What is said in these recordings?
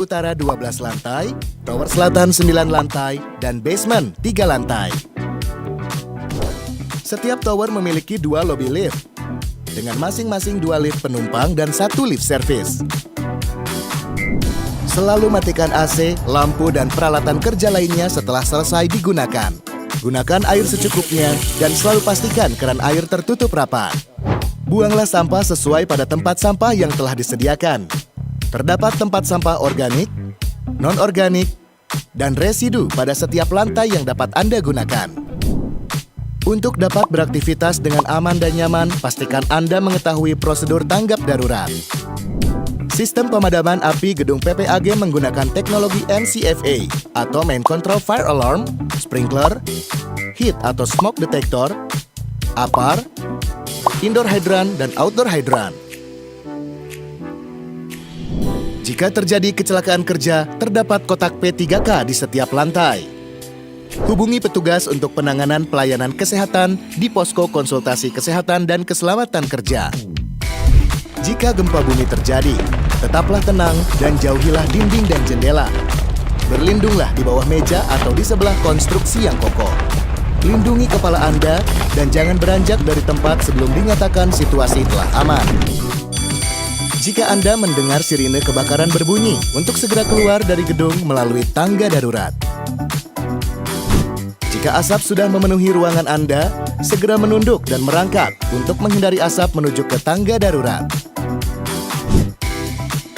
Utara 12 lantai, tower selatan 9 lantai, dan basement 3 lantai. Setiap tower memiliki 2 lobby lift, dengan masing-masing 2 lift penumpang dan 1 lift service. Selalu matikan AC, lampu, dan peralatan kerja lainnya setelah selesai digunakan. Gunakan air secukupnya dan selalu pastikan keran air tertutup rapat. Buanglah sampah sesuai pada tempat sampah yang telah disediakan. Terdapat tempat sampah organik, non-organik, dan residu pada setiap lantai yang dapat Anda gunakan. Untuk dapat beraktivitas dengan aman dan nyaman, pastikan Anda mengetahui prosedur tanggap darurat. Sistem pemadaman api gedung PPAG menggunakan teknologi MCFA atau Main Control Fire Alarm, Sprinkler, Heat atau Smoke Detector, APAR, Indoor Hydrant, dan Outdoor Hydrant. Jika terjadi kecelakaan kerja, terdapat kotak P3K di setiap lantai. Hubungi petugas untuk penanganan pelayanan kesehatan di posko konsultasi kesehatan dan keselamatan kerja. Jika gempa bumi terjadi, tetaplah tenang dan jauhilah dinding dan jendela. Berlindunglah di bawah meja atau di sebelah konstruksi yang kokoh. Lindungi kepala Anda dan jangan beranjak dari tempat sebelum dinyatakan situasi telah aman. Jika Anda mendengar sirine kebakaran berbunyi, untuk segera keluar dari gedung melalui tangga darurat. Jika asap sudah memenuhi ruangan Anda, segera menunduk dan merangkak untuk menghindari asap menuju ke tangga darurat.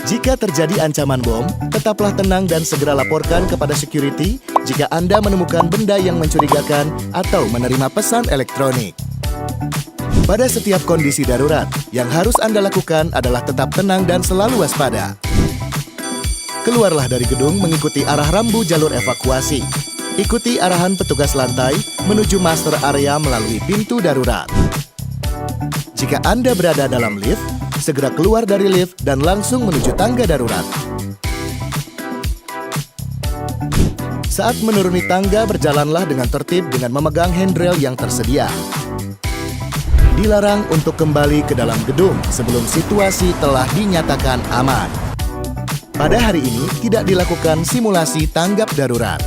Jika terjadi ancaman bom, tetaplah tenang dan segera laporkan kepada security jika Anda menemukan benda yang mencurigakan atau menerima pesan elektronik. Pada setiap kondisi darurat, yang harus Anda lakukan adalah tetap tenang dan selalu waspada. Keluarlah dari gedung mengikuti arah rambu jalur evakuasi. Ikuti arahan petugas lantai menuju master area melalui pintu darurat. Jika Anda berada dalam lift, segera keluar dari lift dan langsung menuju tangga darurat. Saat menuruni tangga, berjalanlah dengan tertib dengan memegang handrail yang tersedia. Dilarang untuk kembali ke dalam gedung sebelum situasi telah dinyatakan aman. Pada hari ini, tidak dilakukan simulasi tanggap darurat.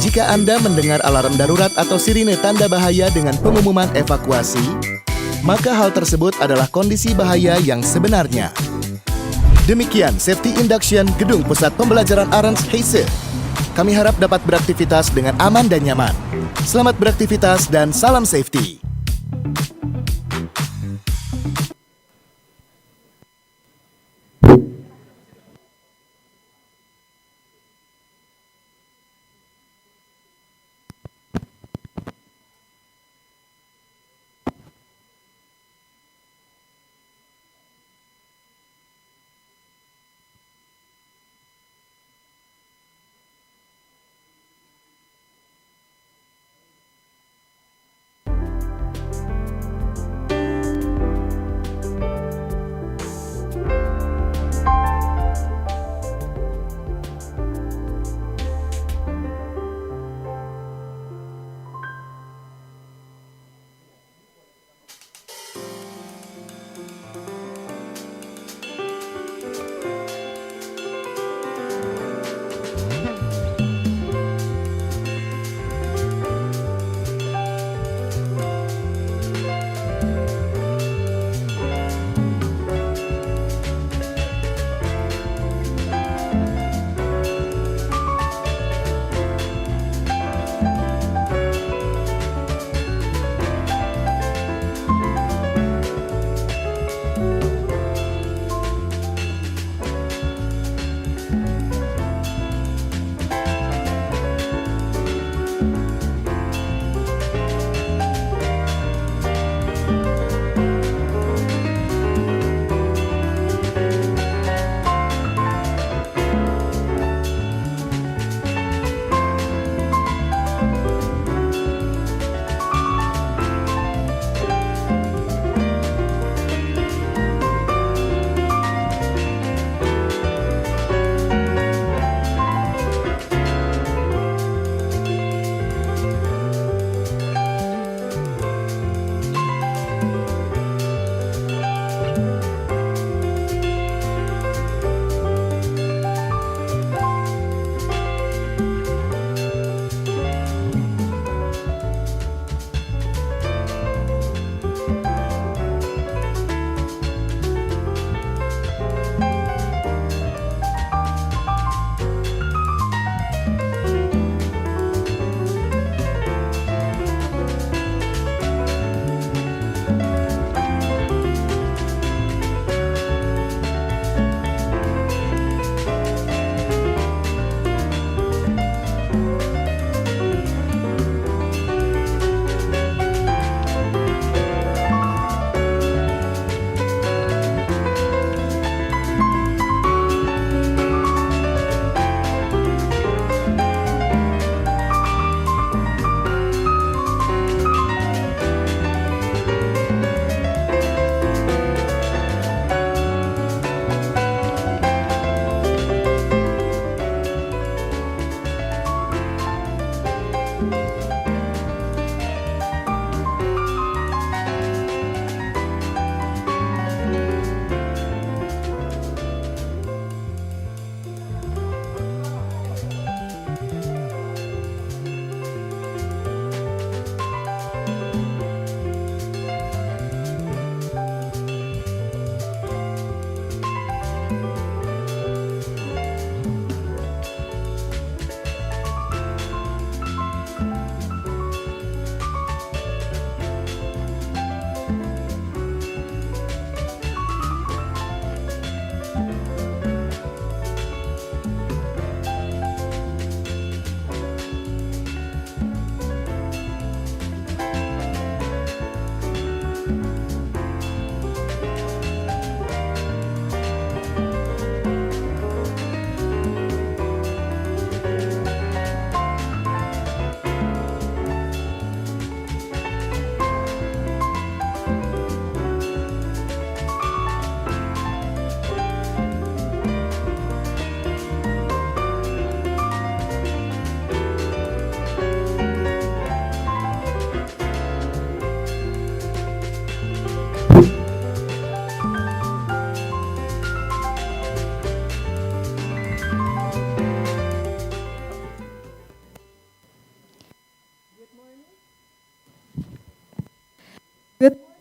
Jika Anda mendengar alarm darurat atau sirine tanda bahaya dengan pengumuman evakuasi, maka hal tersebut adalah kondisi bahaya yang sebenarnya. Demikian Safety Induction Gedung Pusat Pembelajaran Arens Heise. Kami harap dapat beraktivitas dengan aman dan nyaman. Selamat beraktivitas dan salam safety.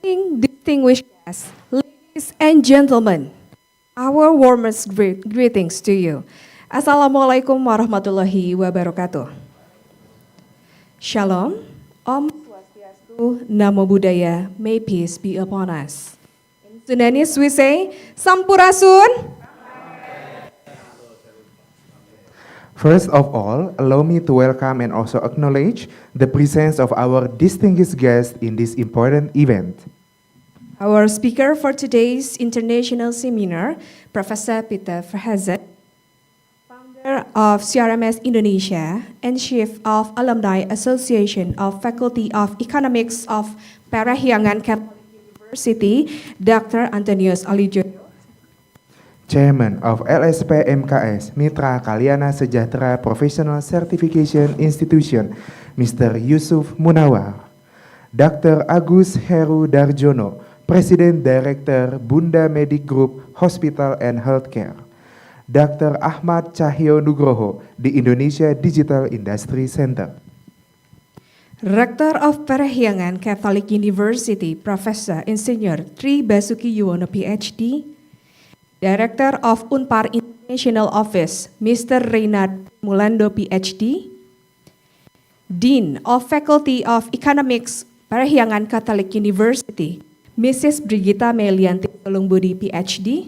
Distinguished guests, ladies and gentlemen, our warmest greetings to you. Assalamualaikum warahmatullahi wabarakatuh. Shalom, Om Swastiastu, Namo Buddhaya, may peace be upon us. In Sundanese we say, Sampurasun. First of all, allow me to welcome and also acknowledge the presence of our distinguished guests in this important event. Our speaker for today's international seminar, Professor Peter Verhazen, founder of CRMS Indonesia and Chief of Alumni Association of Faculty of Economics of Parahyangan Catholic University, Dr. Antonius Alijoyo, Chairman of LSP MKS Mitra Kalyana Sejahtera Professional Certification Institution, Mr. Yusuf Munawar, Dr. Agus Heru Darjono, President Director Bunda Medic Group Hospital and Healthcare, Dr. Ahmad Cahyo Nugroho, the Indonesia Digital Industry Center, Rector of Parahyangan Catholic University, Professor Insinyur Tri Basuki Yuwono PhD, Director of Unpar International Office, Mr. Reynard Mulando PhD, Dean of Faculty of Economics, Parahyangan Catholic University, Mrs. Brigita Melianti Tolongbudi PhD,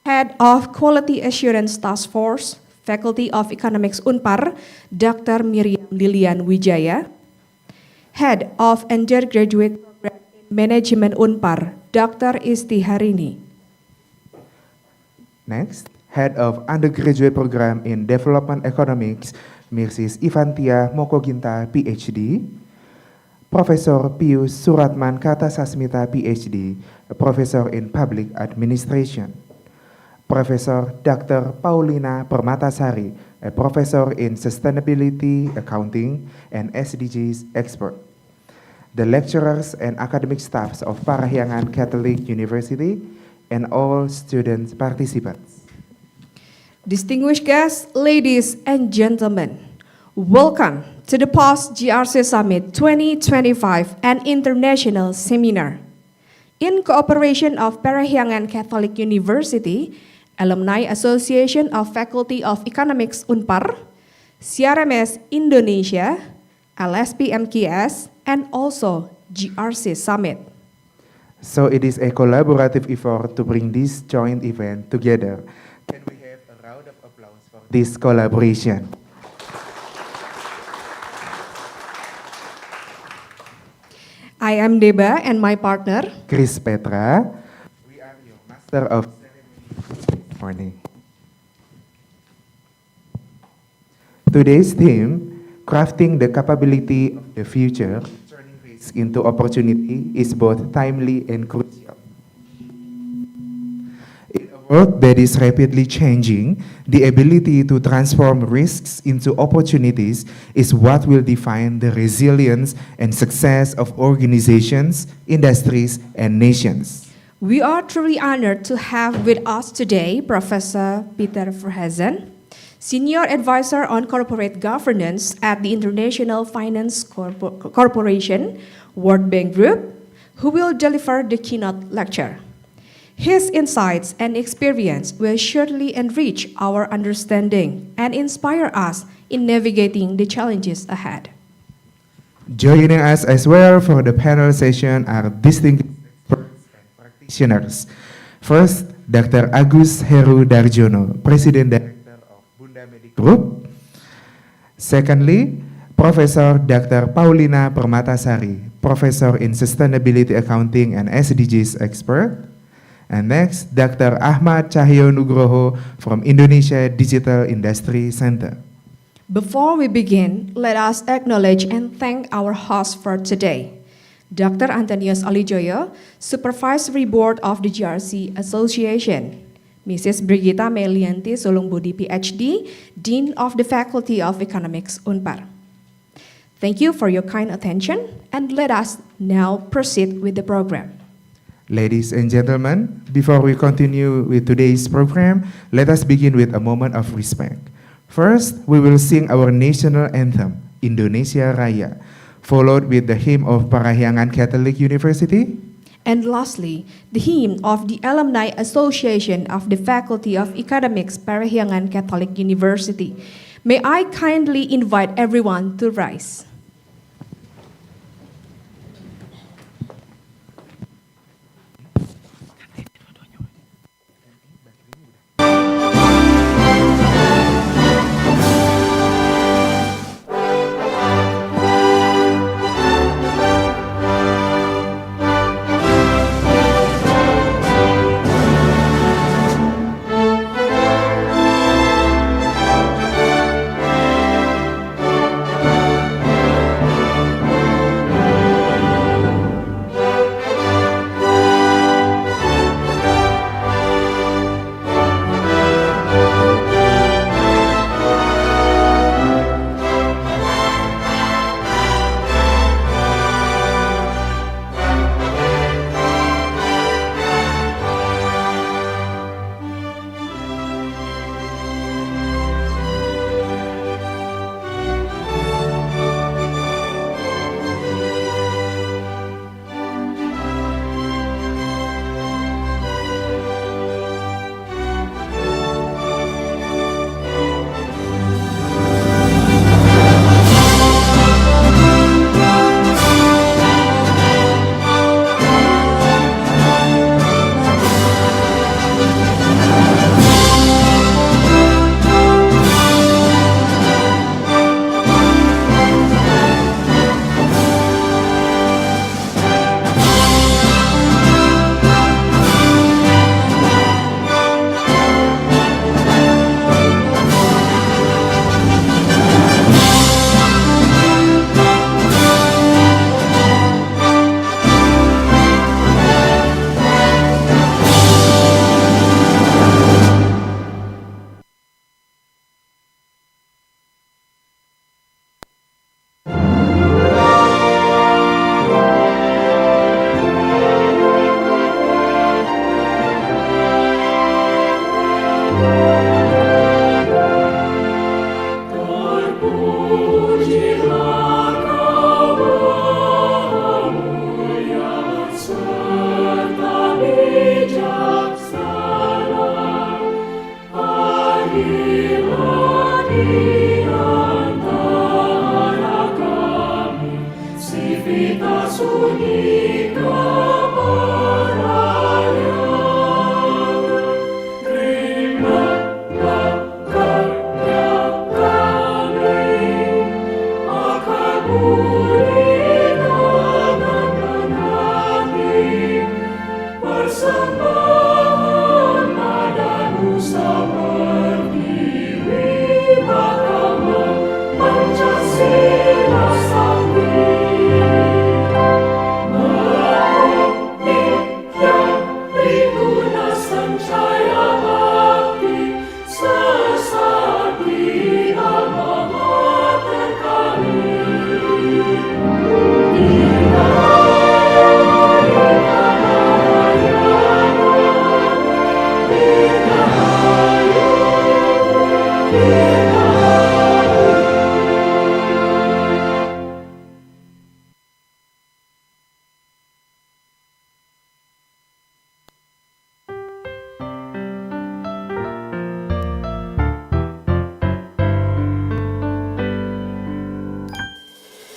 Head of Quality Assurance Task Force, Faculty of Economics Unpar, Dr. Miriam Lilian Wijaya, Head of Undergraduate Program in Management Unpar, Dr. Isti Harini. Next, Head of Undergraduate Program in Development Economics, Mrs. Ivantia Mokoginta, PhD, Professor Pius Suratman Kartasasmita, PhD, a Professor in Public Administration, Professor Dr. Paulina Permatasari, a Professor in Sustainability Accounting and SDGs expert, the lecturers and academic staffs of Parahyangan Catholic University, and all student participants. Distinguished guests, ladies and gentlemen, welcome to the Post-GRC Summit 2025, an international seminar. In cooperation of Parahyangan Catholic University, Alumni Association of Faculty of Economics Unpar, CRMS Indonesia, LSP MKS, and also GRC Summit. So it is a collaborative effort to bring this joint event together. Can we have a round of applause for this collaboration? I am Deba and my partner, Chris Petra. We are your master of ceremony this morning. Today's theme, crafting the capability of the future, turning risk into opportunity, is both timely and crucial. In a world that is rapidly changing, the ability to transform risks into opportunities is what will define the resilience and success of organizations, industries, and nations. we are truly honored to have with us today Professor Peter Verhazen, Senior Advisor on Corporate Governance at the International Finance Corporation, World Bank Group, who will deliver the keynote lecture. His insights and experience will surely enrich our understanding and inspire us in navigating the challenges ahead. Joining us as well for the panel session are distinguished experts and practitioners. First, Dr. Agus Heru Darjono, President Director of Bunda Medic Group. Secondly, Professor Dr. Paulina Permatasari, Professor in Sustainability Accounting and SDGs expert. And next, Dr. Ahmad Cahyo Nugroho from Indonesia Digital Industry Center. Before we begin, let us acknowledge and thank our host for today, Dr. Antonius Alijoyo, Supervisory Board of the GRC Association, Mrs. Brigita Melianti Solongbudi PhD, Dean of the Faculty of Economics Unpar. Thank you for your kind attention, and let us now proceed with the program. Ladies and gentlemen, before we continue with today's program, let us begin with a moment of respect. First, we will sing our national anthem, Indonesia Raya, followed with the hymn of Parahyangan Catholic University, And lastly, the hymn of the Alumni Association of the Faculty of Economics, Parahyangan Catholic University. May I kindly invite everyone to rise.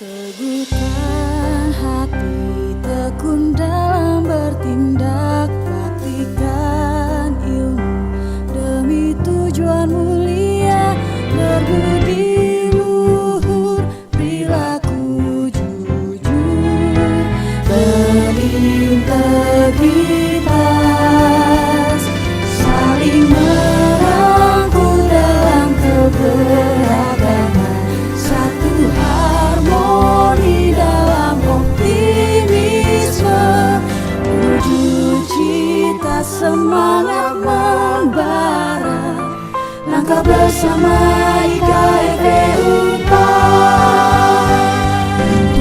Teguhkan hati, tekun dalam bertindak, praktikkan ilmu demi tujuan mulia, berbudi luhur, perilaku jujur, berintegritas, saling merangkul dalam keberagaman, satu harmoni dalam optimisme, wujud cita semangat membara, langkah bersama IKFU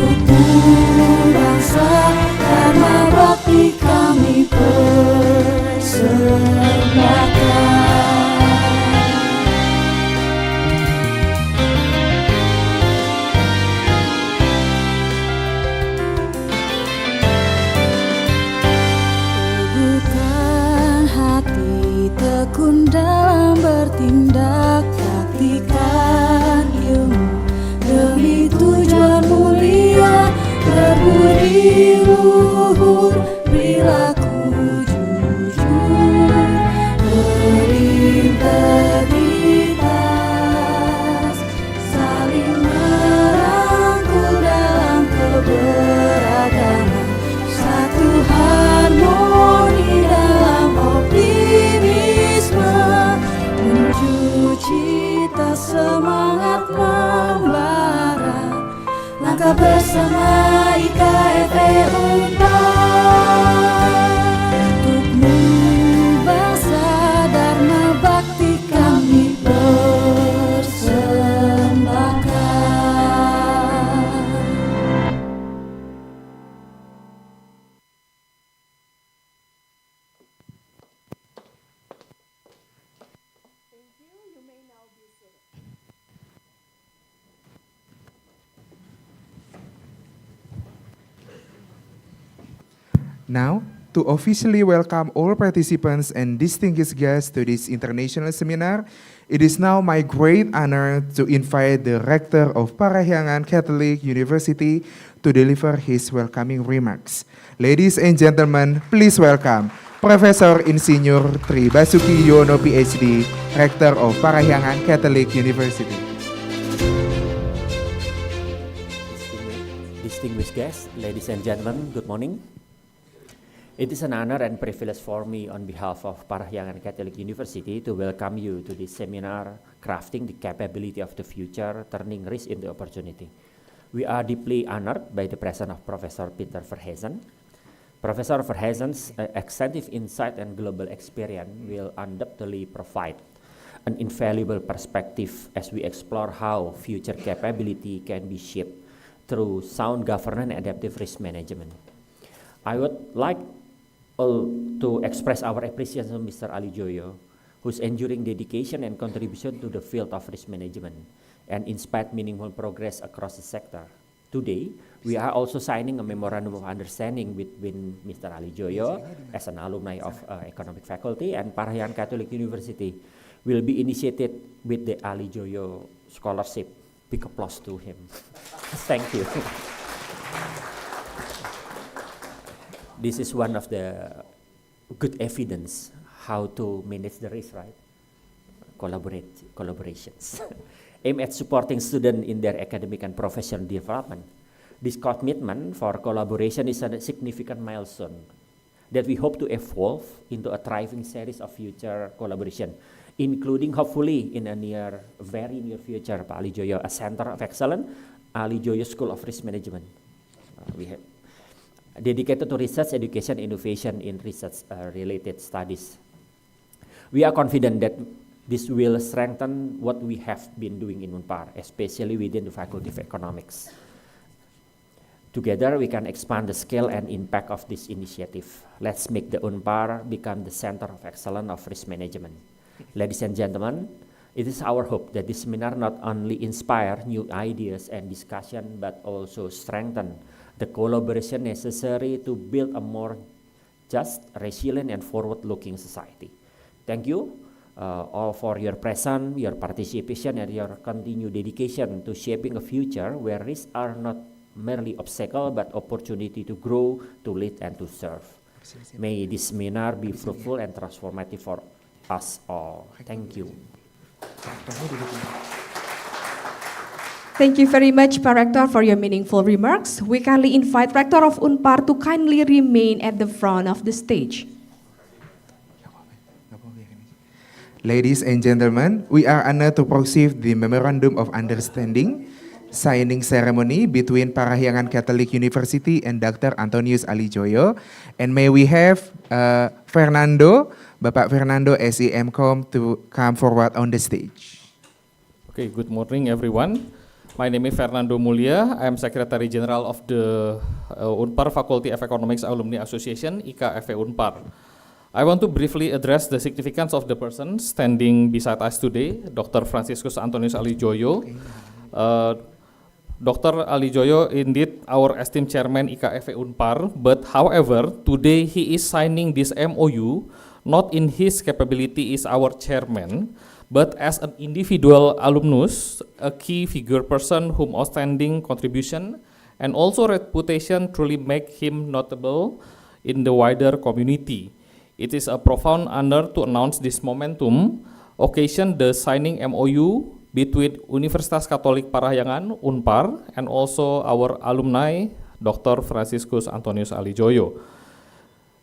untuk bangsa, karena bakti kami persembahkan. luhur, perilaku jujur, berintegritas, saling merangkul dalam keberagaman, satu harmoni dalam optimisme, menuju cita semangat membara, langkah bersama IKFE Unpar. Untukmu bangsa Dharma Bakti kami persembahkan. Now, to officially welcome all participants and distinguished guests to this international seminar, it is now my great honor to invite the Rector of Parahyangan Catholic University to deliver his welcoming remarks. Ladies and gentlemen, please welcome Professor Insinyur Tri Basuki Yuwono PhD, Rector of Parahyangan Catholic University. Distinguished guests, ladies and gentlemen, good morning. It is an honor and privilege for me on behalf of Parahyangan Catholic University to welcome you to this seminar, Crafting the Capability of the Future, Turning Risk into Opportunity. We are deeply honored by the presence of Professor Peter Verheesen. Professor Verheesen's extensive insight and global experience will undoubtedly provide an invaluable perspective as we explore how future capability can be shaped through sound governance and adaptive risk management. I would like to express our appreciation to Mr. Ali Joyo, whose enduring dedication and contribution to the field of risk management and inspired meaningful progress across the sector. Today, we are also signing a memorandum of understanding between Mr. Ali Joyo, as an alumni of Economic Faculty, and Parahyangan Catholic University will be initiated with the Ali Joyo Scholarship. Big applause to him. Thank you. This is one of the good evidence how to manage the risk, right? Collaborations. Aim at supporting students in their academic and professional development. This commitment for collaboration is a significant milestone that we hope to evolve into a thriving series of future collaboration, including hopefully in a very near future, Pak Ali Joyo, a center of excellence, Ali Joyo School of Risk Management. We have dedicated to research, education, innovation in research-related studies. We are confident that this will strengthen what we have been doing in Unpar, especially within the Faculty of Economics. Together, we can expand the scale and impact of this initiative. Let's make the Unpar become the center of excellence of risk management. Ladies and gentlemen, it is our hope that this seminar not only inspire new ideas and discussion, but also strengthen the collaboration necessary to build a more just, resilient, and forward-looking society. Thank you all for your presence, your participation, and your continued dedication to shaping a future where risks are not merely obstacles, but opportunity to grow, to lead, and to serve. May this seminar be fruitful and transformative for us all. Thank you. Thank you very much, Pak Rector, for your meaningful remarks. We kindly invite Rector of Unpar to kindly remain at the front of the stage. Ladies and gentlemen, we are honored to proceed the Memorandum of Understanding signing ceremony between Parahyangan Catholic University and Dr. Antonius Ali Joyo. And may we have Fernando, Bapak Fernando SEMCom, to come forward on the stage. Okay, good morning everyone. My name is Fernando Mulia. I am Secretary General of the Unpar Faculty of Economics Alumni Association, IKFE Unpar. I want to briefly address the significance of the person standing beside us today, Dr. Franciscus Antonius Ali Joyo. Dr. Ali Joyo indeed our esteemed chairman IKFE Unpar, but however, today he is signing this MOU not in his capability as our chairman, but as an individual alumnus, a key figure person whom outstanding contribution and also reputation truly make him notable in the wider community. It is a profound honor to announce this momentum occasion the signing MOU between Universitas Katolik Parahyangan, Unpar, and also our alumni, Dr. Franciscus Antonius Alijoyo.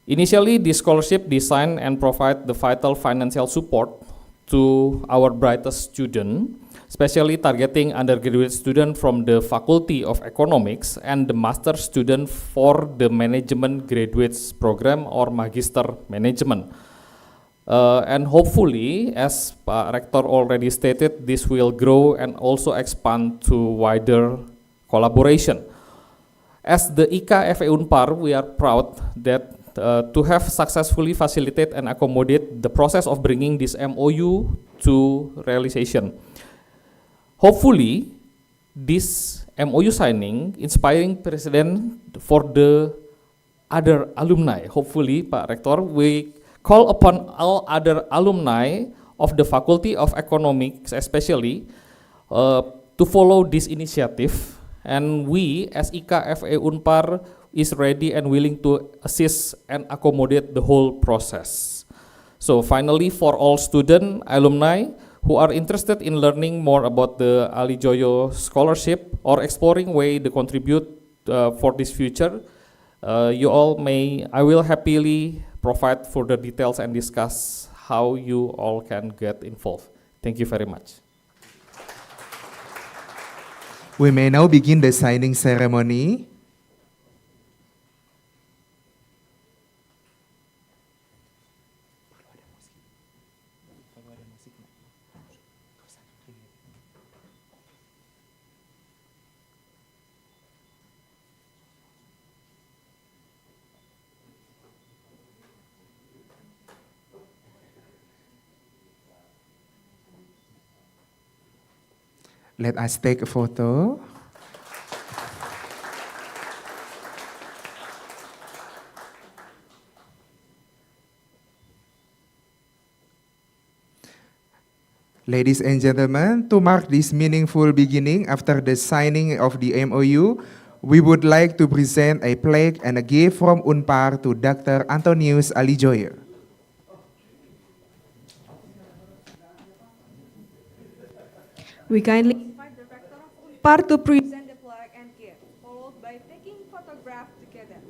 Initially, this scholarship designed and provide the vital financial support to our brightest student, especially targeting undergraduate student from the Faculty of Economics and the master student for the Management Graduates Program or Magister Management. And hopefully, as Pak Rector already stated, this will grow and also expand to wider collaboration. As the IKA FE Unpar, we are proud that to have successfully facilitate and accommodate the process of bringing this MOU to realization. Hopefully, this MOU signing inspiring precedent for the other alumni. Hopefully, Pak Rector, we call upon all other alumni of the Faculty of Economics especially to follow this initiative, and we as IKFE Unpar is ready and willing to assist and accommodate the whole process. So finally, for all student alumni who are interested in learning more about the Alijoyo scholarship or exploring way to contribute for this future, you all may, I will happily provide further details and discuss how you all can get involved. Thank you very much. We may now begin the signing ceremony. Let us take a photo. Ladies and gentlemen, to mark this meaningful beginning after the signing of the MOU, we would like to present a plaque and a gift from Unpar to Dr. Antonius Alijoyo. We kindly invite the Rector of Unpar to present the plaque and gift, followed by taking photographs together.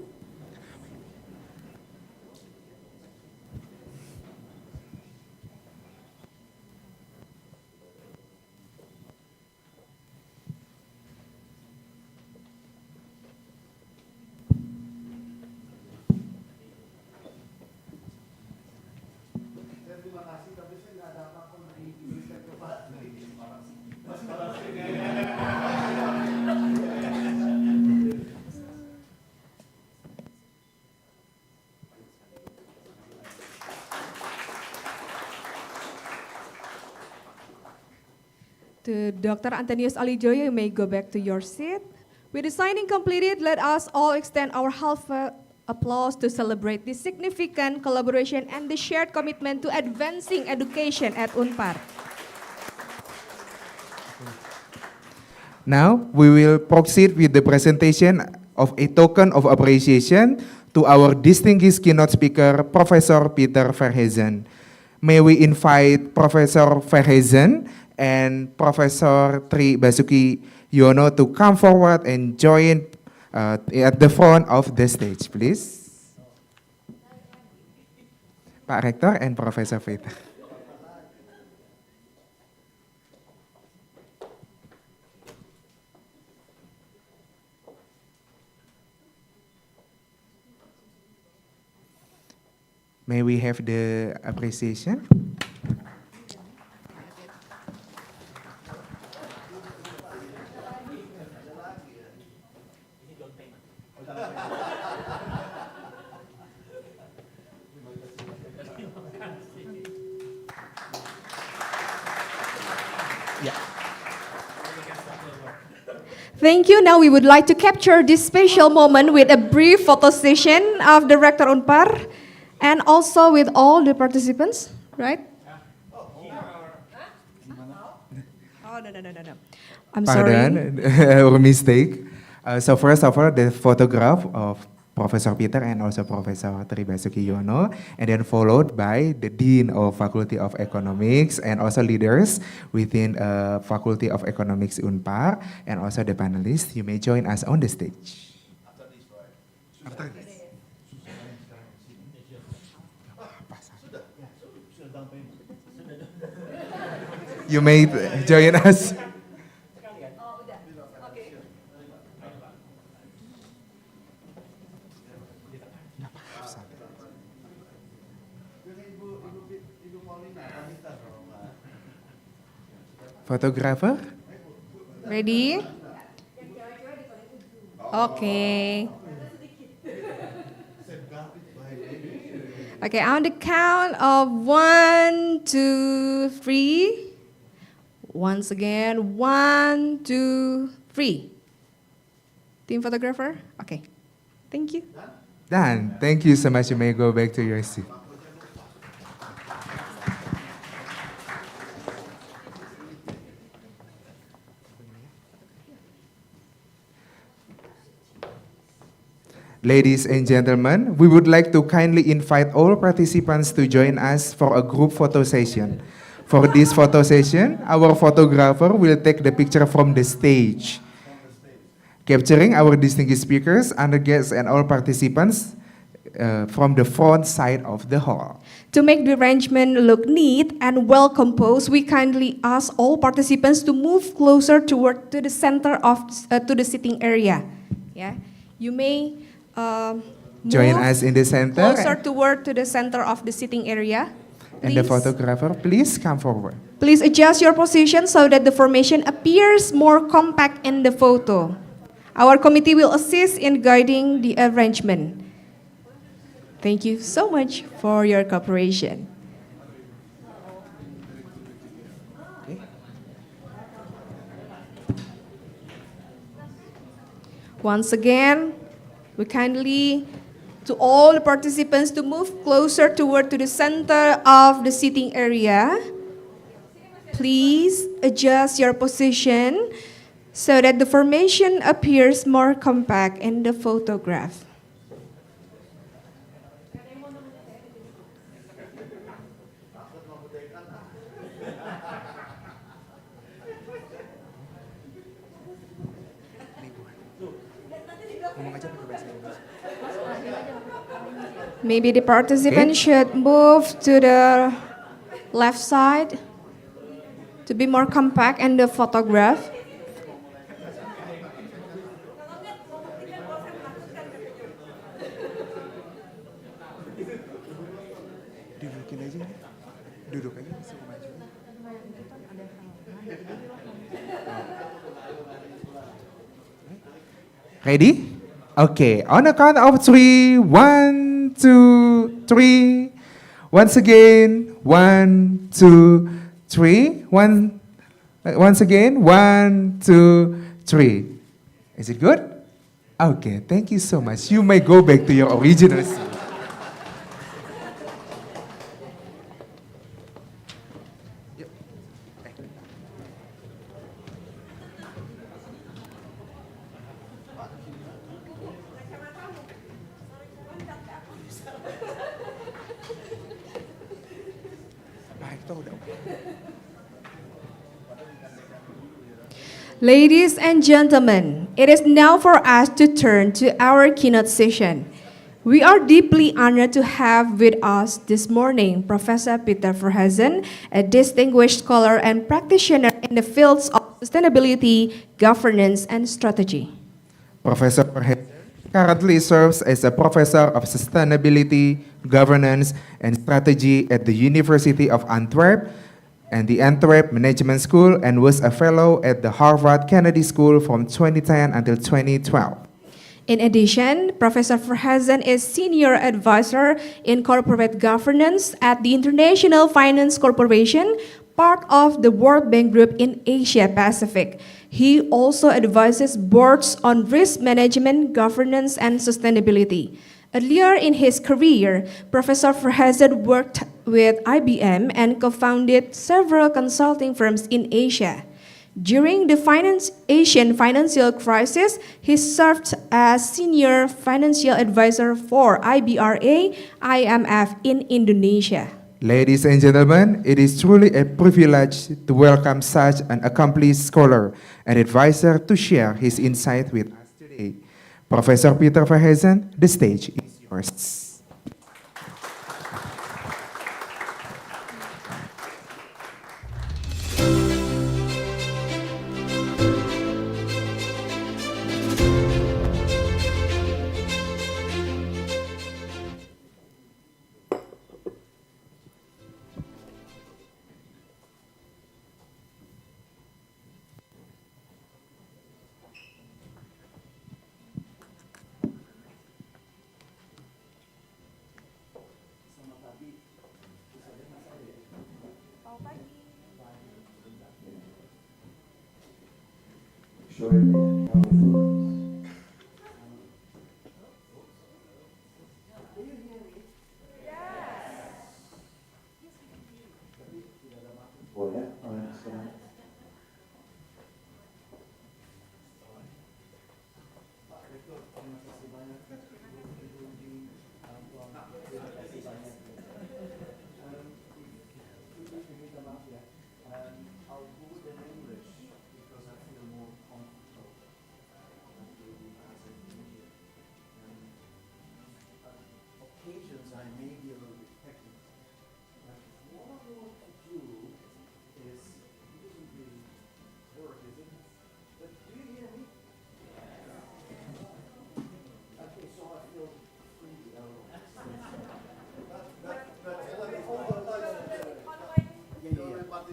To Dr. Antonius Alijoyo, you may go back to your seat. With the signing completed, let us all extend our heartfelt applause to celebrate this significant collaboration and the shared commitment to advancing education at Unpar. Now, we will proceed with the presentation of a token of appreciation to our distinguished keynote speaker, Professor Peter Verhezen. May we invite Professor Verhezen and Professor Tri Basuki Yono to come forward and join at the front of the stage, please. Pak Rektor and Professor Peter. May we have the appreciation? Thank you. Now we would like to capture this special moment with a brief photo session of the Rector Unpar and also with all the participants, right? Oh, no. I'm sorry. Pardon, our mistake. So first of all, the photograph of Professor Peter and also Professor Tri Basuki Yono, and then followed by the Dean of Faculty of Economics and also leaders within Faculty of Economics Unpar, and also the panelists. You may join us on the stage. After this. You may join us. Photographer? Ready? Okay. Okay, on the count of 1, 2, 3. Once again, 1, 2, 3. Team photographer? Okay. Thank you. Done. Thank you so much. You may go back to your seat. Ladies and gentlemen, we would like to kindly invite all participants to join us for a group photo session. For this photo session, our photographer will take the picture from the stage, capturing our distinguished speakers, other guests, and all participants from the front side of the hall. To make the arrangement look neat and well composed, we kindly ask all participants to move closer to the center of to the sitting area. Yeah, you may Join move us in the center. closer to the center of the sitting area. And the Please. photographer, please come forward. Please adjust your position so that the formation appears more compact in the photo. Our committee will assist in guiding the arrangement. Thank you so much for your cooperation. Once again, we kindly to all the participants to move closer to the center of the seating area. Please adjust your position so that the formation appears more compact in the photograph. Maybe the participant should move to the left side to be more compact in the photograph. Dudukin aja. Duduk aja. Suruh maju. Ready? Okay, on the count of 3, 1, 2, 3. Once again, 1, 2, 3. Once again, 1, 2, 3. Is it good? Okay, thank you so much. You may go back to your original seat. Ladies and gentlemen, it is now for us to turn to our keynote session. We are deeply honored to have with us this morning Professor Peter Verhazen, a distinguished scholar and practitioner in the fields of sustainability, governance, and strategy. Professor Verhazen currently serves as a professor of sustainability, governance, and strategy at the University of Antwerp and the Antwerp Management School, and was a fellow at the Harvard Kennedy School from 2010 until 2012. In addition, Professor Verhazen is Senior Advisor in Corporate Governance at the International Finance Corporation, part of the World Bank Group in Asia Pacific. He also advises boards on risk management, governance, and sustainability. Earlier in his career, Professor Verhazen worked with IBM and co-founded several consulting firms in Asia. During the Asian financial crisis, he served as senior financial advisor for IBRA IMF in Indonesia. Ladies and gentlemen, it is truly a privilege to welcome such an accomplished scholar and advisor to share his insight with us today. Professor Peter Verhezen, the stage is yours.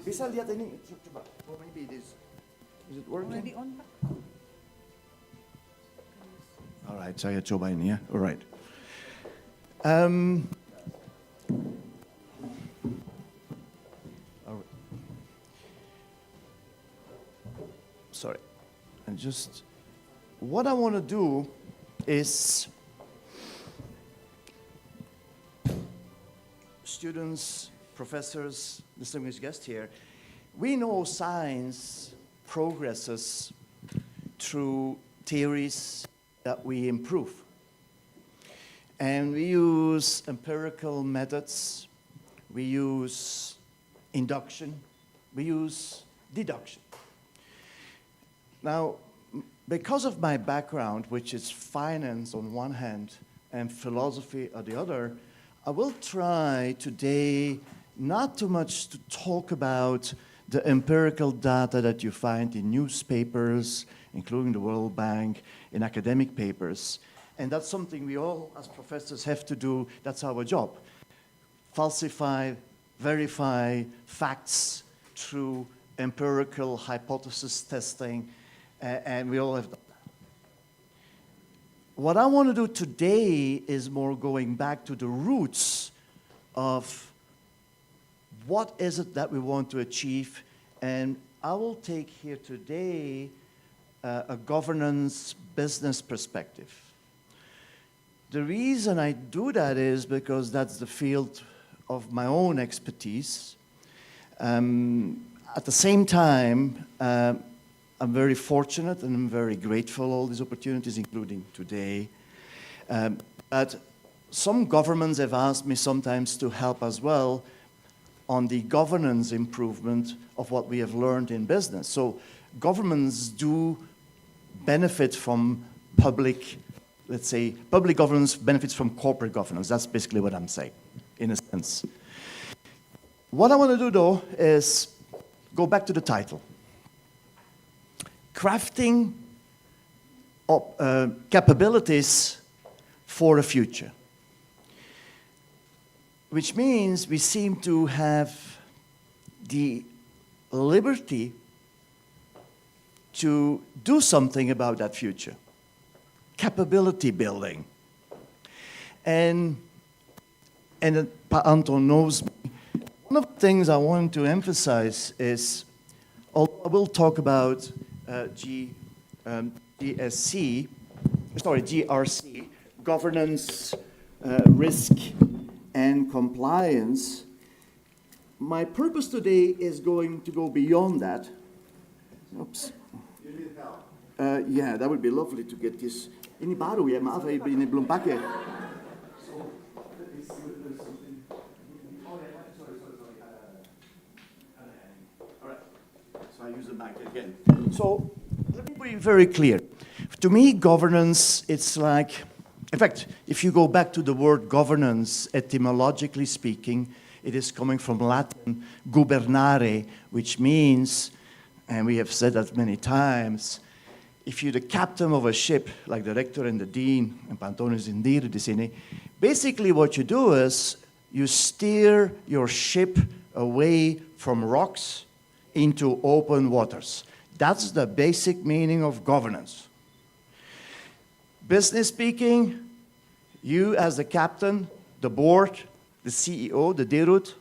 Bisa lihat ini, coba. Oh, maybe it is it working? Alright, saya coba ini ya. Alright. Sorry. And just what I want to do is students, professors, distinguished guests here, we know science progresses through theories that we improve. And we use empirical methods, we use induction, we use deduction. Now, because of my background, which is finance on one hand and philosophy on the other, I will try today not too much to talk about the empirical data that you find in newspapers, including the World Bank, in academic papers. And that's something we all, as professors, have to do. That's our job. Falsify, verify facts through empirical hypothesis testing, and we all have done that. What I want to do today is more going back to the roots of what is it that we want to achieve, and I will take here today a governance business perspective. The reason I do that is because that's the field of my own expertise. At the same time, I'm very fortunate and I'm very grateful for all these opportunities, including today. But some governments have asked me sometimes to help as well on the governance improvement of what we have learned in business. So governments do benefit from public, let's say, public governance benefits from corporate governance. That's basically what I'm saying, in a sense. What I want to do, though, is go back to the title. Crafting capabilities for a future. Which means we seem to have the liberty to do something about that future. Capability building. And Anton knows me. One of the things I want to emphasize is, I will talk about GRC, governance, risk, and compliance. My purpose today is going to go beyond that, Oops. Yeah, that would be lovely to get this. Ini baru ya, maaf ini belum pakai. I use the mic again. So let me be very clear. To me, governance, it's like, in fact, if you go back to the word governance, etymologically speaking, it is coming from Latin gubernare, which means, and we have said that many times, if you're the captain of a ship, like the rector and the dean, and Pantone is indeed di sini, basically what you do is you steer your ship away from rocks into open waters. That's the basic meaning of governance. Business speaking, you as the captain, the board, the CEO, the dirut,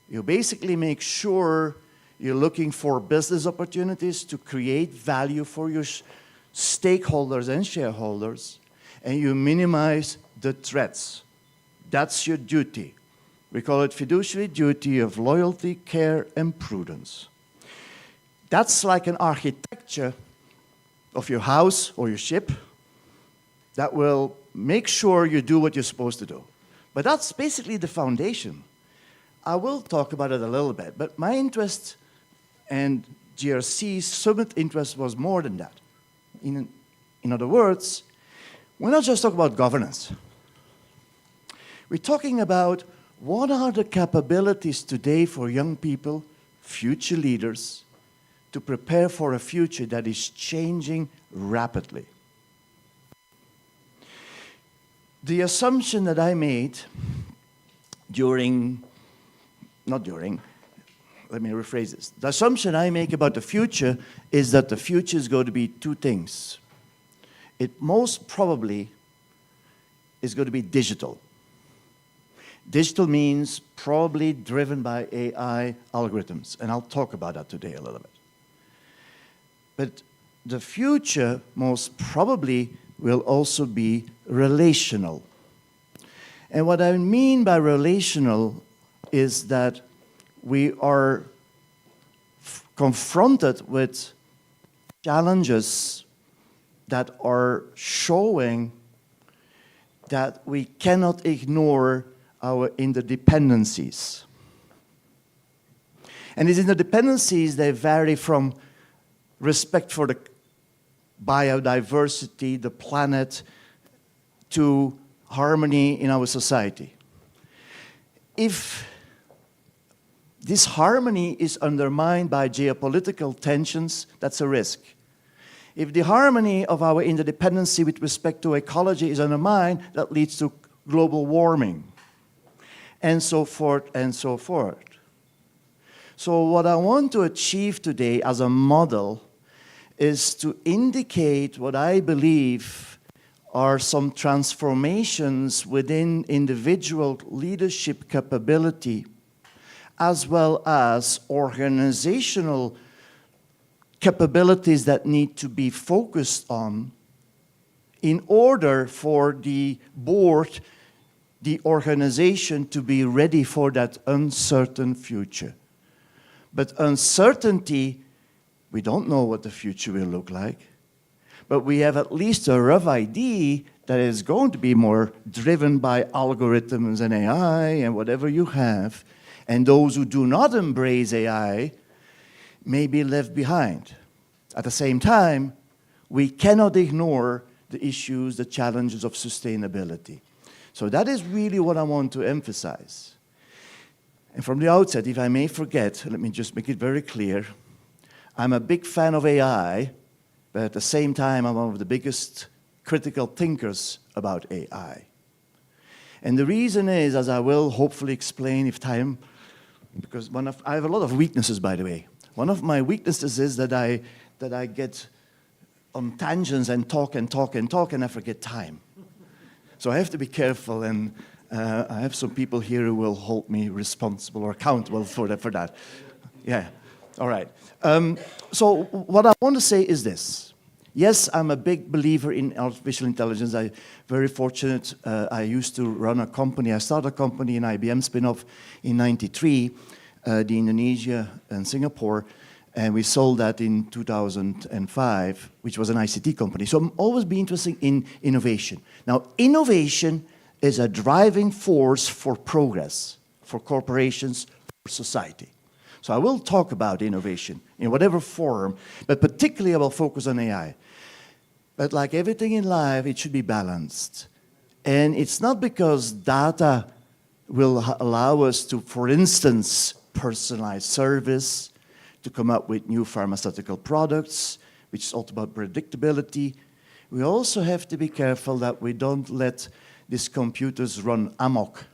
you basically make sure you're looking for business opportunities to create value for your stakeholders and shareholders, and you minimize the threats. That's your duty. We call it fiduciary duty of loyalty, care, and prudence. That's like an architecture of your house or your ship that will make sure you do what you're supposed to do. But that's basically the foundation. I will talk about it a little bit, but my interest and GRC's summit interest was more than that. In other words, we're not just talking about governance. We're talking about what are the capabilities today for young people, future leaders, to prepare for a future that is changing rapidly. The assumption that I made let me rephrase this. The assumption I make about the future is that the future is going to be two things. It most probably is going to be digital. Digital means probably driven by AI algorithms, and I'll talk about that today a little bit. But the future most probably will also be relational. And what I mean by relational is that we are confronted with challenges that are showing that we cannot ignore our interdependencies. And these interdependencies, they vary from respect for the biodiversity, the planet, to harmony in our society. If this harmony is undermined by geopolitical tensions, that's a risk. If the harmony of our interdependency with respect to ecology is undermined, that leads to global warming, and so forth and so forth. So what I want to achieve today as a model is to indicate what I believe are some transformations within individual leadership capability, as well as organizational capabilities that need to be focused on in order for the board, the organization, to be ready for that uncertain future. But uncertainty, we don't know what the future will look like, but we have at least a rough idea that is going to be more driven by algorithms and AI and whatever you have, and those who do not embrace AI may be left behind. At the same time, we cannot ignore the issues, the challenges of sustainability. So that is really what I want to emphasize. And from the outset, if I may forget, let me just make it very clear, I'm a big fan of AI, but at the same time, I'm one of the biggest critical thinkers about AI. And the reason is, as I will hopefully explain if time, because I have a lot of weaknesses, by the way. One of my weaknesses is that I get on tangents and talk and talk and talk, and I forget time. So I have to be careful, and I have some people here who will hold me responsible or accountable for that. Yeah, all right. So what I want to say is this. Yes, I'm a big believer in artificial intelligence. I'm very fortunate. I used to run a company. I started a company, an IBM spin-off in '93, the Indonesia and Singapore. And we sold that in 2005, which was an ICT company. So I'm always be interested in innovation. Now, innovation is a driving force for progress, for corporations, for society. So I will talk about innovation in whatever form, but particularly I will focus on AI. But like everything in life, it should be balanced. And it's not because data will allow us to, for instance, personalize service, to come up with new pharmaceutical products, which is all about predictability. We also have to be careful that we don't let these computers run amok.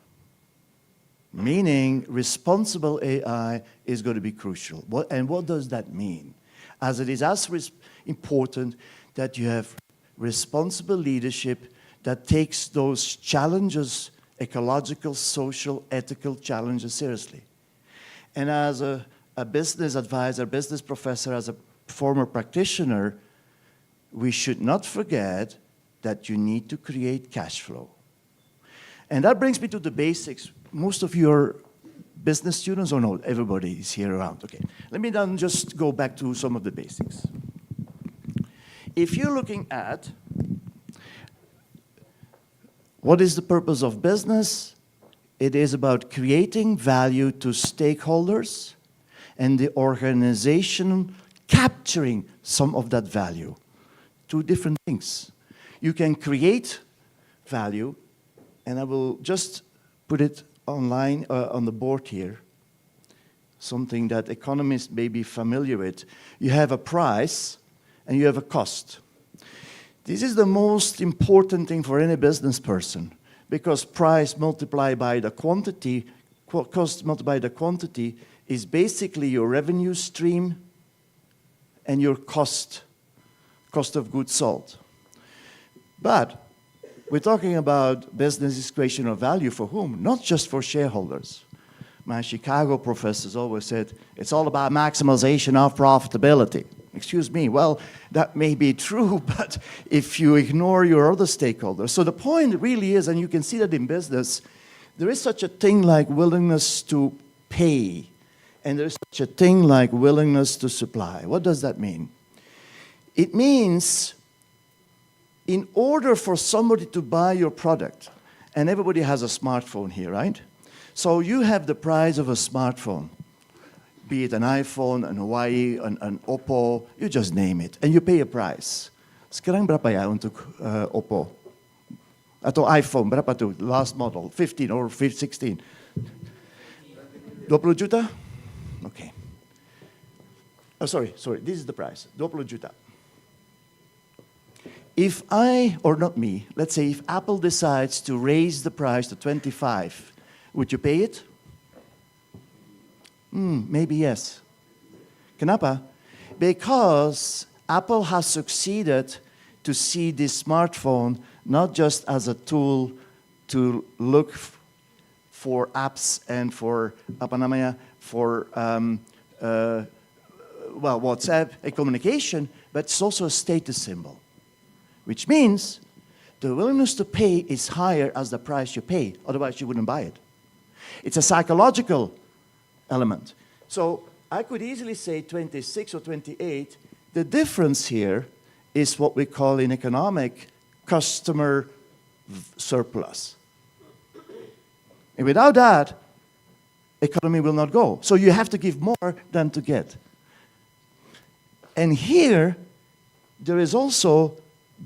Meaning, responsible AI is going to be crucial. And what does that mean? As it is as important that you have responsible leadership that takes those challenges, ecological, social, ethical challenges seriously. And as a business advisor, business professor, as a former practitioner, we should not forget that you need to create cash flow. And that brings me to the basics. Most of you are business students, or no, everybody is here around. Okay, let me then just go back to some of the basics. If you're looking at what is the purpose of business, it is about creating value to stakeholders and the organization capturing some of that value. Two different things. You can create value, and I will just put it online on the board here, something that economists may be familiar with. You have a price and you have a cost. This is the most important thing for any business person, because price multiplied by the quantity, cost multiplied by the quantity, is basically your revenue stream and your cost of goods sold. But we're talking about business creation of value for whom? Not just for shareholders. My Chicago professors always said, it's all about maximization of profitability. Excuse me, well, that may be true, but if you ignore your other stakeholders. So the point really is, and you can see that in business, there is such a thing like willingness to pay, and there is such a thing like willingness to supply. What does that mean? It means in order for somebody to buy your product, and everybody has a smartphone here, right? So you have the price of a smartphone, be it an iPhone, an Huawei, an Oppo, you just name it, and you pay a price. Sekarang berapa ya untuk Oppo? Atau iPhone, berapa tuh? Last model, 15 or 16? 20 juta? Okay. Oh, sorry, this is the price, 20 juta. If or not me, let's say if Apple decides to raise the price to 25, would you pay it? Maybe yes. Kenapa? Because Apple has succeeded to see this smartphone not just as a tool to look for apps and for WhatsApp and communication, but it's also a status symbol. Which means the willingness to pay is higher as the price you pay, otherwise you wouldn't buy it. It's a psychological element. So I could easily say 26 or 28. The difference here is what we call in economic customer surplus. And without that, economy will not go. So you have to give more than to get. And here, there is also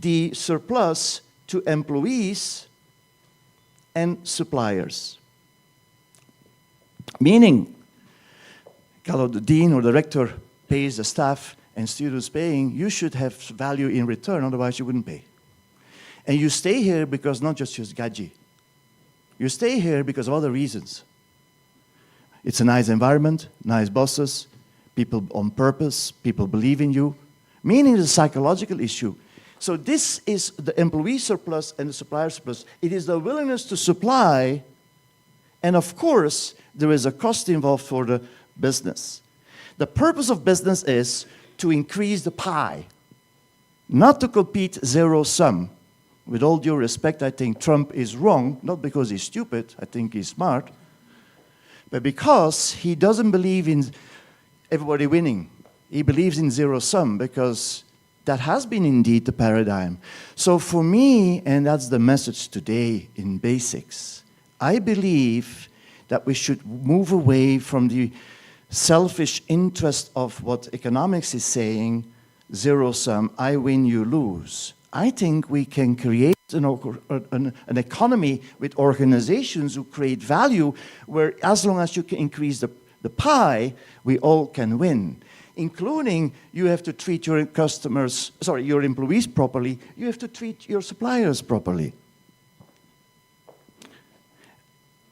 the surplus to employees and suppliers. Meaning, kalau the dean or the rector pays the staff and students paying, you should have value in return, otherwise you wouldn't pay. And you stay here because not just your gaji. You stay here because of other reasons. It's a nice environment, nice bosses, people on purpose, people believe in you, meaning it's a psychological issue. So this is the employee surplus and the supplier surplus. It is the willingness to supply, and of course, there is a cost involved for the business. The purpose of business is to increase the pie, not to compete zero-sum. With all due respect, I think Trump is wrong, not because he's stupid, I think he's smart, but because he doesn't believe in everybody winning. He believes in zero sum because that has been indeed the paradigm. So for me, and that's the message today in basics, I believe that we should move away from the selfish interest of what economics is saying, zero sum, I win, you lose. I think we can create an economy with organizations who create value where as long as you can increase the pie, we all can win. Including you have to treat your customers, sorry, your employees properly, you have to treat your suppliers properly.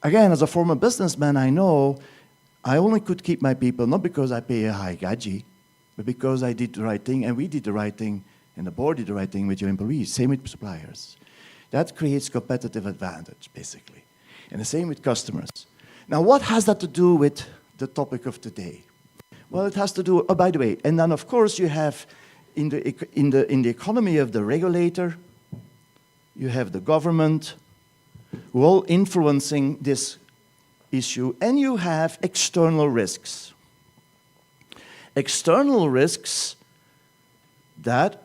Again, as a former businessman, I know I only could keep my people not because I pay a high gaji, but because I did the right thing and we did the right thing and the board did the right thing with your employees, same with suppliers. That creates competitive advantage, basically. And the same with customers. Now, what has that to do with the topic of today? Well, it has to do, oh, by the way, and then of course you have in the economy of the regulator, you have the government, who are all influencing this issue, and you have external risks. External risks, that,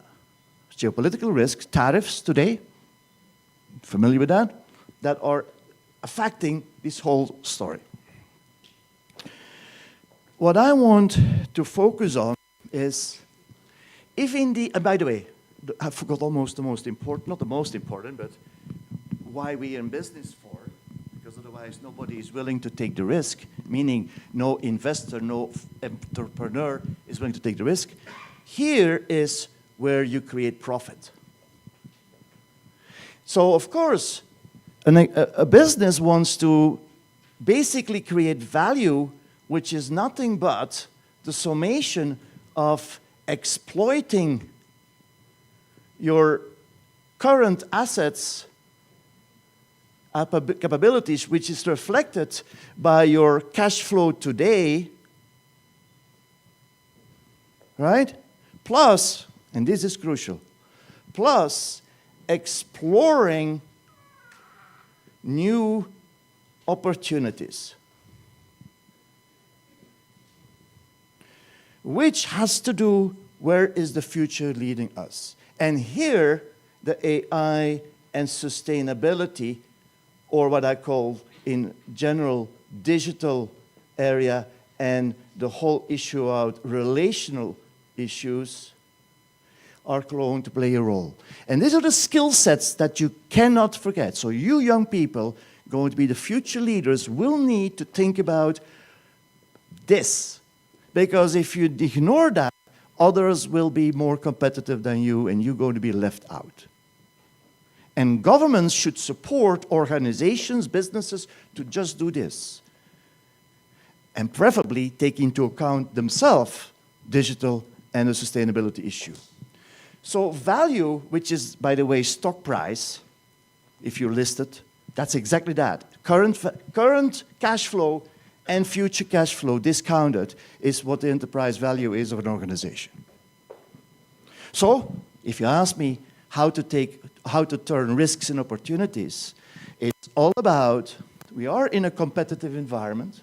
geopolitical risks, tariffs today, familiar with that, that are affecting this whole story. What I want to focus on is, if in the, and by the way, I forgot almost the most important, not the most important, but why we are in business for, because otherwise nobody is willing to take the risk, meaning no investor, no entrepreneur is willing to take the risk. Here is where you create profit. So of course, a business wants to basically create value, which is nothing but the summation of exploiting your current assets, capabilities, which is reflected by your cash flow today, right? Plus, and this is crucial, plus exploring new opportunities, which has to do where is the future leading us. And here, the AI and sustainability, or what I call in general digital area, and the whole issue of relational issues are going to play a role. And these are the skill sets that you cannot forget. So you young people, going to be the future leaders, will need to think about this. Because if you ignore that, others will be more competitive than you and you're going to be left out. And governments should support organizations, businesses to just do this. And preferably take into account themselves digital and the sustainability issue. So value, which is, by the way, stock price, if you're listed, that's exactly that. Current cash flow and future cash flow discounted is what the enterprise value is of an organization. So, if you ask me how to turn risks into opportunities, it's all about, we are in a competitive environment,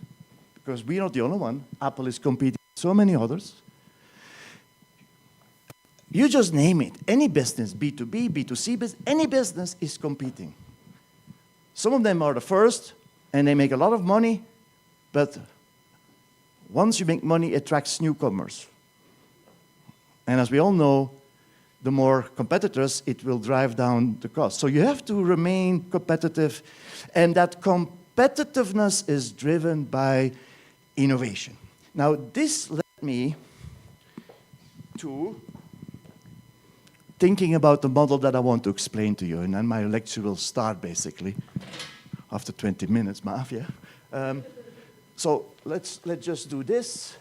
because we're not the only one. Apple is competing with so many others. You just name it. Any business, B2B, B2C business, any business is competing. Some of them are the first, and they make a lot of money, but once you make money, it attracts newcomers. And as we all know, the more competitors, it will drive down the cost. So you have to remain competitive, and that competitiveness is driven by innovation. Now, this led me to thinking about the model that I want to explain to you, and then my lecture will start, basically, after 20 minutes, Mafia. So let's just do this.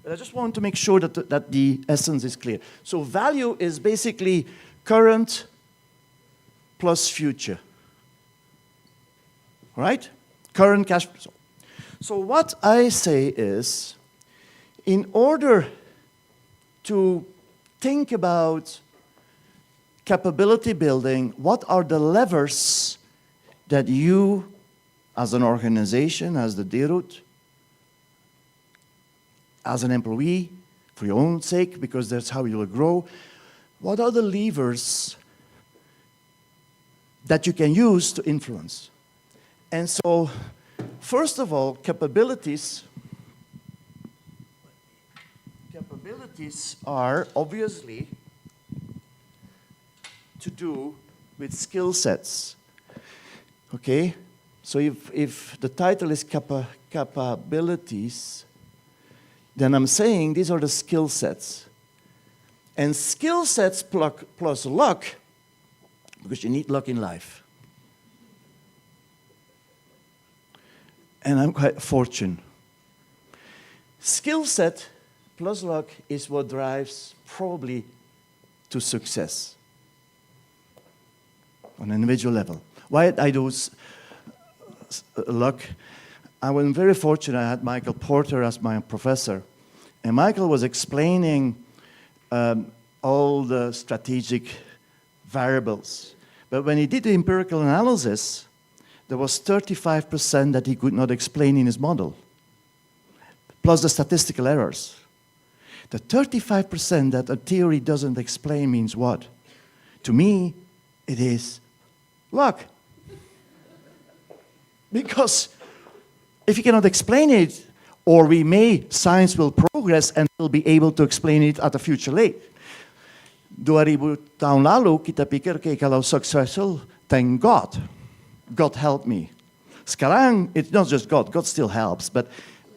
But I just want to make sure that the essence is clear. So value is basically current plus future. Right? Current cash flow. So what I say is, in order to think about capability building, what are the levers that you, as an organization, as the DIRUT, as an employee, for your own sake, because that's how you will grow. What are the levers that you can use to influence? And so, first of all, capabilities are obviously to do with skill sets. Okay? So if the title is capabilities, then I'm saying these are the skill sets. And skill sets plus luck, because you need luck in life. And I'm quite fortunate. Skill set plus luck is what drives probably to success on an individual level. Why I do luck? I was very fortunate. I had Michael Porter as my professor. And Michael was explaining all the strategic variables. But when he did the empirical analysis, there was 35% that he could not explain in his model, plus the statistical errors. The 35% that a theory doesn't explain means what? To me, it is luck. Because if you cannot explain it, or science will progress and we'll be able to explain it at a future date. 2000 tahun lalu kita pikir, okay, kalau successful, thank God. God help me. Sekarang, it's not just God still helps, but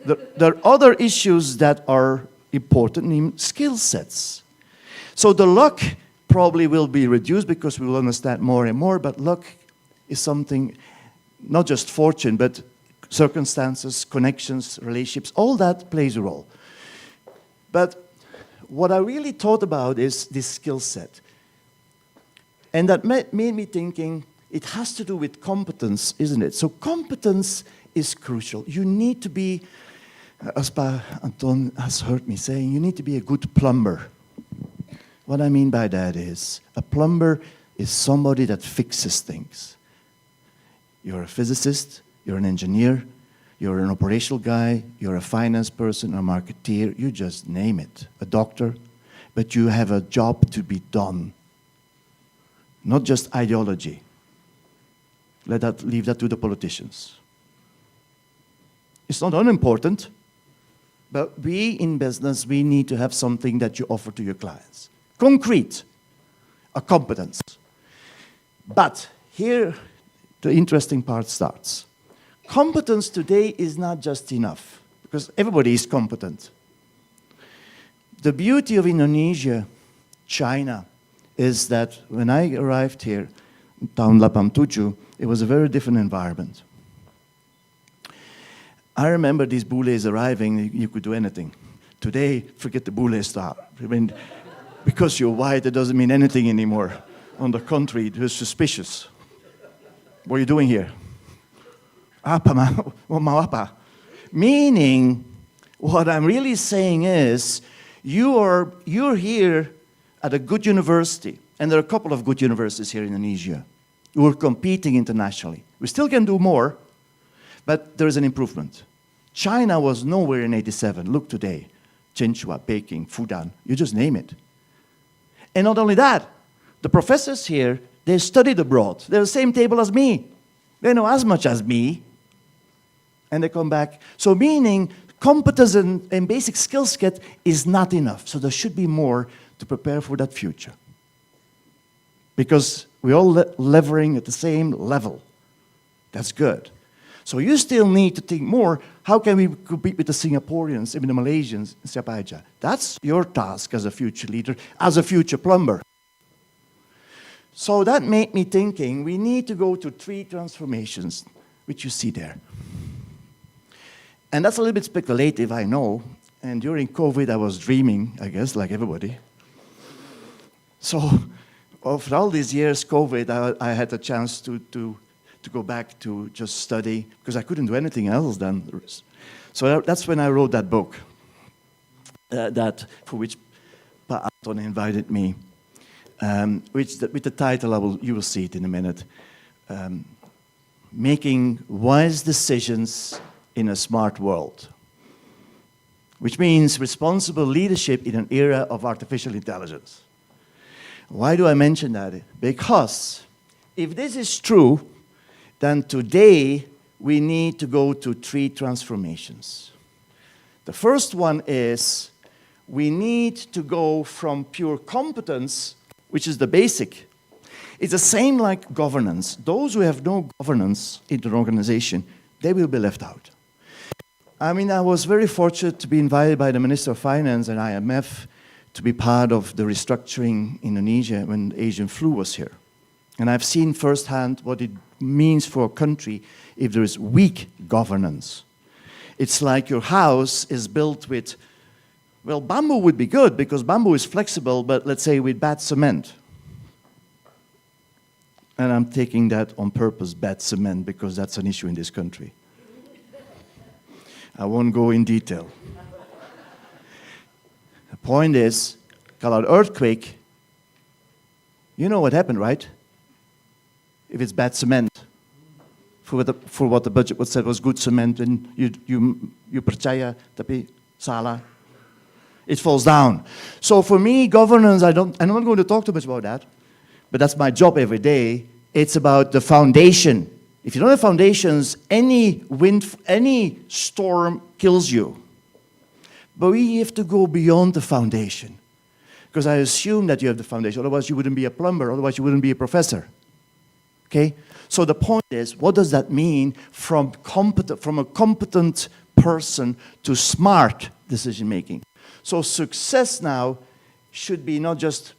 there are other issues that are important in skill sets. So the luck probably will be reduced because we will understand more and more, but luck is something, not just fortune, but circumstances, connections, relationships, all that plays a role. But what I really thought about is this skill set. And that made me thinking, it has to do with competence, isn't it? So competence is crucial. You need to be, as Pa Anton has heard me saying, you need to be a good plumber. What I mean by that is, a plumber is somebody that fixes things. You're a physicist, you're an engineer, you're an operational guy, you're a finance person, a marketeer, you just name it, a doctor, but you have a job to be done, not just ideology. Leave that to the politicians. It's not unimportant, but we in business, we need to have something that you offer to your clients. Concrete, a competence. But here, the interesting part starts. Competence today is not just enough, because everybody is competent. The beauty of Indonesia, China, is that when I arrived here, tahun 87, it was a very different environment. I remember these bules arriving, you could do anything. Today, forget the bule star. I mean, because you're white, it doesn't mean anything anymore. On the contrary, it was suspicious. What are you doing here? Apa? Meaning, what I'm really saying is, you're here at a good university, and there are a couple of good universities here in Indonesia. We're competing internationally. We still can do more, but there is an improvement. China was nowhere in 87. Look today. Tsinghua, Peking, Fudan, you just name it. And not only that, the professors here, they studied abroad. They're the same table as me. They know as much as me. And they come back. So meaning, competence and basic skill set is not enough. So there should be more to prepare for that future. Because we're all levering at the same level. That's good. So you still need to think more, how can we compete with the Singaporeans, even the Malaysians, siapa aja? That's your task as a future leader, as a future plumber. So that made me thinking, we need to go to 3 transformations, which you see there. And that's a little bit speculative, I know. And during COVID, I was dreaming, I guess, like everybody. So, after all these years, COVID, I had a chance to go back to just study, because I couldn't do anything else then. So that's when I wrote that book, for which Pa Anton invited me, with the title, you will see it in a minute, Making Wise Decisions in a Smart World. which means responsible leadership in an era of artificial intelligence. Why do I mention that? Because if this is true, then today we need to go to 3 transformations. The first one is we need to go from pure competence, which is the basic. It's the same like governance. Those who have no governance in an organization, they will be left out. I mean, I was very fortunate to be invited by the Minister of Finance and IMF to be part of the restructuring in Indonesia when the Asian flu was here. And I've seen firsthand what it means for a country if there is weak governance. It's like your house is built with, well, bamboo would be good because bamboo is flexible, but let's say with bad cement. And I'm taking that on purpose, bad cement, because that's an issue in this country. I won't go in detail. The point is, kalau an earthquake, you know what happened, right? If it's bad cement, for what the budget was said was good cement, and you percaya, tapi salah, it falls down. So for me, governance, I'm not going to talk too much about that, but that's my job every day. It's about the foundation. If you don't have foundations, any wind, any storm kills you. But we have to go beyond the foundation. Because I assume that you have the foundation, otherwise you wouldn't be a plumber, otherwise you wouldn't be a professor. Okay? So the point is, what does that mean from a competent person to smart decision making? So success now should be not just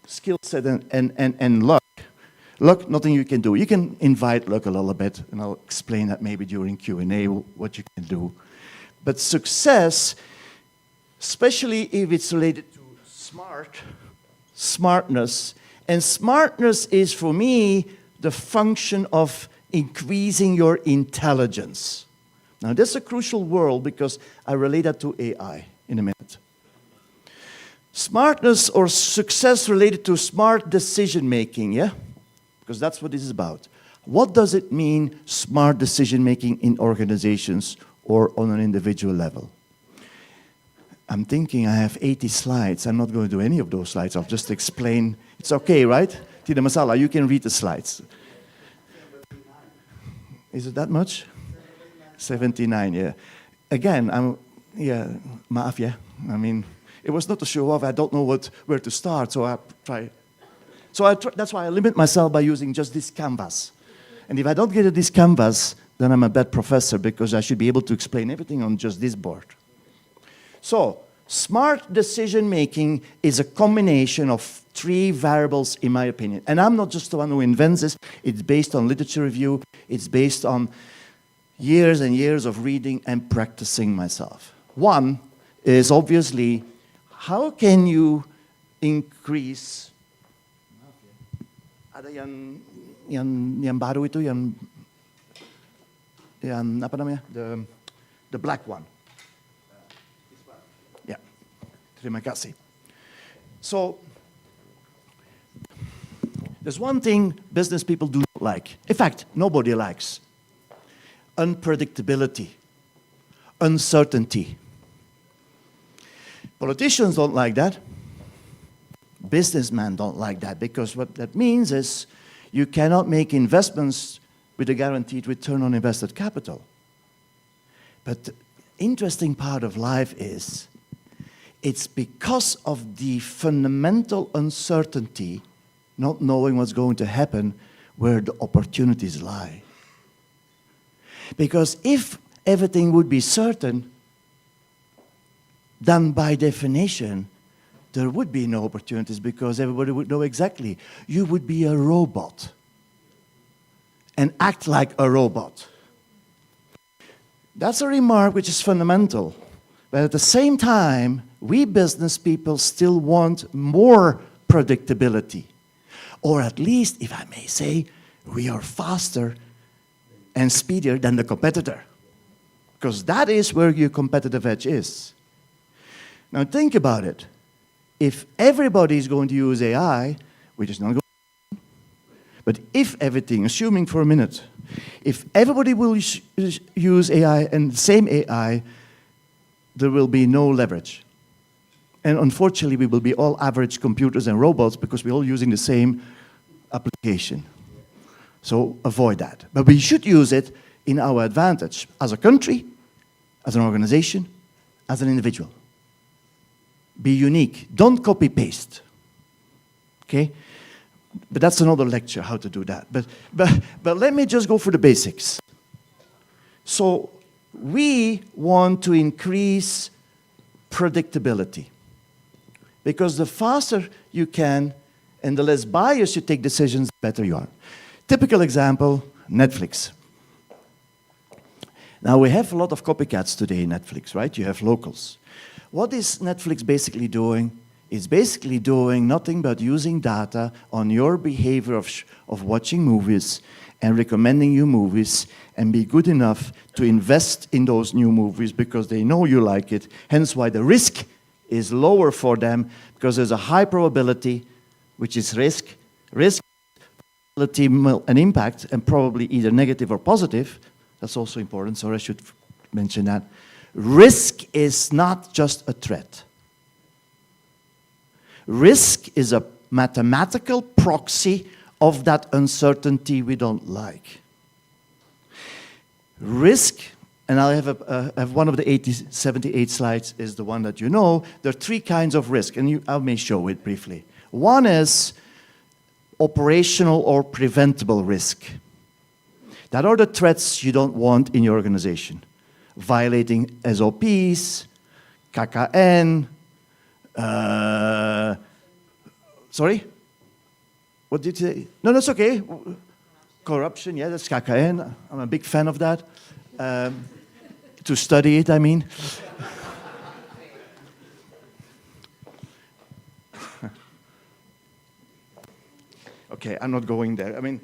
skill set and luck. Luck, nothing you can do. You can invite luck a little bit, and I'll explain that maybe during Q&A what you can do. But success, especially if it's related to smartness, and smartness is for me the function of increasing your intelligence. Now this is a crucial word because I relate that to AI in a minute. Smartness or success related to smart decision making, yeah? Because that's what this is about. What does it mean, smart decision making in organizations or on an individual level? I'm thinking I have 80 slides. I'm not going to do any of those slides. I'll just explain. It's okay, right? Tidak masalah, you can read the slides. Is it that much? 79, yeah. Again, maaf yeah. I mean, it was not to show off. I don't know where to start, so I try. That's why I limit myself by using just this canvas. And if I don't get this canvas, then I'm a bad professor because I should be able to explain everything on just this board. So, smart decision making is a combination of 3 variables, in my opinion. And I'm not just the one who invents this. It's based on literature review. It's based on years and years of reading and practicing myself. One is obviously, how can you increase... Ada yang baru itu, yang apa namanya? The black one. Yeah. Terima kasih. So, there's one thing business people do not like. In fact, nobody likes. Unpredictability. Uncertainty. Politicians don't like that. Businessmen don't like that because what that means is you cannot make investments with a guaranteed return on invested capital. But the interesting part of life is it's because of the fundamental uncertainty, not knowing what's going to happen, where the opportunities lie. Because if everything would be certain, then by definition, there would be no opportunities because everybody would know exactly. You would be a robot and act like a robot. That's a remark which is fundamental. But at the same time, we business people still want more predictability. Or at least, if I may say, we are faster and speedier than the competitor. Because that is where your competitive edge is. Now think about it. If everybody is going to use AI, which is not going to, but if everything, assuming for a minute, if everybody will use AI and the same AI, there will be no leverage. And unfortunately, we will be all average computers and robots because we're all using the same application. So avoid that. But we should use it in our advantage as a country, as an organization, as an individual. Be unique. Don't copy-paste. Okay? But that's another lecture, how to do that. But let me just go for the basics. So we want to increase predictability. Because the faster you can and the less biased you take decisions, the better you are. Typical example, Netflix. Now we have a lot of copycats today in Netflix, right? You have locals. What is Netflix basically doing? It's basically doing nothing but using data on your behavior of watching movies and recommending you movies and be good enough to invest in those new movies because they know you like it. Hence why the risk is lower for them because there's a high probability, which is risk, probability, and impact, and probably either negative or positive. That's also important, so I should mention that. Risk is not just a threat. Risk is a mathematical proxy of that uncertainty we don't like. Risk, and I have one of the 78 slides is the one that you know. There are three kinds of risk, and I may show it briefly. One is operational or preventable risk. That are the threats you don't want in your organization. Violating SOPs, KKN, sorry? What did you say? No, that's okay. Corruption, yeah, that's KKN. I'm a big fan of that. To study it, I mean. Okay, I'm not going there. I mean,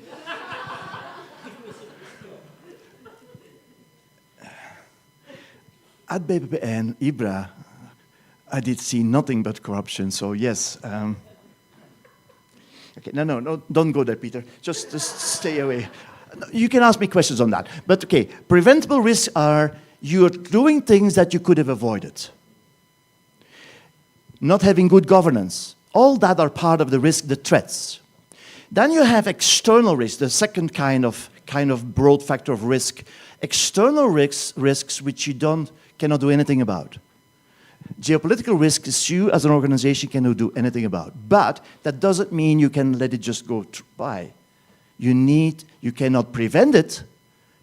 at BBP and IBRA, I did see nothing but corruption, so yes. Okay, no, don't go there, Peter. Just stay away. You can ask me questions on that. But okay, preventable risks are you're doing things that you could have avoided. Not having good governance. All that are part of the risk, the threats. Then you have external risks, the second kind of broad factor of risk. External risks which you cannot do anything about. Geopolitical risk is you as an organization cannot do anything about. But that doesn't mean you can let it just go by. You cannot prevent it,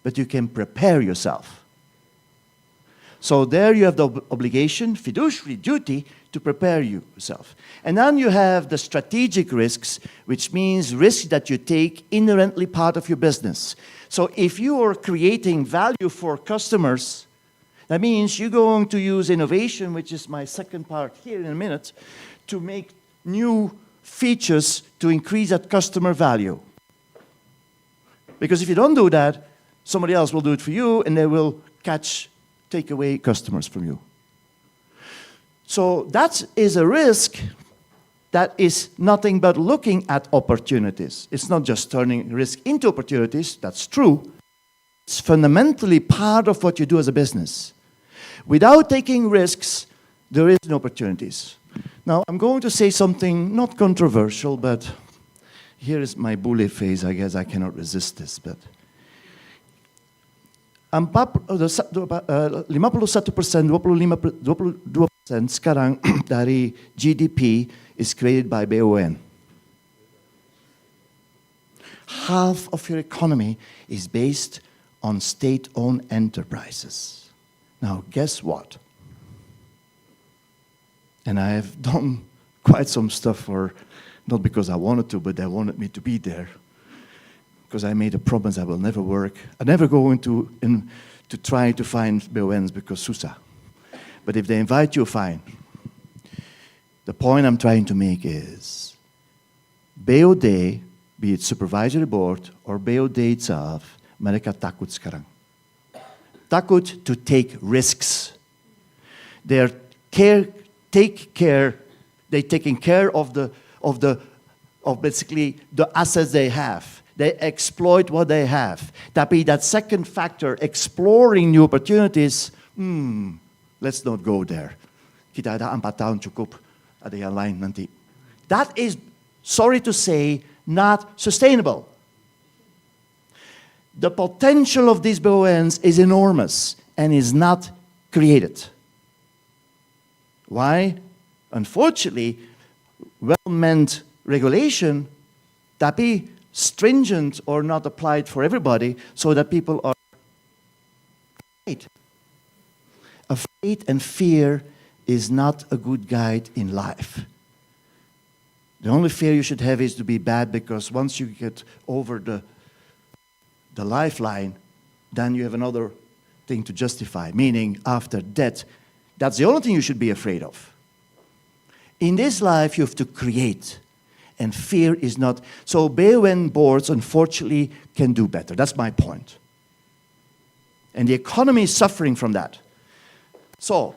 but you can prepare yourself. So there you have the obligation, fiduciary duty, to prepare yourself. And then you have the strategic risks, which means risks that you take inherently part of your business. So if you are creating value for customers, that means you're going to use innovation, which is my second part here in a minute, to make new features to increase that customer value. Because if you don't do that, somebody else will do it for you, and they will take away customers from you. So that is a risk that is nothing but looking at opportunities. It's not just turning risk into opportunities, that's true. It's fundamentally part of what you do as a business. Without taking risks, there is no opportunities. Now, I'm going to say something not controversial, but here is my bully face. I guess I cannot resist this. But 51%, 22% sekarang dari GDP is created by BUMN. Half of your economy is based on state-owned enterprises. Now, guess what? And I have done quite some stuff not because I wanted to, but they wanted me to be there. Because I made a promise I will never work. I never go into to try to find BONs because susah. But if they invite you, fine. The point I'm trying to make is, BOD, be it supervisory board or BOD itself, mereka takut sekarang. Takut to take risks. They're taking care of basically the assets they have. They exploit what they have. Tapi that second factor, exploring new opportunities, let's not go there. Kita ada 4 tahun cukup, ada yang lain nanti. That is, sorry to say, not sustainable. The potential of these BONs is enormous and is not created. Why? Unfortunately, well-meant regulation, tapi stringent or not applied for everybody, so that people are afraid. Afraid and fear is not a good guide in life. The only fear you should have is to be bad, because once you get over the lifeline, then you have another thing to justify, meaning after death. That's the only thing you should be afraid of. In this life, you have to create, and fear is not. So BON boards, unfortunately, can do better. That's my point. And the economy is suffering from that. So,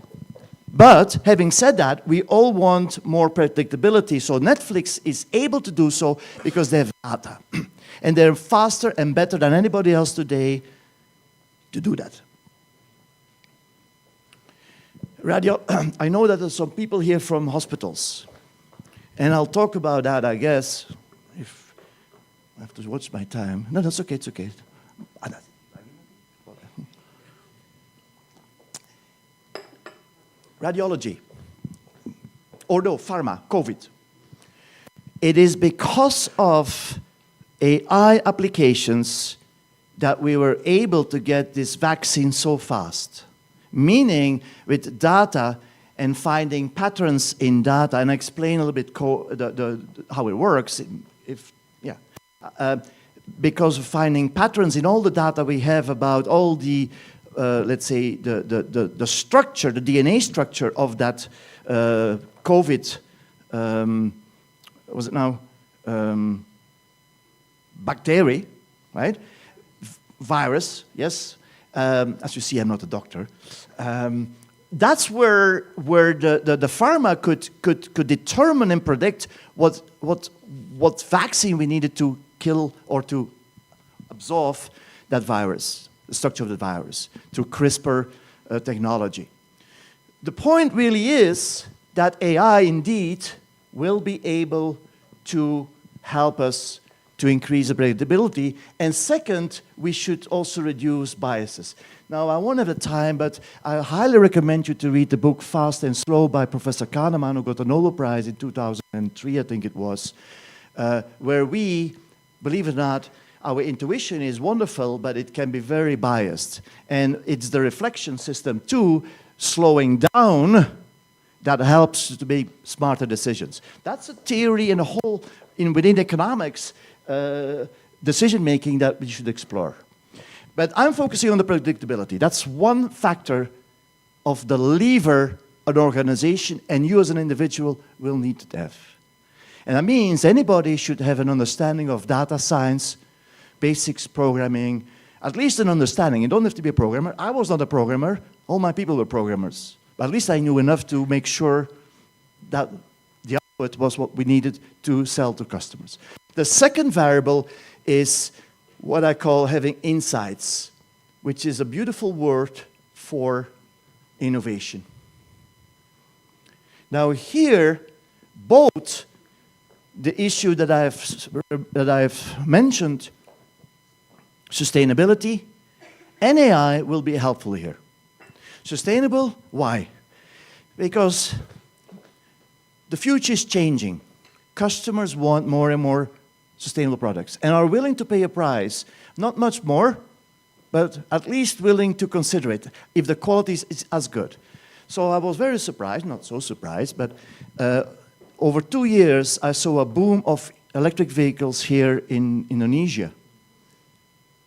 but having said that, we all want more predictability. So Netflix is able to do so because they have data. And they're faster and better than anybody else today to do that. Radio, I know that there's some people here from hospitals. And I'll talk about that, I guess, if I have to watch my time. No, that's okay, it's okay. Radiology, or no, pharma, COVID. It is because of AI applications that we were able to get this vaccine so fast. Meaning, with data and finding patterns in data, and I explain a little bit how it works. Because of finding patterns in all the data we have about all the, let's say, the structure, the DNA structure of that COVID, was it now, bacteria, right? Virus, yes. As you see, I'm not a doctor. That's where the pharma could determine and predict what vaccine we needed to kill or to absorb that virus, the structure of the virus, through CRISPR technology. The point really is that AI indeed will be able to help us to increase the predictability. And second, we should also reduce biases. Now, I won't have the time, but I highly recommend you to read the book Fast and Slow by Professor Kahneman, who got the Nobel Prize in 2003, I think it was, where we, believe it or not, our intuition is wonderful, but it can be very biased. And it's the reflection system, too, slowing down, that helps to make smarter decisions. That's a theory and a whole, within economics, decision-making that we should explore. But I'm focusing on the predictability. That's one factor of the lever an organization and you as an individual will need to have. And that means anybody should have an understanding of data science, basics programming, at least an understanding. You don't have to be a programmer. I was not a programmer. All my people were programmers. But at least I knew enough to make sure that the output was what we needed to sell to customers. The second variable is what I call having insights, which is a beautiful word for innovation. Now here, both the issue that I've mentioned, sustainability and AI will be helpful here. Sustainable, why? Because the future is changing. Customers want more and more sustainable products and are willing to pay a price, not much more, but at least willing to consider it if the quality is as good. So I was very surprised, not so surprised, but over 2 years I saw a boom of electric vehicles here in Indonesia.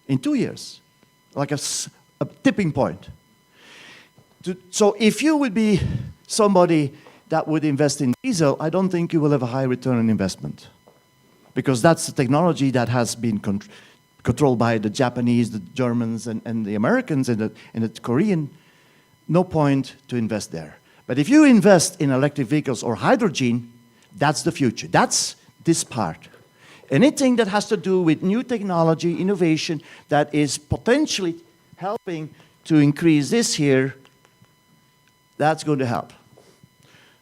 In 2 years, like a tipping point. So if you would be somebody that would invest in diesel, I don't think you will have a high return on investment. Because that's the technology that has been controlled by the Japanese, the Germans, and the Americans, and the Korean. No point to invest there. But if you invest in electric vehicles or hydrogen, that's the future. That's this part. Anything that has to do with new technology, innovation, that is potentially helping to increase this here, That's going to help.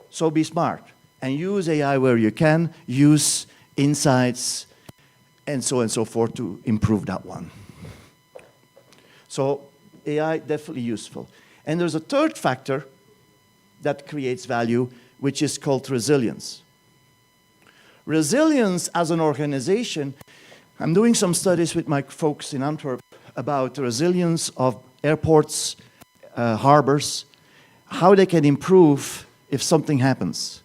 So be smart and use AI where you can, use insights and so forth to improve that one. So AI definitely useful. And there's a third factor that creates value, which is called resilience. Resilience as an organization, I'm doing some studies with my folks in Antwerp about the resilience of airports, harbors, how they can improve if something happens.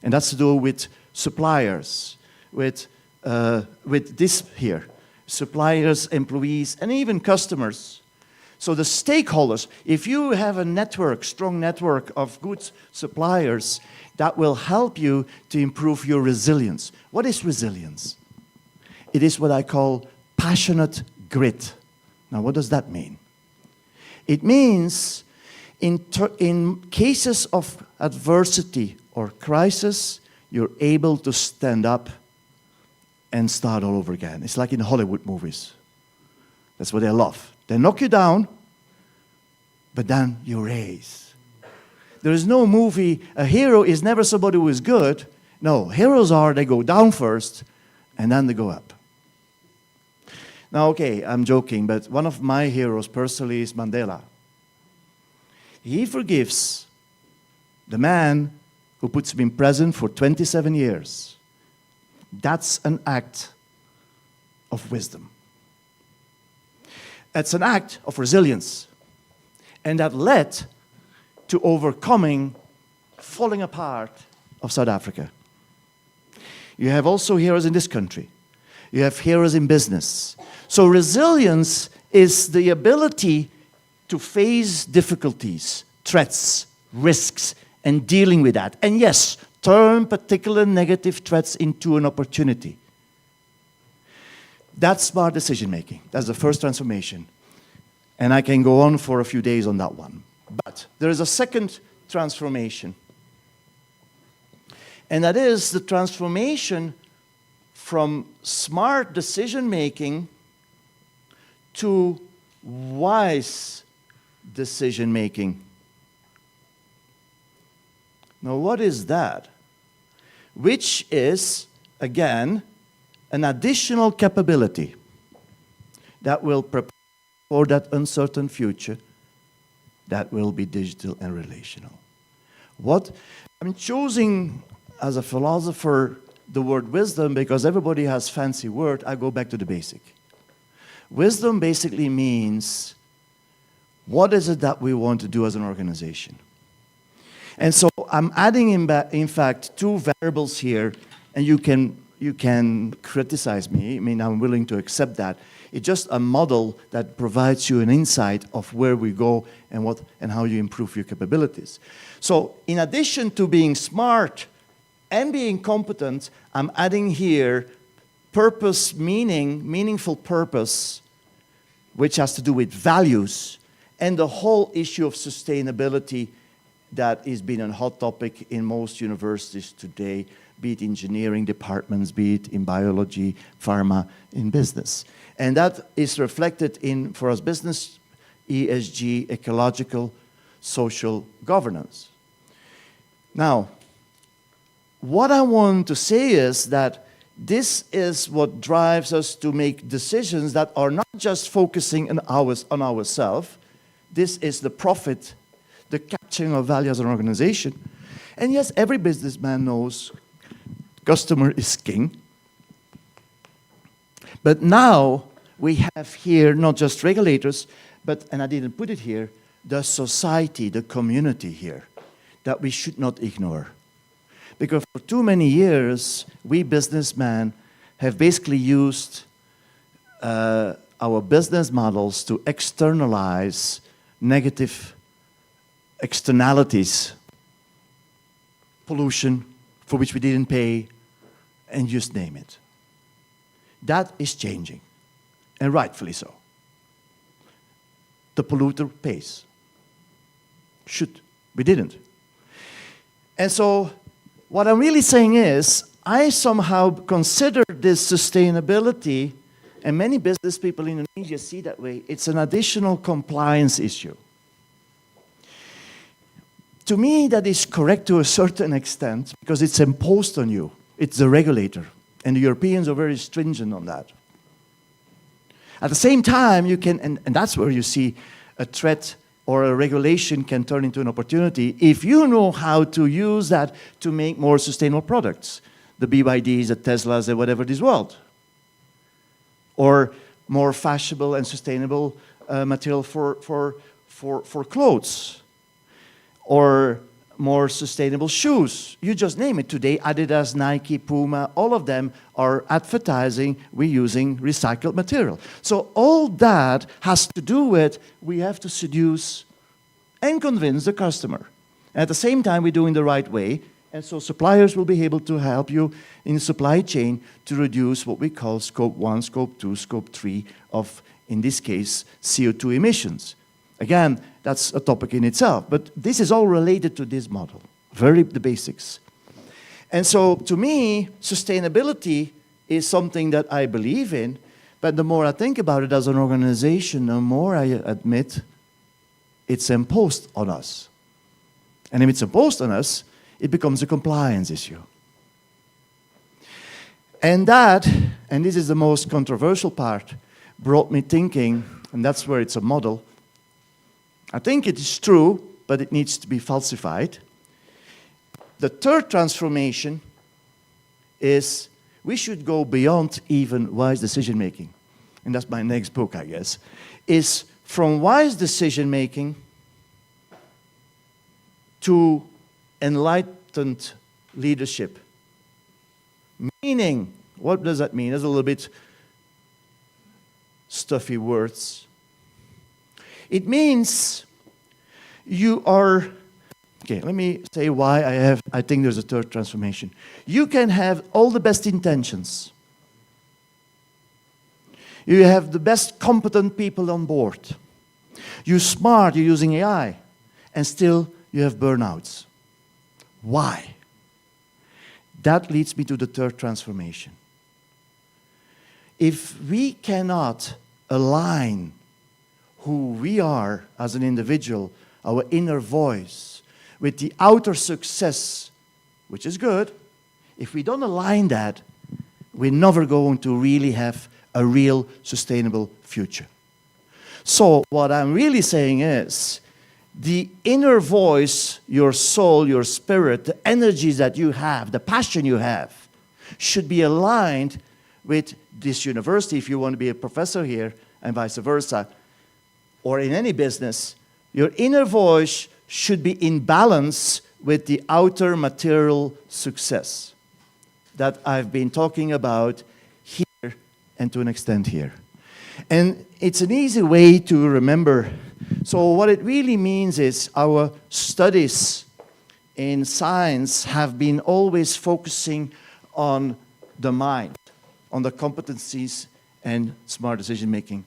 And that's to do with suppliers, with this here, suppliers, employees, and even customers. So the stakeholders, if you have a network, strong network of good suppliers, that will help you to improve your resilience. What is resilience? It is what I call passionate grit. Now, what does that mean? It means in cases of adversity or crisis, you're able to stand up and start all over again. It's like in Hollywood movies. That's what they love. They knock you down, but then you raise. There is no movie, a hero is never somebody who is good. No, heroes are, they go down first, and then they go up. Now, okay, I'm joking, but one of my heroes personally is Mandela. He forgives the man who puts him in prison for 27 years. That's an act of wisdom. It's an act of resilience. And that led to overcoming falling apart of South Africa. You have also heroes in this country. You have heroes in business. So resilience is the ability to face difficulties, threats, risks, and dealing with that. And yes, turn particular negative threats into an opportunity. That's smart decision making. That's the first transformation. And I can go on for a few days on that one. But there is a second transformation. And that is the transformation from smart decision making to wise decision making. Now, what is that? Which is, again, an additional capability that will prepare for that uncertain future that will be digital and relational. What I'm choosing as a philosopher the word wisdom because everybody has fancy word. I go back to the basic. Wisdom basically means what is it that we want to do as an organization. And so I'm adding in fact two variables here, and you can criticize me. I mean, I'm willing to accept that. It's just a model that provides you an insight of where we go and how you improve your capabilities. So in addition to being smart and being competent, I'm adding here purpose, meaningful purpose, which has to do with values, and the whole issue of sustainability that has been a hot topic in most universities today, be it engineering departments, be it in biology, pharma, in business. And that is reflected in, for us business, ESG, ecological, social governance. Now, what I want to say is that this is what drives us to make decisions that are not just focusing on ourselves. This is the profit, the capturing of value as an organization. And yes, every businessman knows customer is king. But now we have here not just regulators, but, and I didn't put it here, the society, the community here, that we should not ignore. Because for too many years, we businessmen have basically used our business models to externalize negative externalities, pollution for which we didn't pay, and just name it. That is changing, and rightfully so. The polluter pays. Should. We didn't. And so what I'm really saying is, I somehow consider this sustainability, and many business people in Indonesia see that way, it's an additional compliance issue. To me, that is correct to a certain extent because it's imposed on you. It's the regulator. And the Europeans are very stringent on that. At the same time, you can, and that's where you see a threat or a regulation can turn into an opportunity if you know how to use that to make more sustainable products. The BYDs, the Teslas, the whatever this world. Or more fashionable and sustainable material for clothes. Or more sustainable shoes. You just name it. Today, Adidas, Nike, Puma, all of them are advertising we're using recycled material. So all that has to do with we have to seduce and convince the customer. At the same time, we're doing the right way. And so suppliers will be able to help you in the supply chain to reduce what we call scope 1, scope 2, scope 3 of, in this case, CO2 emissions. Again, that's a topic in itself, but this is all related to this model, the basics. And so, to me, sustainability is something that I believe in, but the more I think about it as an organization, the more I admit it's imposed on us. And if it's imposed on us, it becomes a compliance issue. And that, and this is the most controversial part, brought me thinking, and that's where it's a model, I think it is true, but it needs to be falsified. The third transformation is we should go beyond even wise decision-making. And that's my next book, I guess, is from wise decision-making to enlightened leadership. Meaning, what does that mean? That's a little bit stuffy words. It means you are, okay, let me say why I think there's a third transformation. You can have all the best intentions. You have the best competent people on board. You're smart, you're using AI, and still you have burnouts. Why? That leads me to the third transformation. If we cannot align who we are as an individual, our inner voice, with the outer success, which is good, if we don't align that, we're never going to really have a real sustainable future. So what I'm really saying is, the inner voice, your soul, your spirit, the energies that you have, the passion you have, should be aligned with this university if you want to be a professor here, and vice versa, or in any business. Your inner voice should be in balance with the outer material success that I've been talking about here and to an extent here. And it's an easy way to remember. So what it really means is our studies in science have been always focusing on the mind, on the competencies and smart decision making.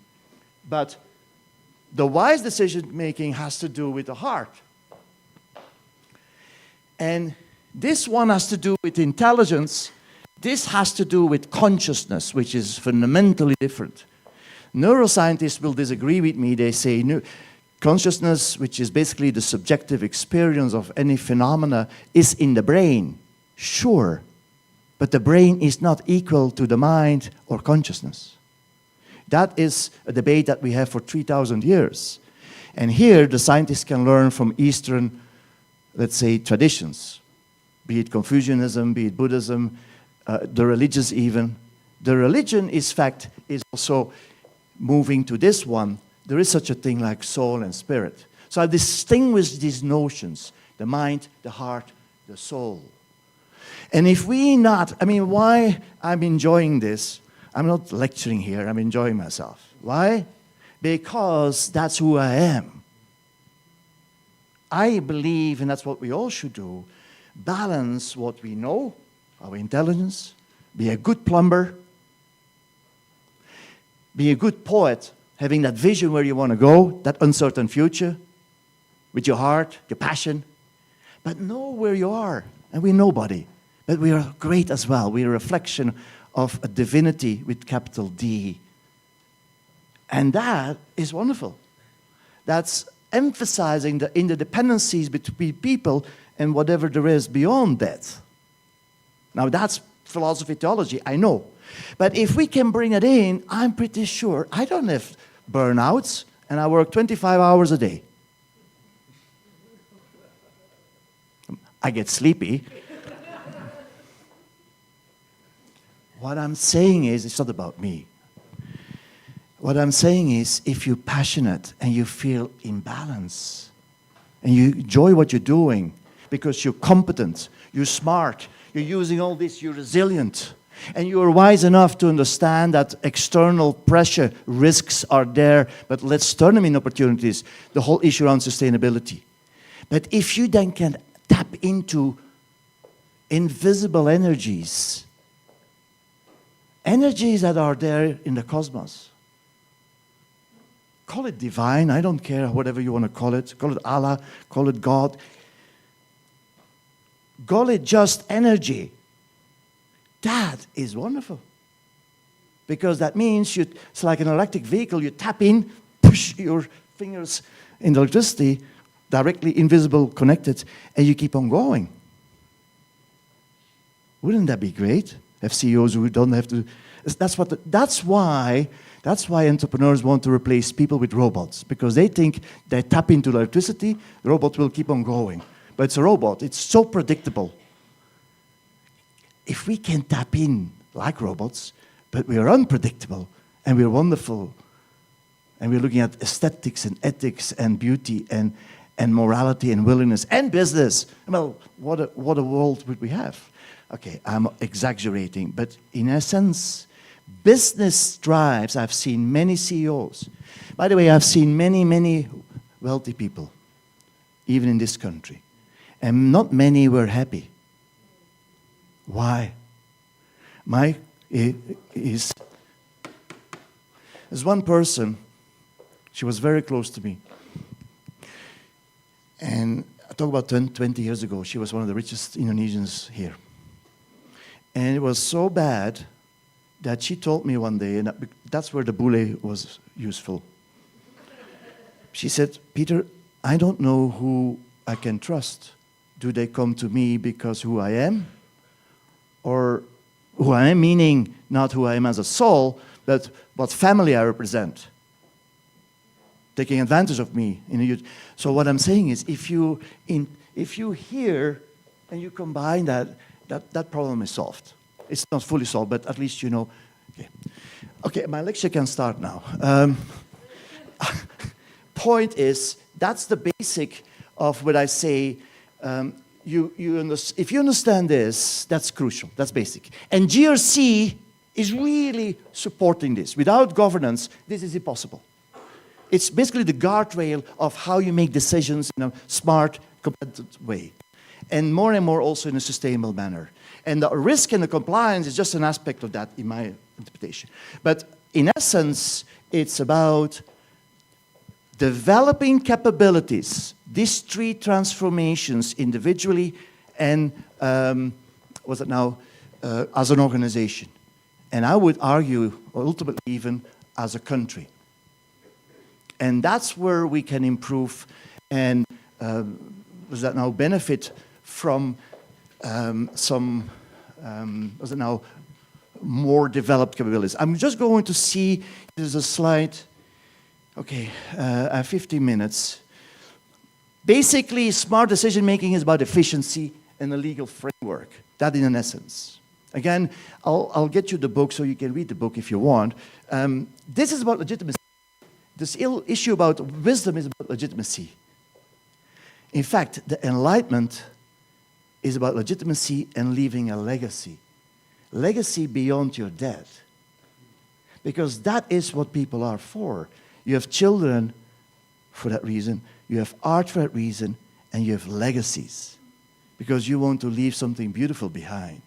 But the wise decision making has to do with the heart. And this one has to do with intelligence. This has to do with consciousness, which is fundamentally different. Neuroscientists will disagree with me. They say consciousness, which is basically the subjective experience of any phenomena, is in the brain. Sure, but the brain is not equal to the mind or consciousness. That is a debate that we have for 3,000 years. And here, the scientists can learn from Eastern, let's say, traditions, be it Confucianism, be it Buddhism, the religious even. The religion, is also moving to this one. There is such a thing like soul and spirit. So I distinguish these notions, the mind, the heart, the soul. And if we not, why I'm enjoying this, I'm not lecturing here, I'm enjoying myself. Why? Because that's who I am. I believe, and that's what we all should do, balance what we know, our intelligence, be a good plumber, be a good poet, having that vision where you want to go, that uncertain future, with your heart, your passion, but know where you are, and we're nobody, but we are great as well. We're a reflection of a divinity with capital D. And that is wonderful. That's emphasizing the interdependencies between people and whatever there is beyond that. Now that's philosophy theology, I know. But if we can bring it in, I'm pretty sure I don't have burnouts and I work 25 hours a day. I get sleepy. What I'm saying is, it's not about me. What I'm saying is, if you're passionate and you feel in balance, and you enjoy what you're doing because you're competent, you're smart, you're using all this, you're resilient, and you are wise enough to understand that external pressure, risks are there, but let's turn them in opportunities, the whole issue around sustainability. But if you then can tap into invisible energies, energies that are there in the cosmos, call it divine, I don't care, whatever you want to call it Allah, call it God, call it just energy. That is wonderful. Because that means it's like an electric vehicle, you tap in, push your fingers in the electricity, directly invisible, connected, and you keep on going. Wouldn't that be great? Have CEOs who don't have to. That's why entrepreneurs want to replace people with robots, because they think they tap into electricity, the robot will keep on going. But it's a robot, it's so predictable. If we can tap in like robots, but we are unpredictable and we're wonderful, and we're looking at aesthetics and ethics and beauty and morality and willingness and business, well, what a world would we have? Okay, I'm exaggerating, but in essence, business drives. I've seen many CEOs. By the way, I've seen many wealthy people, even in this country, and not many were happy. Why? There's one person, she was very close to me, and I talk about 20 years ago, she was one of the richest Indonesians here. And it was so bad that she told me one day, and that's where the bule was useful. She said, Peter, I don't know who I can trust. Do they come to me because who I am? Or who I am, meaning not who I am as a soul, but what family I represent. Taking advantage of me. So what I'm saying is, if you hear and you combine that problem is solved. It's not fully solved, but at least you know. Okay, my lecture can start now. Point is, that's the basic of what I say. If you understand this, that's crucial. That's basic. And GRC is really supporting this. Without governance, this is impossible. It's basically the guardrail of how you make decisions in a smart, competent way. And more also in a sustainable manner. And the risk and the compliance is just an aspect of that in my interpretation. But in essence, it's about developing capabilities, these three transformations individually and, as an organization. And I would argue, ultimately even, as a country. And that's where we can improve and, benefit from some more developed capabilities. I'm just going to see, there's a slide. Okay, I have 15 minutes. Basically, smart decision making is about efficiency and a legal framework. That in an essence. Again, I'll get you the book so you can read the book if you want. This is about legitimacy. This issue about wisdom is about legitimacy. In fact, the Enlightenment is about legitimacy and leaving a legacy. Legacy beyond your death. Because that is what people are for. You have children for that reason, you have art for that reason, and you have legacies. Because you want to leave something beautiful behind.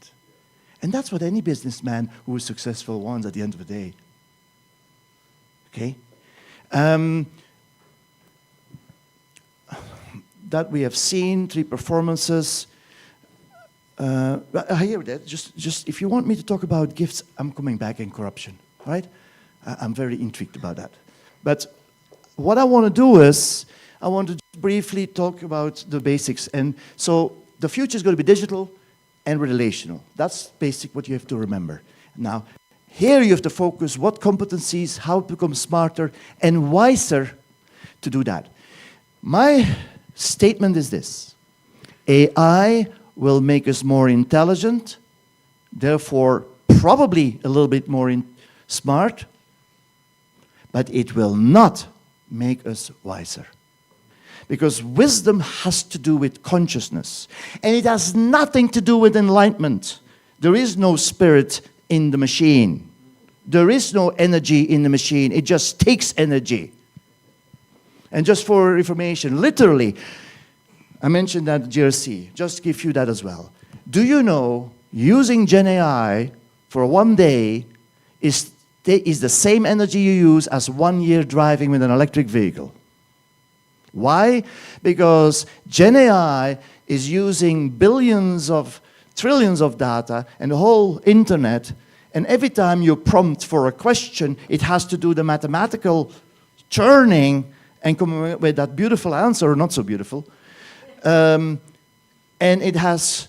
And that's what any businessman who is successful wants at the end of the day. Okay? That we have seen, 3 performances. I hear that. Just if you want me to talk about gifts, I'm coming back in corruption, right? I'm very intrigued about that. But what I want to do is, I want to briefly talk about the basics. And so the future is going to be digital and relational. That's basic what you have to remember. Now, here you have to focus what competencies, how to become smarter and wiser to do that. My statement is this: AI will make us more intelligent, therefore probably a little bit more smart, but it will not make us wiser. Because wisdom has to do with consciousness, and it has nothing to do with enlightenment. There is no spirit in the machine. There is no energy in the machine. It just takes energy. And just for information, literally, I mentioned that GRC, just to give you that as well. Do you know using Gen AI for one day is the same energy you use as 1 year driving with an electric vehicle? Why? Because Gen AI is using billions of, trillions of data and the whole internet, and every time you prompt for a question, it has to do the mathematical churning and come with that beautiful answer, or not so beautiful. And it has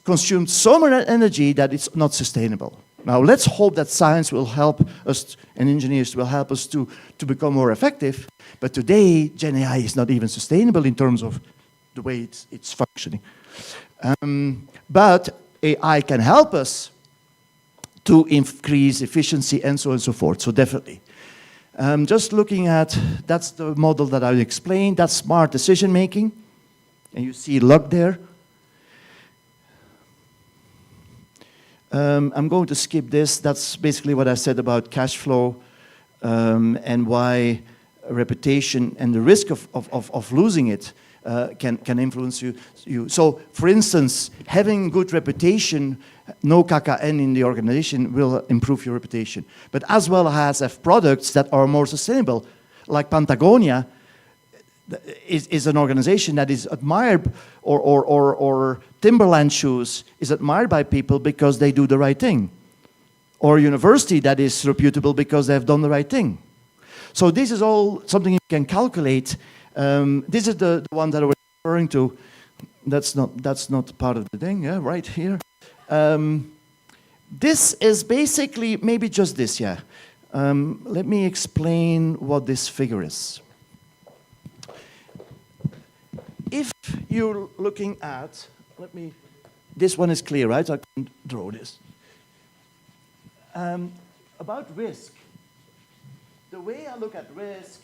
consumed so much energy that it's not sustainable. Now, let's hope that science will help us, and engineers will help us to become more effective. But today, Gen AI is not even sustainable in terms of the way it's functioning. But AI can help us to increase efficiency and so on and so forth. So definitely. Just looking at, that's the model that I explained. That's smart decision making. And you see luck there. I'm going to skip this. That's basically what I said about cash flow and why reputation and the risk of losing it can influence you. So, for instance, having good reputation, no KKN in the organization will improve your reputation. But as well as have products that are more sustainable, like Patagonia is an organization that is admired, or Timberland shoes is admired by people because they do the right thing. Or a university that is reputable because they have done the right thing. So this is all something you can calculate. This is the one that I was referring to. That's not part of the thing, yeah, right here. This is basically, maybe just this, yeah. Let me explain what this figure is. If you're looking at, this one is clear, right? I can draw this. About risk. The way I look at risk,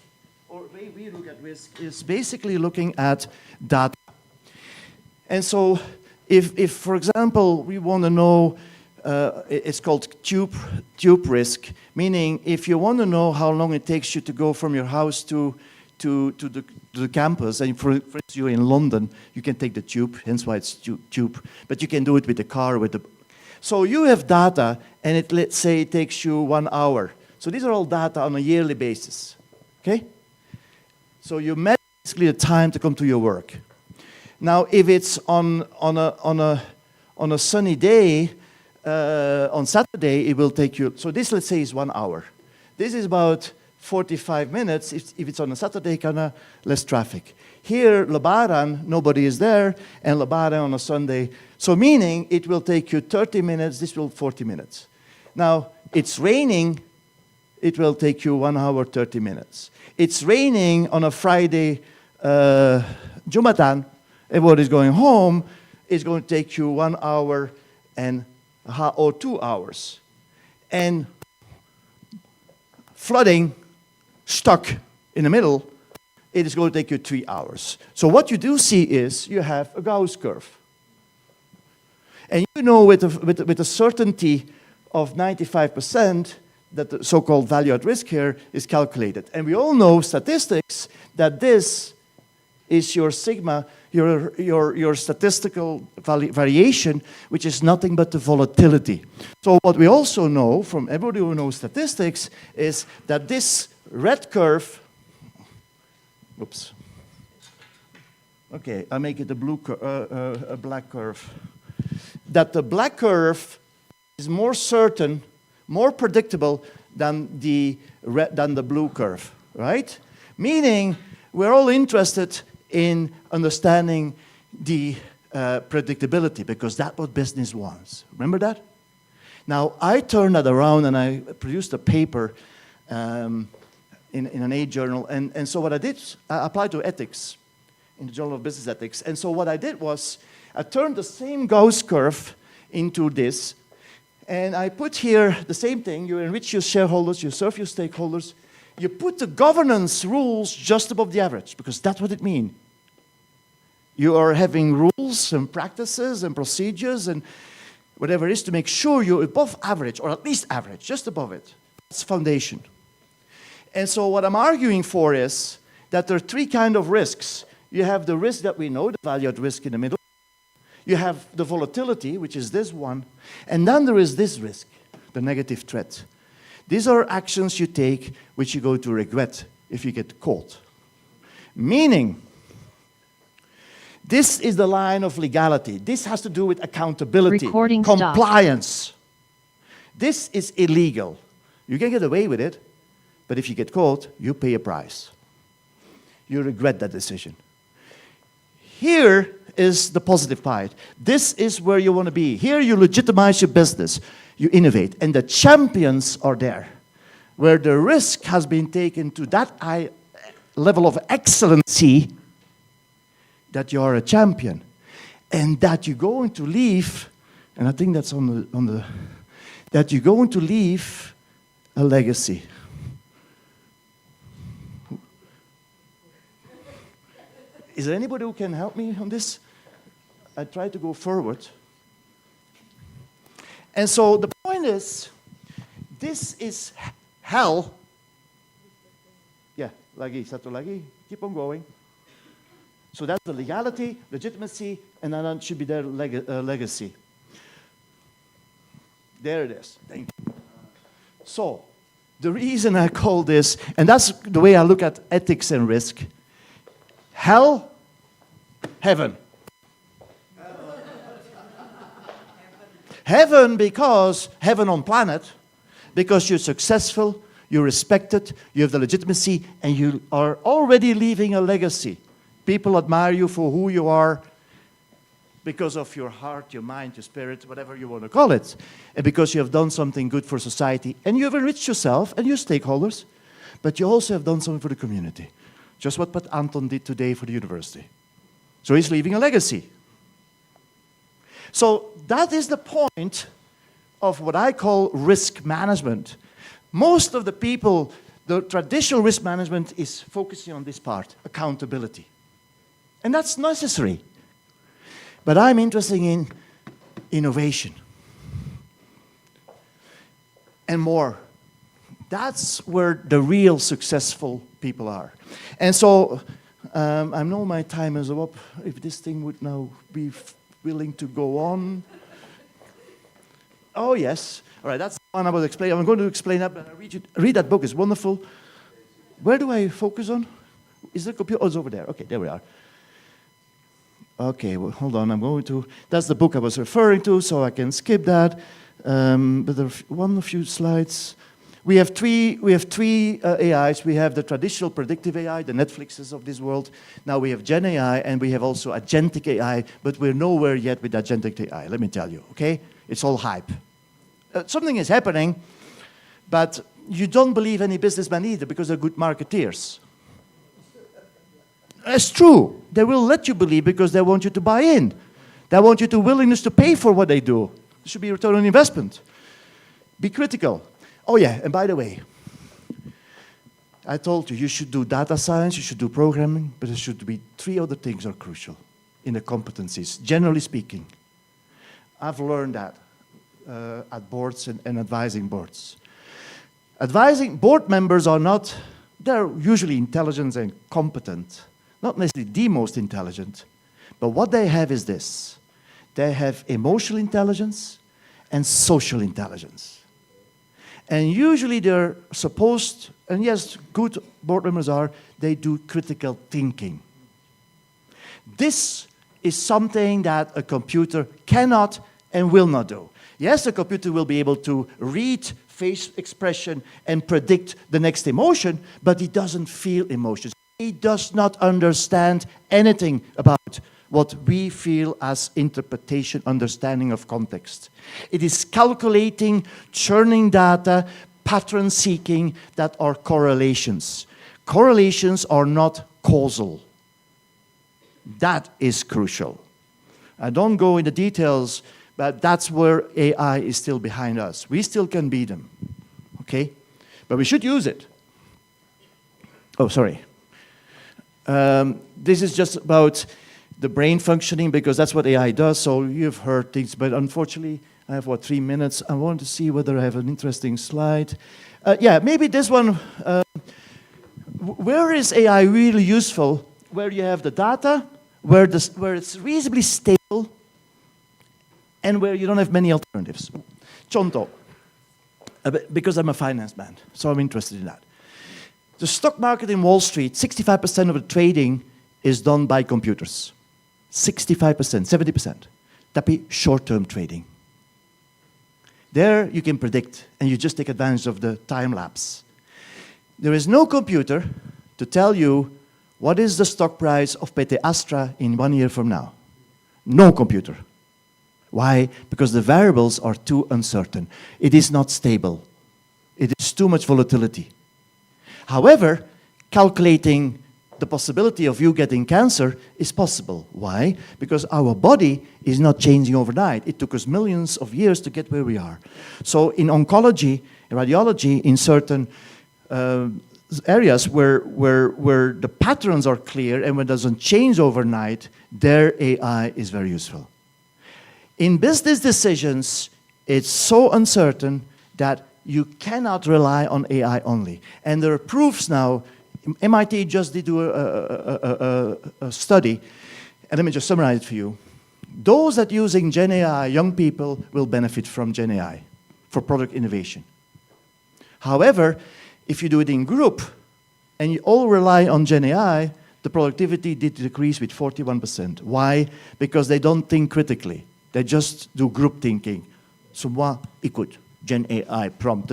or the way we look at risk, is basically looking at data. And so, if for example, we want to know, it's called tube risk, meaning if you want to know how long it takes you to go from your house to the campus, and for instance, you're in London, you can take the tube, hence why it's tube, but you can do it with the car, so you have data, and let's say it takes you 1 hour. So these are all data on a yearly basis, okay? So you measure basically the time to come to your work. Now, if it's on a sunny day, on Saturday, it will take you, so this, let's say, is 1 hour. This is about 45 minutes, if it's on a Saturday, kind of less traffic. Here, Lebaran, nobody is there, and Lebaran on a Sunday. So meaning, it will take you 30 minutes, this will 40 minutes. Now, it's raining, it will take you 1 hour, 30 minutes. It's raining on a Friday, Jumatan, everybody's going home, it's going to take you 1 hour or 2 hours. And flooding, stuck in the middle, it is going to take you 3 hours. So what you do see is you have a Gauss curve. And you know with a certainty of 95% that the so-called value at risk here is calculated. And we all know statistics that this is your sigma, your statistical variation, which is nothing but the volatility. So what we also know from everybody who knows statistics is that this red curve, oops. Okay, I'll make it a black curve. That the black curve is more certain, more predictable than the blue curve. right? Meaning, we're all interested in understanding the predictability, because that's what business wants. Remember that? Now, I turned that around and I produced a paper in an A journal. And so what I did, I applied to ethics in the Journal of Business Ethics. And so what I did was, I turned the same Gauss curve into this. And I put here the same thing. You enrich your shareholders, you serve your stakeholders. You put the governance rules just above the average, because that's what it means. You are having rules and practices and procedures and whatever it is to make sure you're above average, or at least average, just above it. It's foundation. And so what I'm arguing for is that there are three kinds of risks. You have the risk that we know, the value at risk in the middle. You have the volatility, which is this one. And then there is this risk, the negative threat. These are actions you take which you go to regret if you get caught. Meaning, this is the line of legality. This has to do with accountability, Recording compliance. This is illegal. You can get away with it, but if you get caught, you pay a price. You regret that decision. Here is the positive part. This is where you want to be. Here you legitimize your business. You innovate. And the champions are there, where the risk has been taken to that high level of excellency that you are a champion, and that you're going to leave, and I think that's on the that you're going to leave a legacy. Is there anybody who can help me on this? I try to go forward. And so the point is, this is hell. Yeah, lagi, satu lagi, keep on going. So that's the legality, legitimacy, and then it should be their legacy. There it is. Thank you. So the reason I call this, and that's the way I look at ethics and risk, hell, heaven. Heaven, because heaven on planet, because you're successful, you're respected, you have the legitimacy, and you are already leaving a legacy. People admire you for who you are because of your heart, your mind, your spirit, whatever you want to call it, and because you have done something good for society, and you have enriched yourself and your stakeholders, but you also have done something for the community. Just what Anton did today for the university. So he's leaving a legacy. So that is the point of what I call risk management. Most of the people, the traditional risk management is focusing on this part, accountability. And that's necessary. But I'm interested in innovation and more. That's where the real successful people are. And so I know my time is up. If this thing would now be willing to go on. Oh, yes. All right, that's the one I was explaining. I'm going to explain that, but read that book. It's wonderful. Where do I focus on? Is the computer? Oh, it's over there. Okay, there we are. Okay, well, hold on. I'm going to... That's the book I was referring to, so I can skip that. But there's a few slides. We have three AIs. We have the traditional predictive AI, the Netflixes of this world. Now we have Gen AI, and we have also agentic AI, but we're nowhere yet with agentic AI, let me tell you, okay? It's all hype. Something is happening, but you don't believe any businessman either because they're good marketeers. It's true. They will let you believe because they want you to buy in. They want you to willingness to pay for what they do. It should be a return on investment. Be critical. Oh yeah, and by the way, I told you, you should do data science, you should do programming, but there should be three other things are crucial in the competencies, generally speaking. I've learned that at boards and advising boards. Advising board members are not, they're usually intelligent and competent, not necessarily the most intelligent, but what they have is this. They have emotional intelligence and social intelligence. And usually they're supposed, and yes, good board members are, they do critical thinking. This is something that a computer cannot and will not do. Yes, the computer will be able to read face expression and predict the next emotion, but he doesn't feel emotions. He does not understand anything about what we feel as interpretation, understanding of context. It is calculating, churning data, pattern seeking that are correlations. Correlations are not causal. That is crucial. I don't go into details, but that's where AI is still behind us. We still can beat them, okay? But we should use it. Oh, sorry. This is just about the brain functioning, because that's what AI does. So you've heard things, but unfortunately, I have, 3 minutes. I want to see whether I have an interesting slide. Yeah, maybe this one. Where is AI really useful? Where you have the data, where it's reasonably stable, and where you don't have many alternatives. Chonto, because I'm a finance man, so I'm interested in that. The stock market in Wall Street, 65% of the trading is done by computers. 65%, 70%. Tapi short-term trading. There you can predict, and you just take advantage of the time lapse. There is no computer to tell you what is the stock price of PT Astra in 1 year from now. No computer. Why? Because the variables are too uncertain. It is not stable. It is too much volatility. However, calculating the possibility of you getting cancer is possible. Why? Because our body is not changing overnight. It took us millions of years to get where we are. So in oncology, in radiology, in certain areas where the patterns are clear and where it doesn't change overnight, their AI is very useful. In business decisions, it's so uncertain that you cannot rely on AI only. And there are proofs now. MIT just did do a study, and let me just summarize it for you. Those that using Gen AI, young people, will benefit from Gen AI for product innovation. However, if you do it in group, and you all rely on Gen AI, the productivity did decrease with 41%. Why? Because they don't think critically. They just do group thinking. So moi, écoute, Gen AI prompt,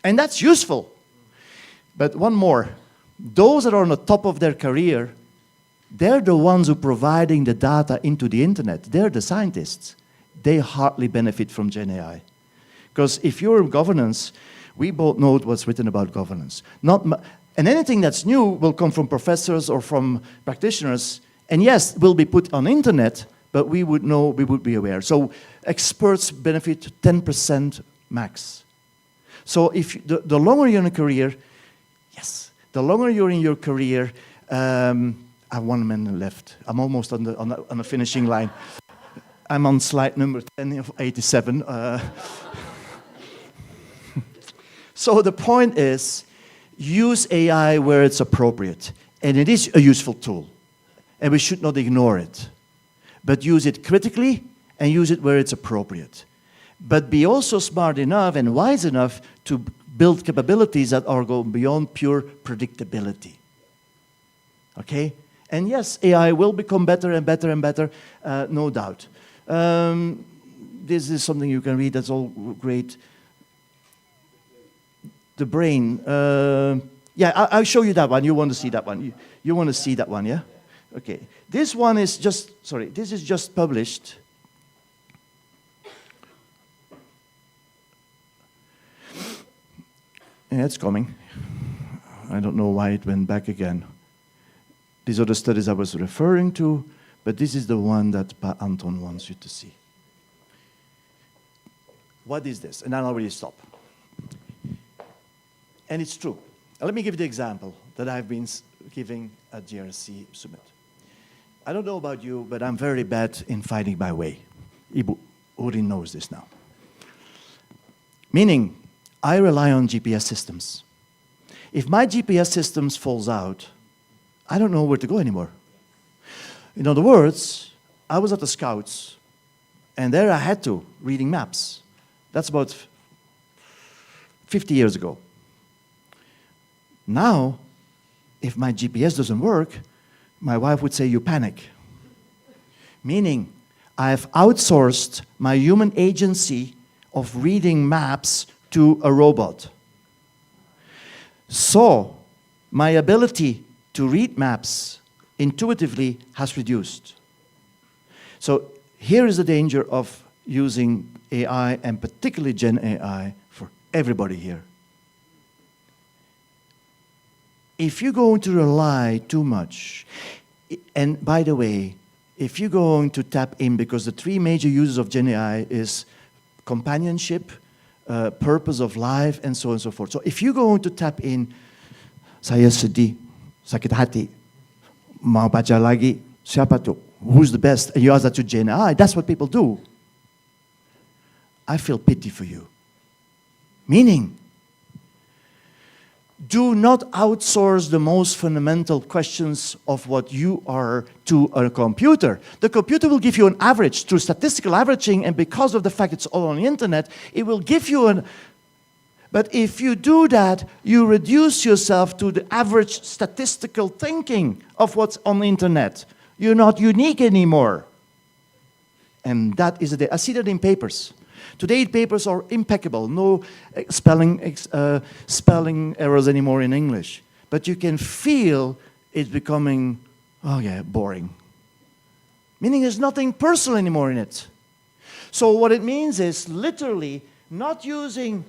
and that's useful. But one more, those that are on the top of their career, they're the ones who are providing the data into the internet. They're the scientists. They hardly benefit from Gen AI. Because if you're in governance, we both know what's written about governance. And anything that's new will come from professors or from practitioners. And yes, will be put on internet, but we would know, we would be aware. So experts benefit 10% max. So if the longer you're in a career, yes, the longer you're in your career, I have 1 minute left. I'm almost on the finishing line. I'm on slide number 10 of 87. So the point is, use AI where it's appropriate. And it is a useful tool. And we should not ignore it. But use it critically and use it where it's appropriate. But be also smart enough and wise enough to build capabilities that are going beyond pure predictability. Okay? And yes, AI will become better and better and better, no doubt. This is something you can read, that's all great. The brain. Yeah, I'll show you that one. You want to see that one. You want to see that one, yeah? Okay. This one is just, sorry, this is just published. Yeah, it's coming. I don't know why it went back again. These are the studies I was referring to, but this is the one that Pa Anton wants you to see. What is this? And I'll already stop. And it's true. Let me give you the example that I've been giving at GRC Summit. I don't know about you, but I'm very bad in finding my way. Ibu Uri knows this now. Meaning, I rely on GPS systems. If my GPS systems falls out, I don't know where to go anymore. In other words, I was at the Scouts, and there I had to, reading maps. That's about 50 years ago. Now, if my GPS doesn't work, my wife would say, you panic. Meaning, I've outsourced my human agency of reading maps to a robot. So, my ability to read maps intuitively has reduced. So, here is the danger of using AI, and particularly Gen AI, for everybody here. If you're going to rely too much, and by the way, if you're going to tap in, because the three major uses of Gen AI is companionship, purpose of life, and so on and so forth. So if you're going to tap in, saya sedih, sakit hati, mau baca lagi, siapa tu? Who's the best? And you ask that to Gen AI, that's what people do. I feel pity for you. Meaning, do not outsource the most fundamental questions of what you are to a computer. The computer will give you an average through statistical averaging, and because of the fact it's all on the internet, it will give you an... But if you do that, you reduce yourself to the average statistical thinking of what's on the internet. You're not unique anymore. And that is I see that in papers. Today, papers are impeccable. No spelling errors anymore in English. But you can feel it's becoming, boring. Meaning there's nothing personal anymore in it. So what it means is literally not using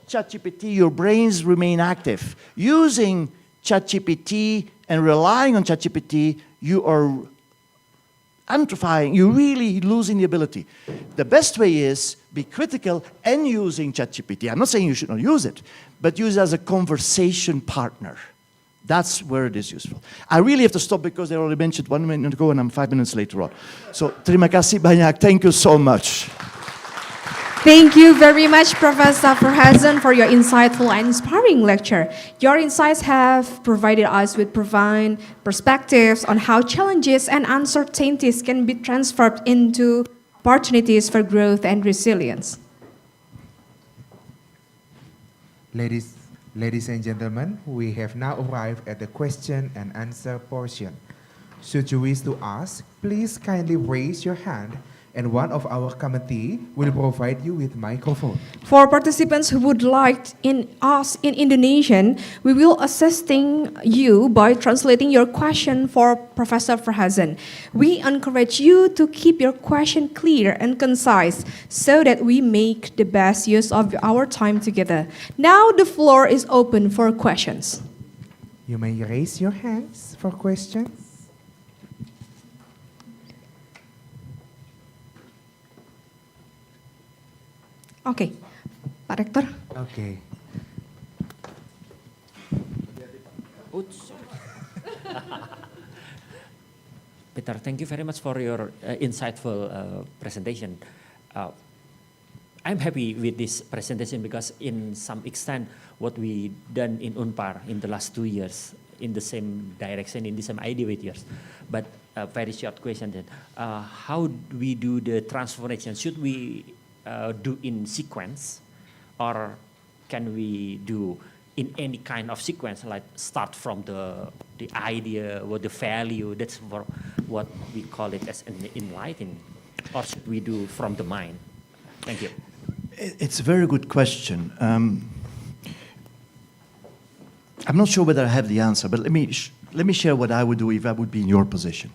ChatGPT, your brains remain active. Using ChatGPT and relying on ChatGPT, you are amplifying, you're really losing the ability. The best way is be critical and using ChatGPT. I'm not saying you should not use it, but use it as a conversation partner. That's where it is useful. I really have to stop because they already mentioned 1 minute ago and I'm 5 minutes later on. So, terima kasih banyak. Thank you so much. Thank you very much, Professor Verhazen, for your insightful and inspiring lecture. Your insights have provided us with profound perspectives on how challenges and uncertainties can be transferred into opportunities for growth and resilience. Ladies and gentlemen, we have now arrived at the question and answer portion. Should you wish to ask, please kindly raise your hand and one of our committee will provide you with microphone. For participants who would like ask in Indonesian, we will assisting you by translating your question for Professor Verhazen. We encourage you to keep your question clear and concise so that we make the best use of our time together. Now the floor is open for questions. You may raise your hands for questions. Okay, Pak Rektor. Okay. Peter, thank you very much for your insightful presentation. I'm happy with this presentation because in some extent what we done in UNPAR in the last 2 years in the same direction, in the same idea with yours. But a very short question then. How do we do the transformation? Should we do in sequence, or can we do in any kind of sequence, like start from the idea or the value? That's what we call it as an enlightening, or should we do from the mind? Thank you. It's a very good question. I'm not sure whether I have the answer, but let me share what I would do if I would be in your position.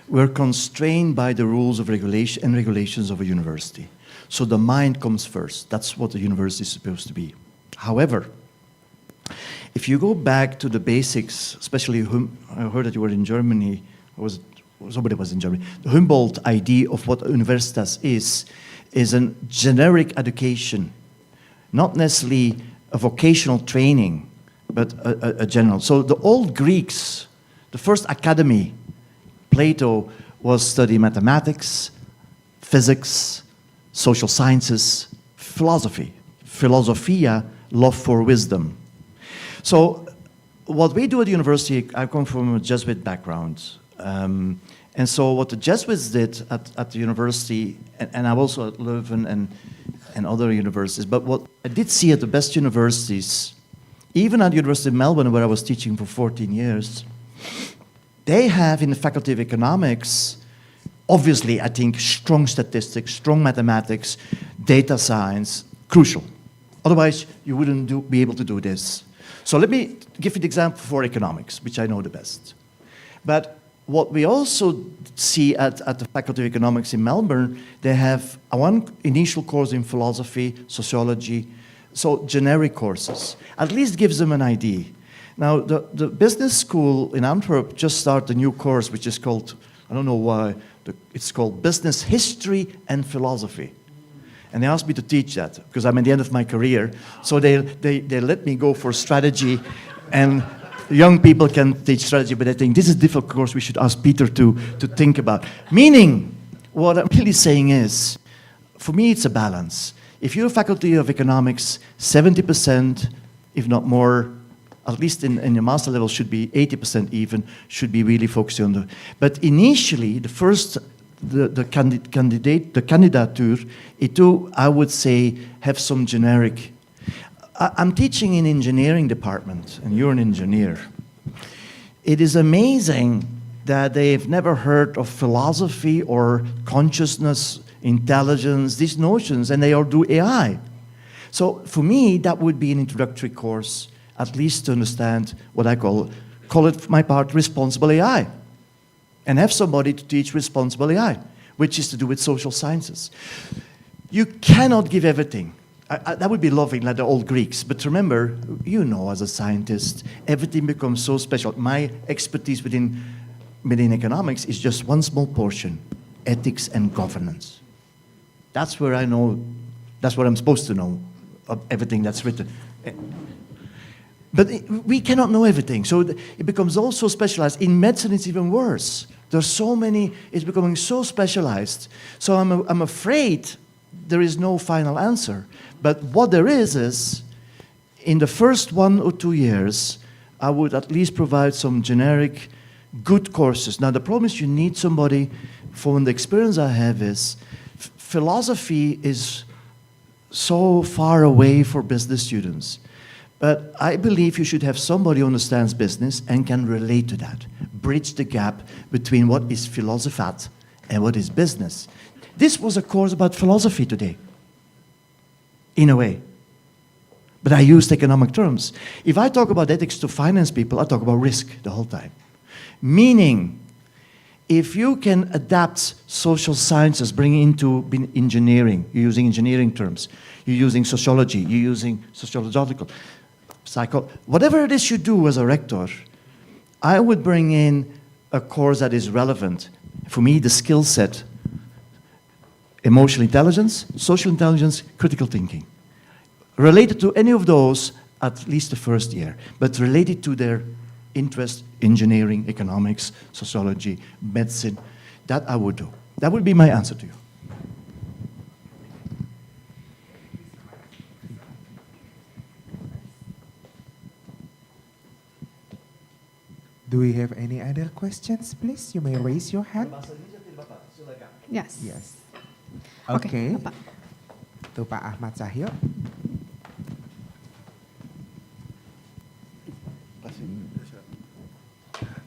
We're constrained by the rules of regulation and regulations of a university. So the mind comes first. That's what the university is supposed to be. However, if you go back to the basics, especially I heard that you were in Germany, somebody was in Germany. The Humboldt idea of what universitas is a generic education, not necessarily a vocational training, but a general. So the old Greeks, the first academy, Plato, was study mathematics, physics, social sciences, philosophy. Philosophia, love for wisdom. So what we do at the university, I come from a Jesuit background. And so what the Jesuits did at the university, and I also at Leuven and other universities, but what I did see at the best universities, even at the University of Melbourne, where I was teaching for 14 years, they have in the Faculty of Economics, obviously, I think, strong statistics, strong mathematics. data science, crucial. Otherwise, you wouldn't be able to do this. So let me give you the example for economics, which I know the best. But what we also see at the Faculty of Economics in Melbourne, they have one initial course in philosophy, sociology, so generic courses. At least gives them an idea. Now, the business school in Antwerp just started a new course, which is called, I don't know why, it's called Business History and Philosophy. And they asked me to teach that, because I'm at the end of my career. So they let me go for strategy, and young people can teach strategy, but I think this is a difficult course we should ask Peter to think about. Meaning, what I'm really saying is, for me it's a balance. If you're a Faculty of Economics, 70%, if not more, at least in your master level, should be 80% even, should be really focusing on the... But initially, the first, the candidature, it too, I would say, have some generic... I'm teaching in engineering department, and you're an engineer. It is amazing that they've never heard of philosophy or consciousness, intelligence, these notions, and they all do AI. So for me, that would be an introductory course, at least to understand what I call it for my part, responsible AI. And have somebody to teach responsible AI, which is to do with social sciences. You cannot give everything. That would be loving, like the old Greeks. But remember, you know, as a scientist, everything becomes so special. My expertise within economics is just one small portion, ethics and governance. That's where I know, that's what I'm supposed to know of everything that's written. But we cannot know everything, so it becomes also specialized. In medicine, it's even worse. There's so many, it's becoming so specialized. So I'm afraid there is no final answer. But what there is, in the first 1 or 2 years, I would at least provide some generic, good courses. Now, the problem is you need somebody, from the experience I have is, philosophy is so far away for business students. But I believe you should have somebody who understands business and can relate to that. Bridge the gap between what is philosophat and what is business. This was a course about philosophy today, in a way. But I used economic terms. If I talk about ethics to finance people, I talk about risk the whole time. Meaning, if you can adapt social sciences, bring into engineering, you're using engineering terms, you're using sociology, you're using sociological, whatever it is you do as a rector, I would bring in a course that is relevant. For me, the skill set, emotional intelligence, social intelligence, critical thinking. Related to any of those, at least the first year, but related to their interest, engineering, economics, sociology, medicine, that I would do. That would be my answer to you. Do we have any other questions, please? You may raise your hand. Yes. Yes. Oke, Okay. Bapak. Tuh Pak Ahmad Cahyo.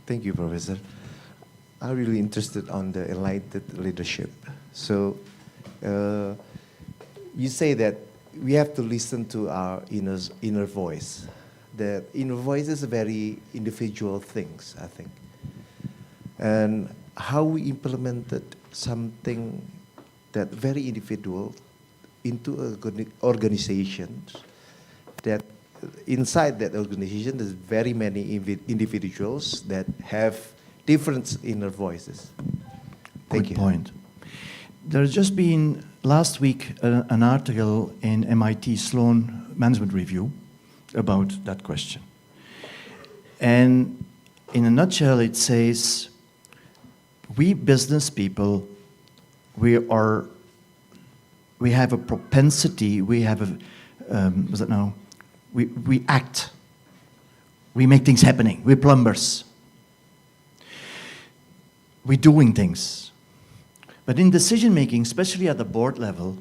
Thank you, Professor. I'm really interested on the enlightened leadership. So, you say that we have to listen to our inner voice. The inner voice is a very individual things, I think. And how we implemented something that very individual into an organization, that inside that organization there's very many individuals that have different inner voices. Thank you. Good point. There's just been last week an article in MIT Sloan Management Review about that question. And in a nutshell, it says, we business people, we have a propensity, we have a, what's it now? We act. We make things happening. We're plumbers. We're doing things. But in decision making, especially at the board level,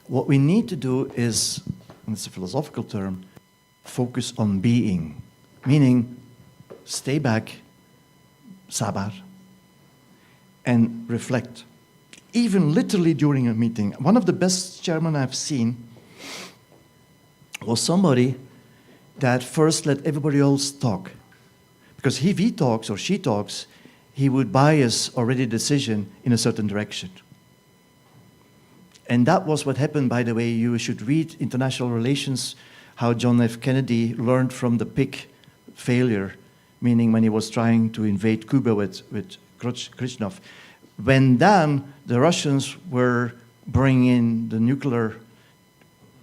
what we need to do is, and it's a philosophical term, focus on being. Meaning, stay back, sabar, and reflect. even literally during a meeting. One of the best chairmen I've seen was somebody that first let everybody else talk. Because if he talks or she talks, he would bias already decision in a certain direction. And that was what happened, by the way. You should read international relations, how John F. Kennedy learned from the pig failure, meaning when he was trying to invade Cuba with Khrushchev. When then the Russians were bringing in the nuclear,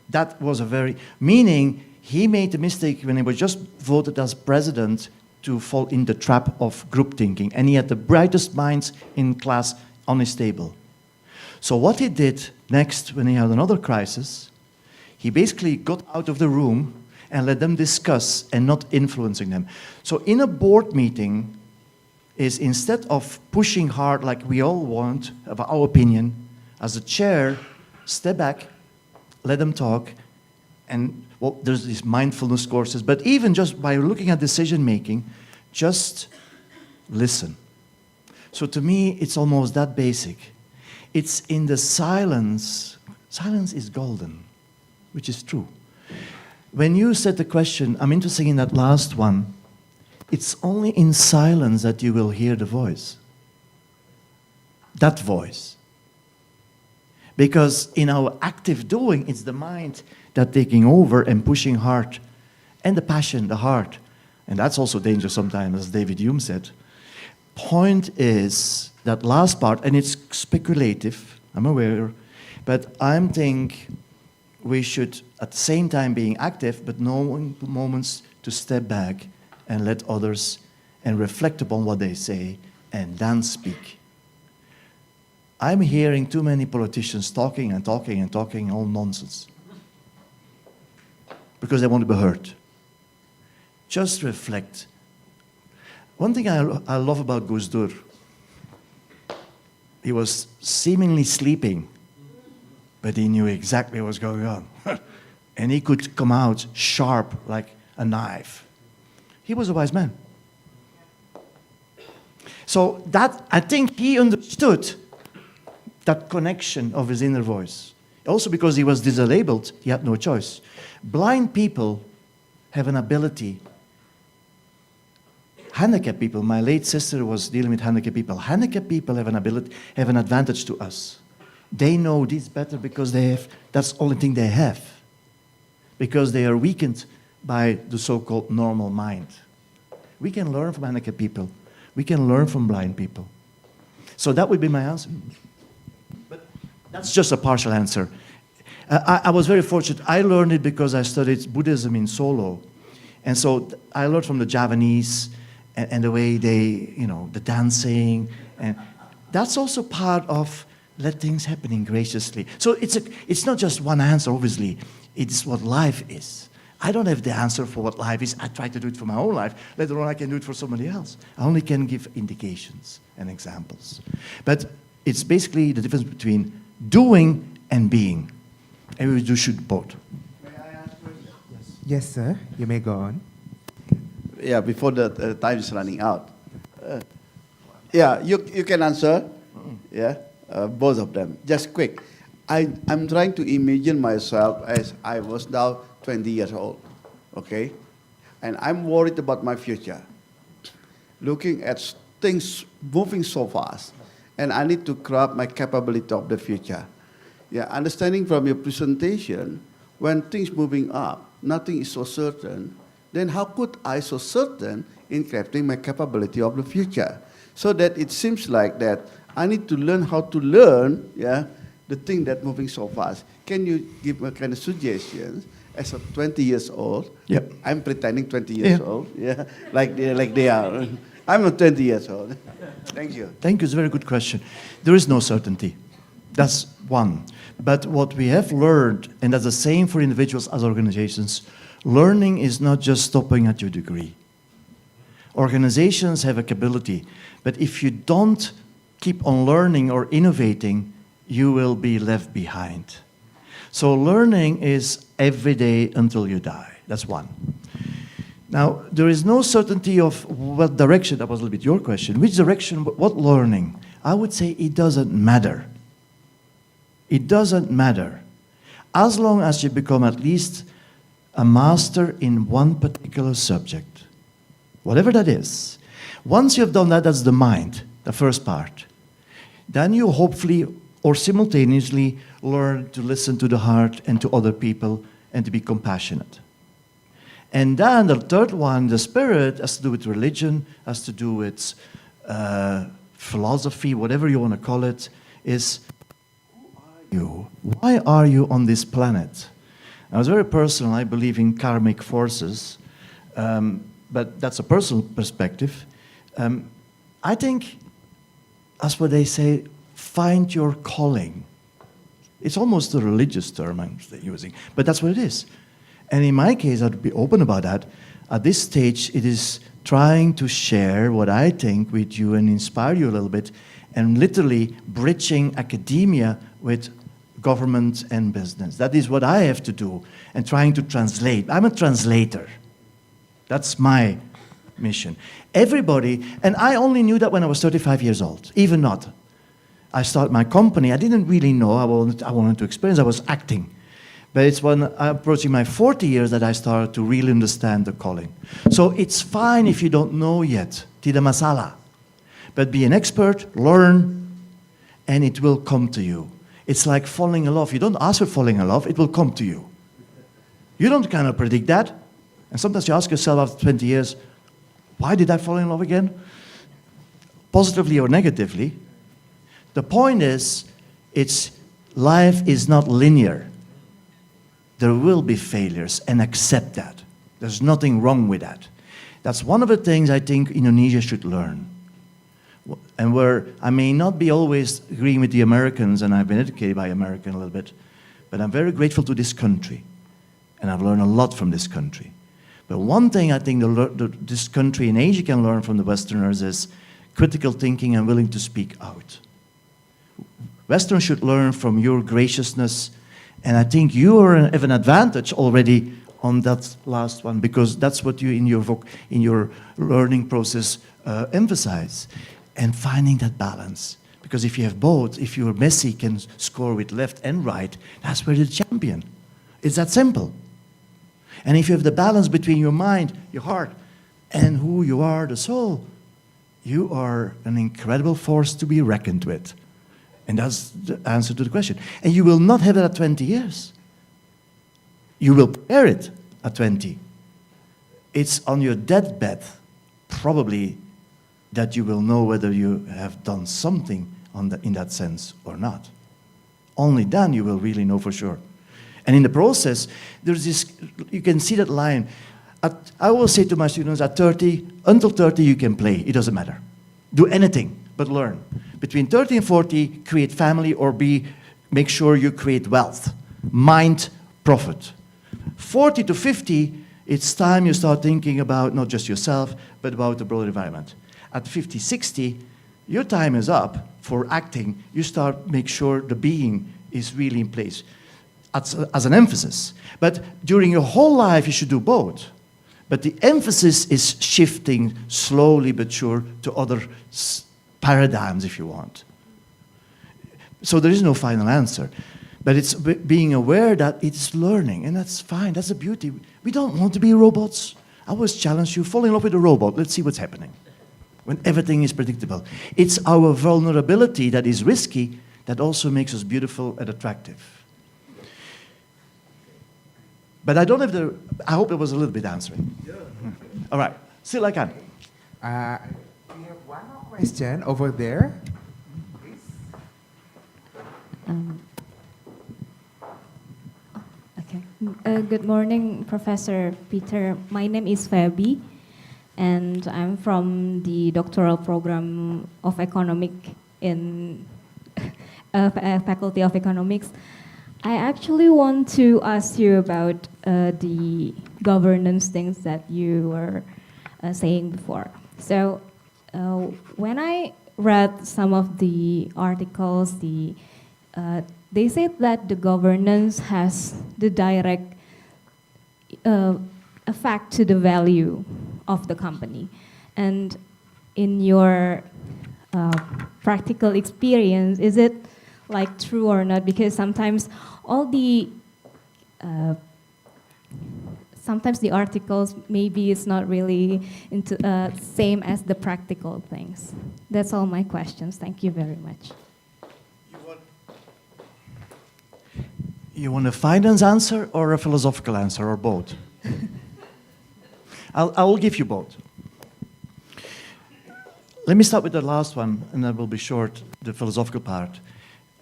that was a very, meaning he made the mistake when he was just voted as president to fall in the trap of group thinking. And he had the brightest minds in class on his table. So what he did next when he had another crisis, he basically got out of the room and let them discuss and not influencing them. So in a board meeting, is instead of pushing hard like we all want, of our opinion, as a chair, step back, let them talk, and well, there's these mindfulness courses, but even just by looking at decision making, just listen. So to me, it's almost that basic. It's in the silence. Silence is golden, which is true. When you said the question, I'm interested in that last one, it's only in silence that you will hear the voice. That voice. Because in our active doing, it's the mind that taking over and pushing hard. And the passion, the heart. And that's also dangerous sometimes, as David Hume said. Point is, that last part, and it's speculative, I'm aware, but I think we should, at the same time being active, but knowing moments to step back and let others and reflect upon what they say and then speak. I'm hearing too many politicians talking and talking and talking all nonsense because they want to be heard. Just reflect. One thing I love about Gus Dur, he was seemingly sleeping, but he knew exactly what was going on. And he could come out sharp like a knife. He was a wise man. So that, I think he understood that connection of his inner voice. Also because he was disabled, he had no choice. Blind people have an ability. Handicapped people, my late sister was dealing with handicapped people. Handicapped people have an ability, have an advantage to us. They know this better because they have, that's the only thing they have. Because they are weakened by the so-called normal mind. We can learn from handicapped people. We can learn from blind people. So that would be my answer. But that's just a partial answer. I was very fortunate. I learned it because I studied Buddhism in Solo. And so I learned from the Javanese and the way they, you know, the dancing. And that's also part of let things happening graciously. So it's not just one answer, obviously. It's what life is. I don't have the answer for what life is. I try to do it for my own life. Later on, I can do it for somebody else. I only can give indications and examples. But it's basically the difference between doing and being. And we should both. May I ask questions? Yes, sir. You may go on. Yeah, before the time is running out. Yeah, you can answer. Yeah, both of them. Just quick. I'm trying to imagine myself as I was now 20 years old, okay? And I'm worried about my future. Looking at things moving so fast, and I need to grab my capability of the future. Yeah, understanding from your presentation, when things moving up, nothing is so certain, then how could I so certain in crafting my capability of the future? So that it seems like that I need to learn how to learn, yeah, the thing that moving so fast. Can you give a kind of suggestions as a 20 years old? Yep. I'm pretending 20 years old, yeah, like they are. I'm not 20 years old. Thank you. Thank you. It's a very good question. There is no certainty. That's one. But what we have learned, and that's the same for individuals as organizations, learning is not just stopping at your degree. Organizations have a capability, but if you don't keep on learning or innovating, you will be left behind. So learning is every day until you die. That's one. Now, there is no certainty of what direction, that was a little bit your question. Which direction, what learning? I would say it doesn't matter. It doesn't matter. As long as you become at least a master in one particular subject, whatever that is. Once you've done that, that's the mind, the first part. Then you hopefully or simultaneously learn to listen to the heart and to other people and to be compassionate. And then the third one, the spirit, has to do with religion, has to do with philosophy, whatever you want to call it, is who are you? Why are you on this planet? Now, it's very personal. I believe in karmic forces, but that's a personal perspective. I think, that's what they say, find your calling. It's almost a religious term I'm using, but that's what it is. And in my case, I'd be open about that. At this stage, it is trying to share what I think with you and inspire you a little bit, and literally bridging academia with government and business. That is what I have to do, and trying to translate. I'm a translator. That's my mission. Everybody, and I only knew that when I was 35 years old, even not. I started my company. I didn't really know. I wanted to experience. I was acting. But it's when I'm approaching my 40 years that I started to really understand the calling. So it's fine if you don't know yet. Tidak masalah. But be an expert, learn, and it will come to you. It's like falling in love. You don't ask for falling in love, it will come to you. You don't kind of predict that. And sometimes you ask yourself after 20 years, why did I fall in love again? Positively or negatively. The point is, life is not linear. There will be failures, and accept that. There's nothing wrong with that. That's one of the things I think Indonesia should learn. And where I may not be always agreeing with the Americans, and I've been educated by American a little bit, but I'm very grateful to this country. And I've learned a lot from this country. But one thing I think this country in Asia can learn from the Westerners is critical thinking and willing to speak out. Westerners should learn from your graciousness, and I think you have an advantage already on that last one, because that's what you in your learning process emphasize, and finding that balance. Because if you have both, if you're Messi can score with left and right, that's where you're the champion. It's that simple. And if you have the balance between your mind, your heart, and who you are, the soul, you are an incredible force to be reckoned with. And that's the answer to the question. And you will not have that at 20 years. You will prepare it at 20. It's on your deathbed, probably, that you will know whether you have done something in that sense or not. Only then you will really know for sure. And in the process, there's this, you can see that line. I always say to my students, at 30, until 30 you can play, it doesn't matter. Do anything but learn. Between 30 and 40, create family, or make sure you create wealth. Mind, profit. 40 to 50, it's time you start thinking about not just yourself, but about the broader environment. At 50, 60, your time is up for acting. You start make sure the being is really in place as an emphasis. But during your whole life, you should do both. But the emphasis is shifting slowly but sure to other paradigms, if you want. So there is no final answer. But it's being aware that it's learning, and that's fine. That's the beauty. We don't want to be robots. I always challenge you, fall in love with a robot. Let's see what's happening when everything is predictable. It's our vulnerability that is risky that also makes us beautiful and attractive. But I don't have I hope it was a little bit answering. Yeah. All right, still I can. We have one more question over there. Okay. Good morning, Professor Peter. My name is Fabi, and I'm from the doctoral program of economic in Faculty of Economics. I actually want to ask you about the governance things that you were saying before. So when I read some of the articles, they said that the governance has the direct effect to the value of the company. And in your practical experience, is it like true or not, because sometimes all the sometimes the articles maybe it's not really into same as the practical things. That's all my questions. Thank you very much. You want a finance answer or a philosophical answer, or both? I will give you both. Let me start with the last one, and that will be short, the philosophical part.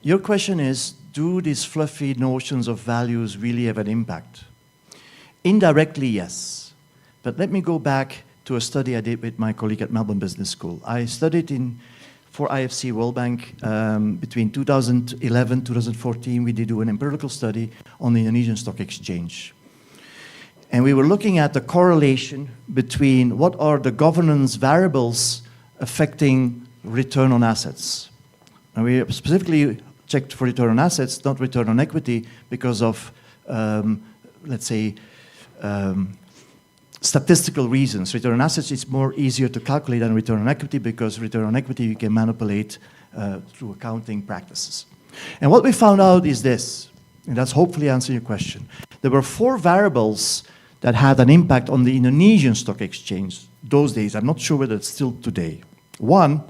Your question is, do these fluffy notions of values really have an impact? Indirectly, yes. But let me go back to a study I did with my colleague at Melbourne Business School. I studied for IFC World Bank between 2011 2014. We did do an empirical study on the Indonesian Stock Exchange. And we were looking at the correlation between what are the governance variables affecting return on assets. And we specifically checked for return on assets, not return on equity, because of, let's say, statistical reasons. Return on assets is more easier to calculate than return on equity, because return on equity you can manipulate through accounting practices. And what we found out is this, and that's hopefully answering your question. There were 4 variables that had an impact on the Indonesian stock exchange those days. I'm not sure whether it's still today. 1,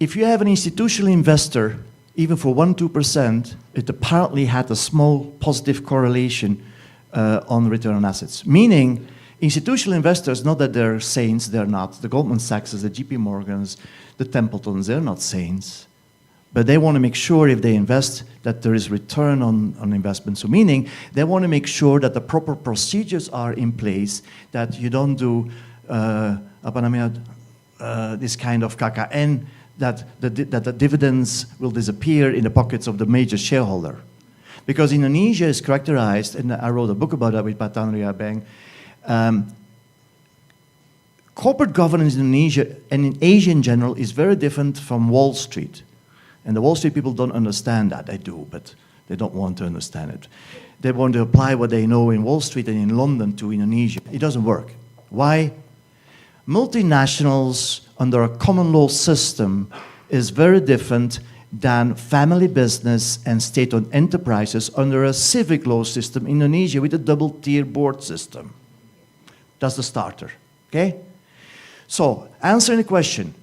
if you have an institutional investor, even for 1-2%, it apparently had a small positive correlation on return on assets. Meaning, institutional investors, not that they're saints, they're not. The Goldman Sachs, the JP Morgans, the Templetons, they're not saints. But they want to make sure if they invest that there is return on investment. So meaning, they want to make sure that the proper procedures are in place, that you don't do this kind of KKN, that the dividends will disappear in the pockets of the major shareholder. Because Indonesia is characterized, and I wrote a book about that with Pak Tan Ria Beng, corporate governance in Indonesia and in Asia in general is very different from Wall Street. And the Wall Street people don't understand that. They do, but they don't want to understand it. They want to apply what they know in Wall Street and in London to Indonesia. It doesn't work. Why? Multinationals under a common law system is very different than family business and state-owned enterprises under a civic law system in Indonesia with a double-tier board system. That's the starter, okay? So, answering the question,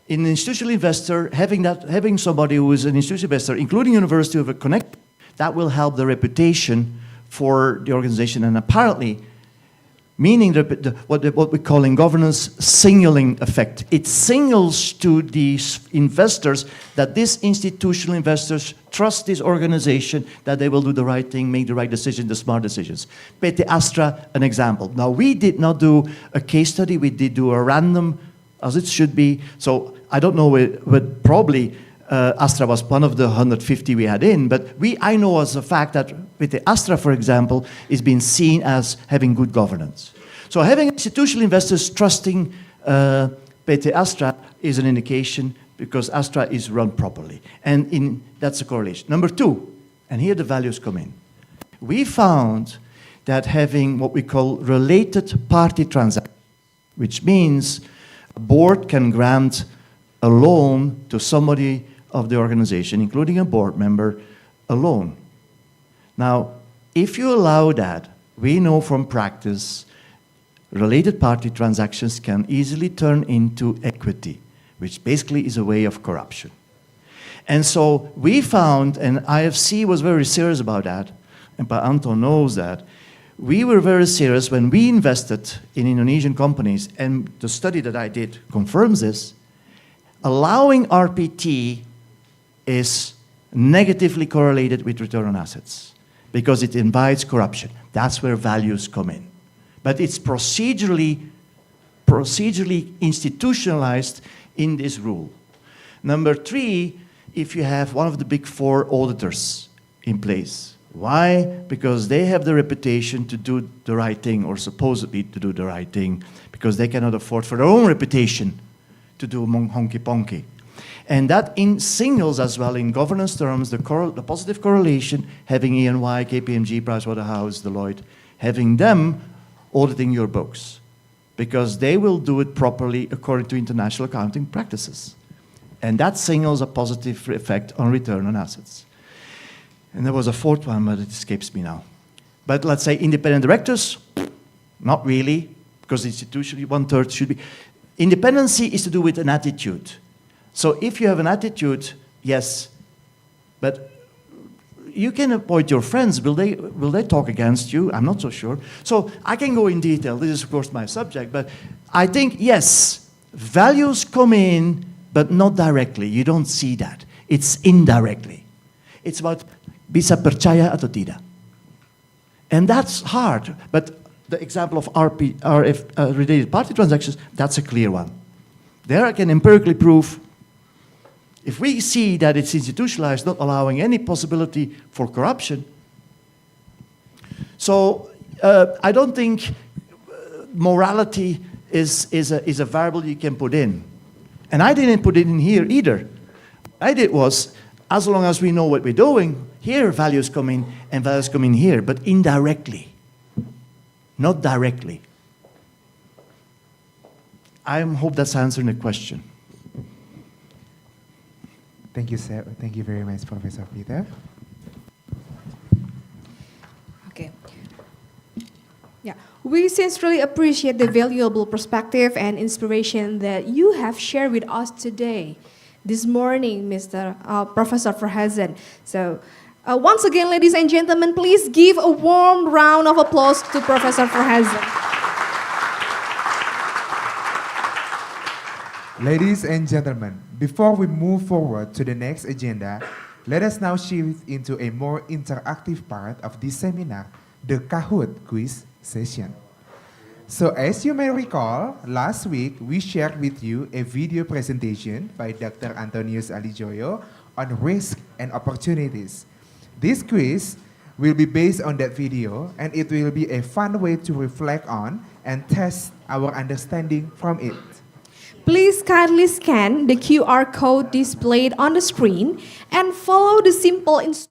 in an institutional investor, having somebody who is an institutional investor, including university of a connect, that will help the reputation for the organization, and apparently, meaning what we call in governance signaling effect. It signals to these investors that these institutional investors trust this organization, that they will do the right thing, make the right decision, the smart decisions. PT Astra, an example. Now, we did not do a case study. We did do a random, as it should be. So I don't know, but probably Astra was one of the 150 we had in, but I know as a fact that with the Astra, for example, is being seen as having good governance. So having institutional investors trusting PT Astra is an indication, because Astra is run properly. And that's a correlation. Number 2, and here the values come in. We found that having what we call related party transactions, which means a board can grant a loan to somebody of the organization, including a board member, a loan. Now, if you allow that, we know from practice, related party transactions can easily turn into equity, which basically is a way of corruption. And so we found, and IFC was very serious about that, and Pa Anton knows that, we were very serious when we invested in Indonesian companies, and the study that I did confirms this. Allowing RPT is negatively correlated with return on assets because it invites corruption. That's where values come in. But it's procedurally institutionalized in this rule. Number 3, if you have one of the big 4 auditors in place. Why? Because they have the reputation to do the right thing, or supposedly to do the right thing, because they cannot afford for their own reputation to do honky-ponky. And that signals as well in governance terms the positive correlation, having EY, KPMG, Pricewaterhouse, Deloitte, having them auditing your books, because they will do it properly according to international accounting practices. And that signals a positive effect on return on assets. And there was a fourth one, but it escapes me now. But let's say independent directors, not really, because institutionally 1/3 should be. Independency is to do with an attitude. So if you have an attitude, yes, but you can appoint your friends. Will they talk against you? I'm not so sure. So I can go in detail. This is, of course, my subject. But I think, yes, values come in, but not directly. You don't see that. It's indirectly. It's about bisa percaya atau tidak. And that's hard. But the example of RF related party transactions, that's a clear one. There I can empirically prove, if we see that it's institutionalized, not allowing any possibility for corruption. So I don't think morality is a variable you can put in. And I didn't put it in here either. What I did was, as long as we know what we're doing, here values come in and values come in here, but indirectly, not directly. I hope that's answering the question. Thank you, sir. Thank you very much, Professor Peter. Okay. Yeah, we sincerely appreciate the valuable perspective and inspiration that you have shared with us today, this morning, Mr. Professor Verhazen. So, once again, ladies and gentlemen, please give a warm round of applause to Professor Verhazen. Ladies and gentlemen, before we move forward to the next agenda, let us now shift into a more interactive part of this seminar, the Kahoot quiz session. So as you may recall, last week we shared with you a video presentation by Dr. Antonius Alijoyo on risk and opportunities. This quiz will be based on that video, and it will be a fun way to reflect on and test our understanding from it. Please kindly scan the QR code displayed on the screen and follow the simple instructions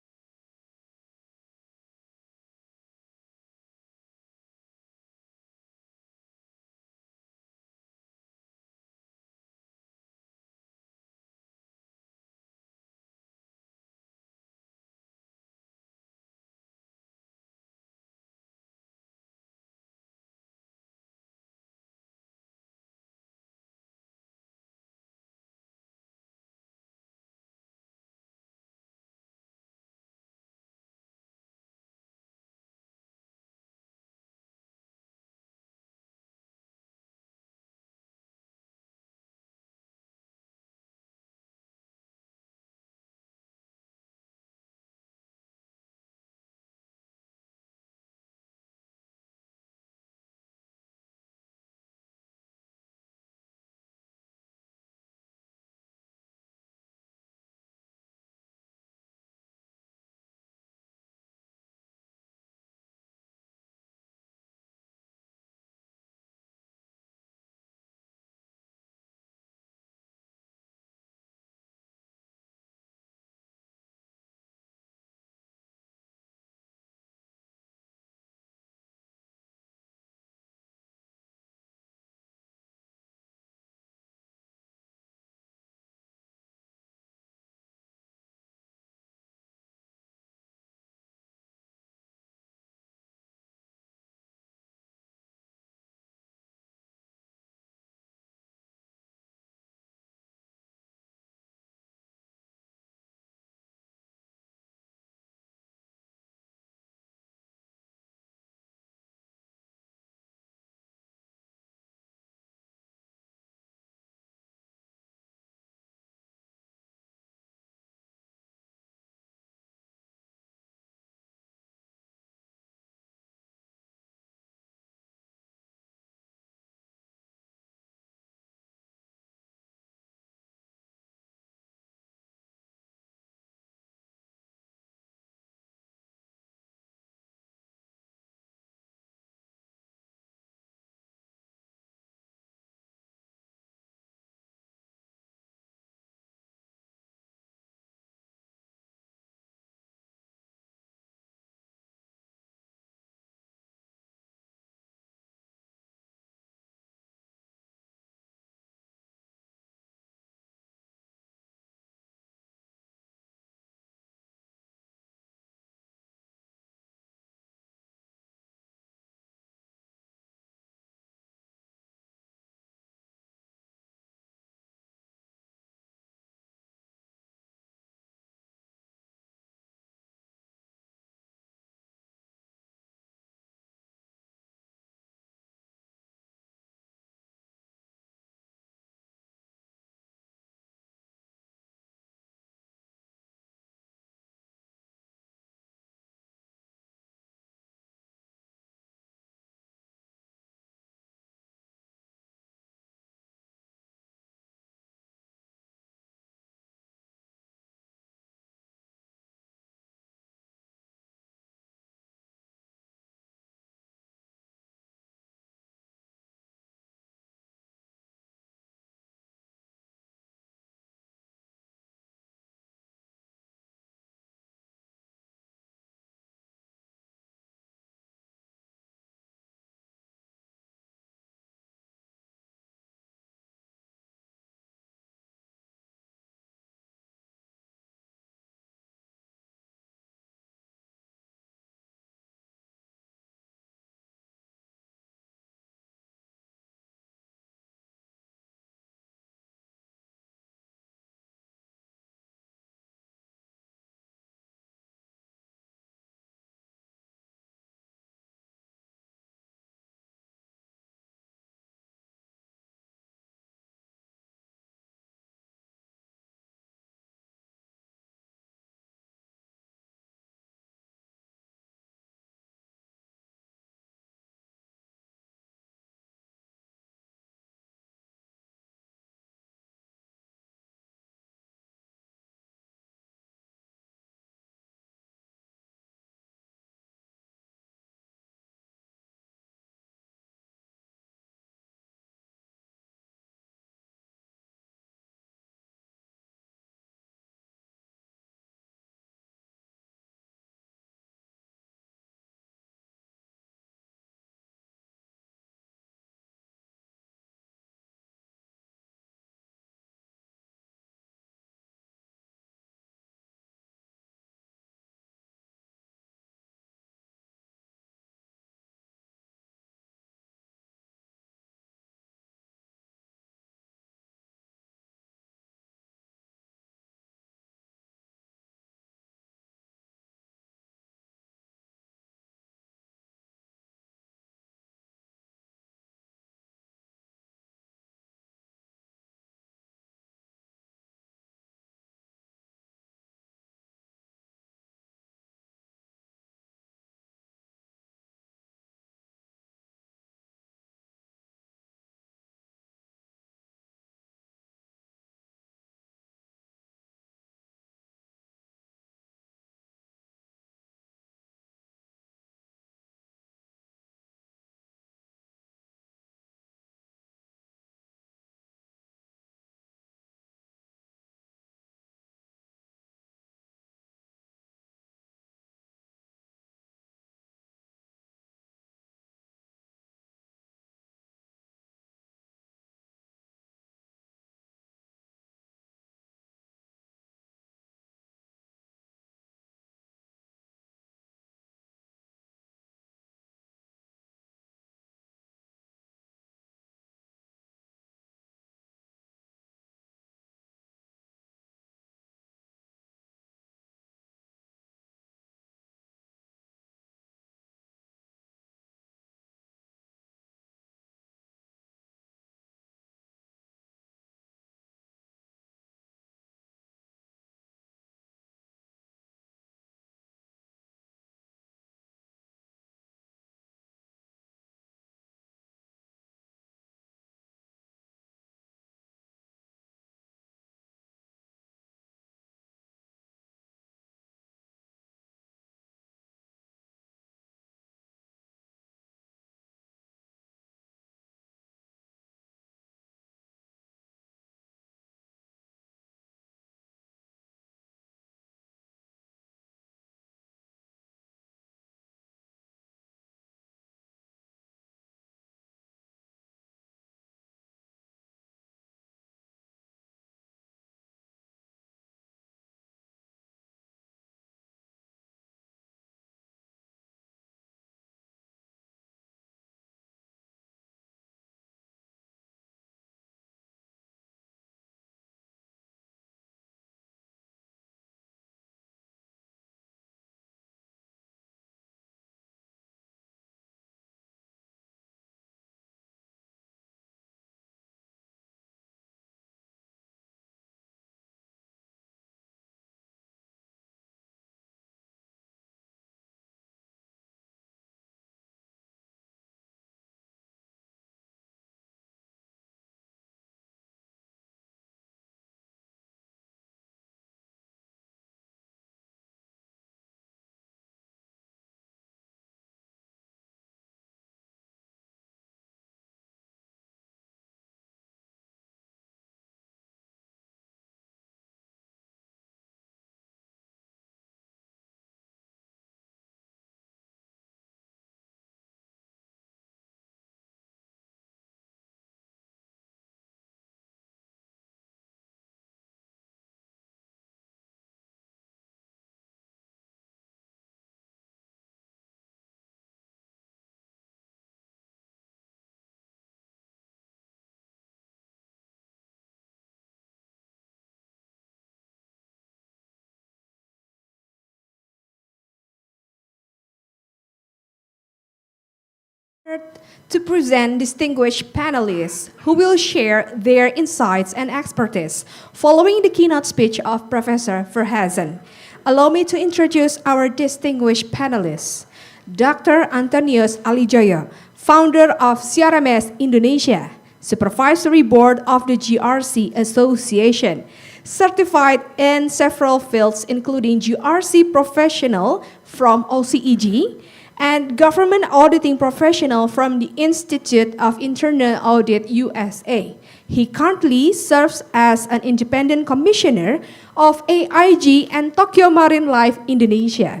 to present distinguished panelists who will share their insights and expertise following the keynote speech of Professor Verhazen. Allow me to introduce our distinguished panelists. Dr. Antonius Alijoyo, founder of CRMS Indonesia, Supervisory Board of the GRC Association, certified in several fields including GRC professional from OCEG, and government auditing professional from the Institute of Internal Audit USA. He currently serves as an independent commissioner of AIG and Tokyo Marine Life Indonesia.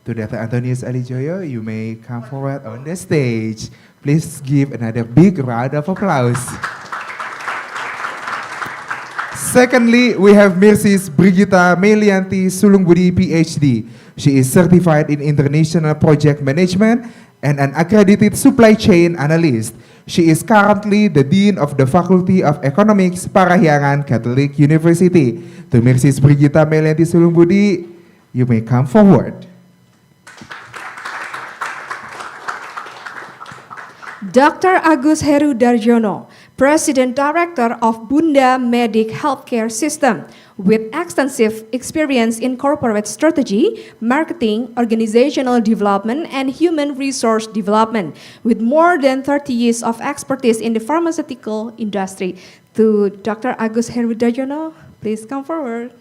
To Dr. Antonius Alijoyo, you may come forward on the stage. Please give another big round of applause. Secondly, we have Mrs. Brigita Melianti Sulungbudi, PhD. She is certified in International Project Management and an accredited supply chain analyst. She is currently the Dean of the Faculty of Economics, Parahyangan Catholic University. To Mrs. Brigita Melianti Sulungbudi, you may come forward. Dr. Agus Heru Darjono, President Director of Bunda Medic Healthcare System, with extensive experience in corporate strategy, marketing, organizational development, and human resource development, with more than 30 years of expertise in the pharmaceutical industry. To Dr. Agus Heru Darjono, please come forward.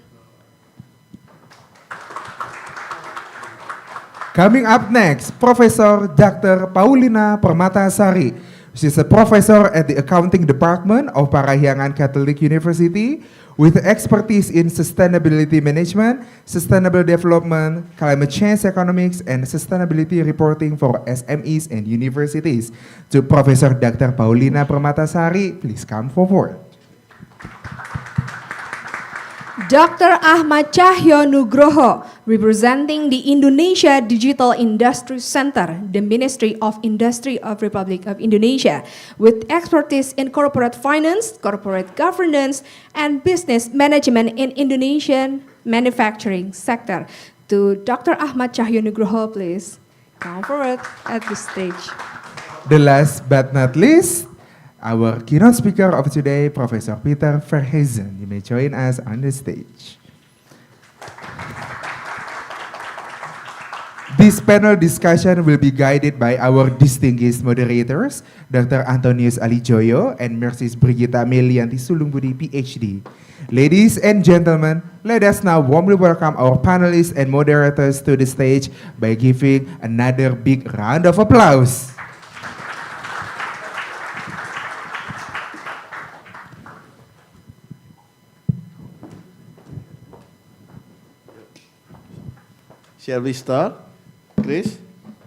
Coming up next, Professor Dr. Paulina Permatasari. She's a professor at the Accounting Department of Parahyangan Catholic University with expertise in sustainability management, sustainable development, climate change economics, and sustainability reporting for SMEs and universities. To Professor Dr. Paulina Permatasari, please come forward. Dr. Ahmad Cahyo Nugroho, representing the Indonesia Digital Industry Center, the Ministry of Industry of Republic of Indonesia, with expertise in corporate finance, corporate governance, and business management in Indonesian manufacturing sector. To Dr. Ahmad Cahyo Nugroho, please come forward at the stage. The last but not least, our keynote speaker of today, Professor Peter Verhazen. You may join us on the stage. This panel discussion will be guided by our distinguished moderators, Dr. Antonius Alijoyo and Mrs. Brigita Melianti Sulungbudi, PhD. Ladies and gentlemen, let us now warmly welcome our panelists and moderators to the stage by giving another big round of applause. Shall we start, Chris?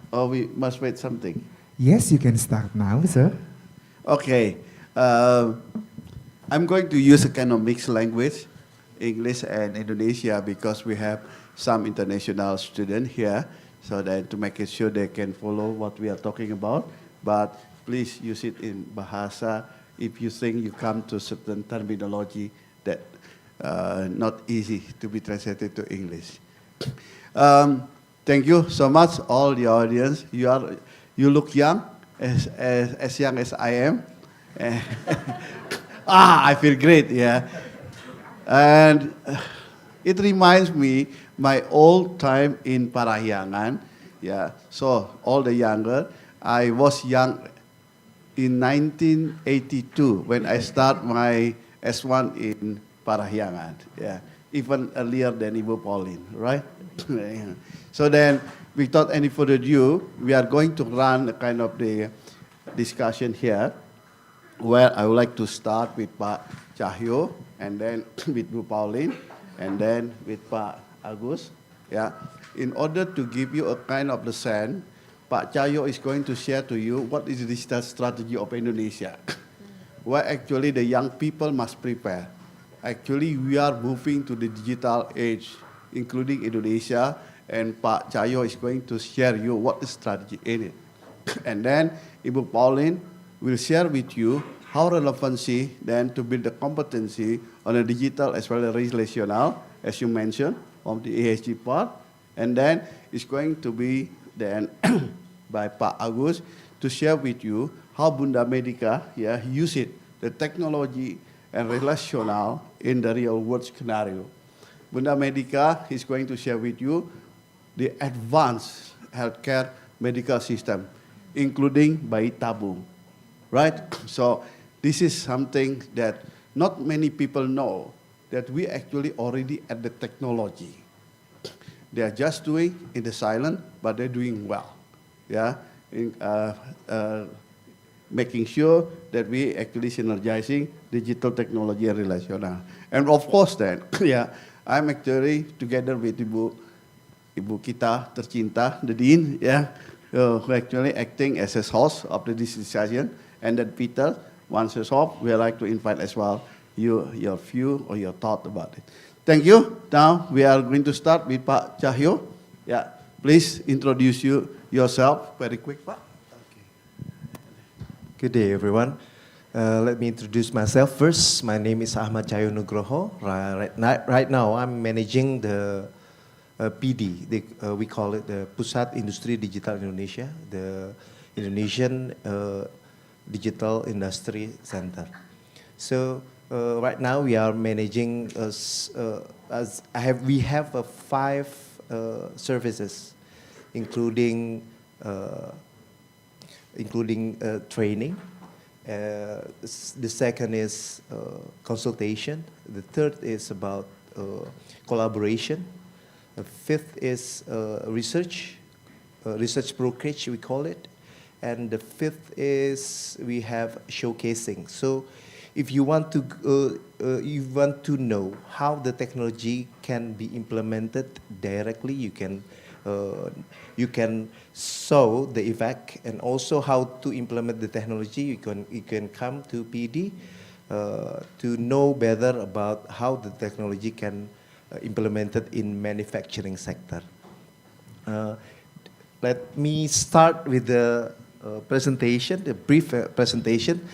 Or we must wait something? Yes, you can start now, sir. Okay. I'm going to use a kind of mixed language, English and Indonesia, because we have some international students here, so that to make it sure they can follow what we are talking about. But please use it in Bahasa if you think you come to certain terminology that not easy to be translated to English. Thank you so much, all the audience. You look young, as young as I am. I feel great, yeah. And it reminds me my old time in Parahyangan, yeah. So all the younger, I was young in 1982 when I start my S1 in Parahyangan, yeah. Even earlier than Ibu Pauline, right? So then, without any further ado, we are going to run a kind of the discussion here, where I would like to start with Pak Cahyo, and then with Bu Pauline, and then with Pak Agus. Yeah. In order to give you a kind of the sense, Pak Cahyo is going to share to you what is the digital strategy of Indonesia, where actually the young people must prepare. Actually, we are moving to the digital age, including Indonesia, and Pak Cahyo is going to share you what is strategy in it. And then Ibu Pauline will share with you how relevancy then to build the competency on a digital as well as relational, as you mentioned, of the ESG part. And then it's going to be then by Pak Agus to share with you how Bunda Medica use it, the technology and relational in the real world scenario. Bunda Medica is going to share with you the advanced healthcare medical system, including bayi tabung, right? So this is something that not many people know, that we actually already at the technology. They are just doing in the silent, but they're doing well, yeah? Making sure that we actually synergizing digital technology and relational. And of course then, I'm actually together with Ibu kita tercinta, the Dean, who actually acting as a host of the discussion. And then Peter, once it's off, we like to invite as well your view or your thought about it. Thank you. Now we are going to start with Pak Cahyo. Yeah, please introduce yourself very quick, Pak. Good day, everyone. Let me introduce myself first. My name is Ahmad Cahyo Nugroho. Right now, I'm managing the PD. We call it the Pusat Industri Digital Indonesia, the Indonesian Digital Industry Center. So right now we are managing we have 5 services, including training. The second is consultation. The third is about collaboration. The fifth is research brokerage, we call it. And the fifth is we have showcasing. So if you want to know how the technology can be implemented directly, you can show the effect, and also how to implement the technology. You can come to PD to know better about how the technology can implemented in manufacturing sector. Let me start with the presentation, the brief presentation.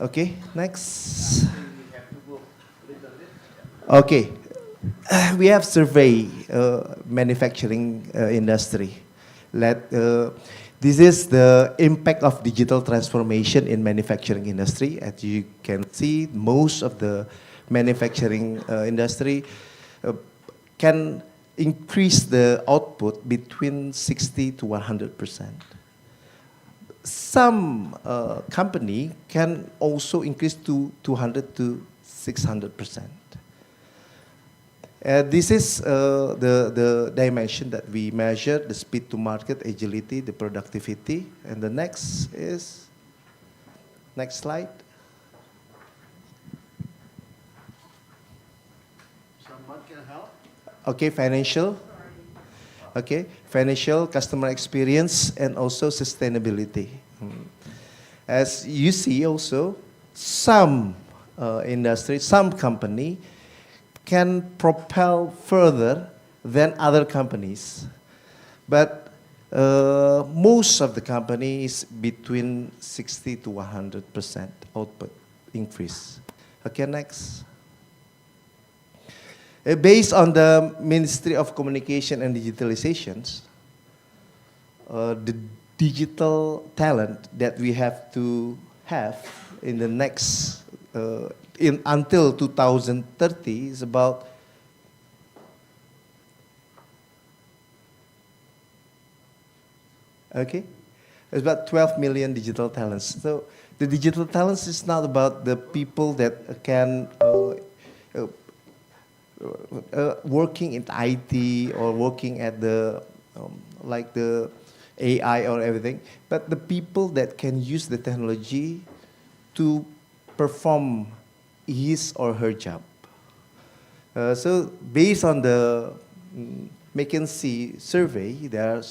Okay, next. Okay, we have survey manufacturing industry. This is the impact of digital transformation in manufacturing industry. As you can see, most of the manufacturing industry can increase the output between 60 to 100%. Some company can also increase to 200 to 600%. This is the dimension that we measure: the speed to market, agility, the productivity. And the next slide. Someone can help? Okay, financial. Okay, financial, customer experience, and also sustainability. As you see also, some industry, some company can propel further than other companies. But most of the companies between 60 to 100% output increase. Okay, next. Based on the Ministry of Communication and Digitalizations, the digital talent that we have to have in the next, until 2030 is about it's about 12 million digital talents. So the digital talents is not about the people that can working in IT or working at the like the AI or everything, but the people that can use the technology to perform his or her job. So based on the McKinsey survey, there are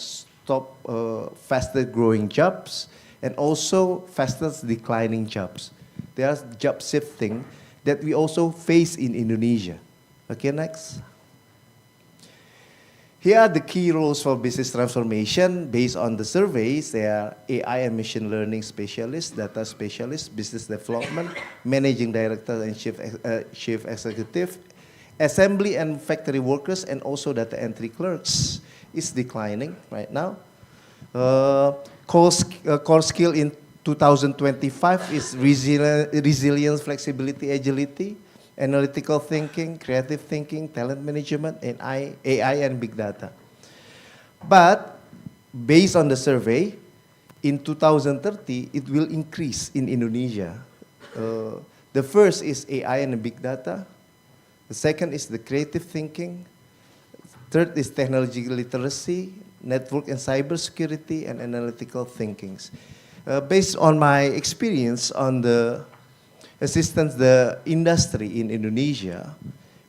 fastest growing jobs and also fastest declining jobs. There are job shifting that we also face in Indonesia. Okay, next. Here are the key roles for business transformation. Based on the surveys, they are AI and machine learning specialists, data specialists, business development, managing director and chief executive, assembly and factory workers, and also data entry clerks is declining right now. Core skill in 2025 is resilience, flexibility, agility, analytical thinking, creative thinking, talent management, and AI and big data. But based on the survey, in 2030, it will increase in Indonesia. The first is AI and big data. The second is the creative thinking. Third is technology literacy, network and cybersecurity, and analytical thinkings. Based on my experience on the assistance the industry in Indonesia,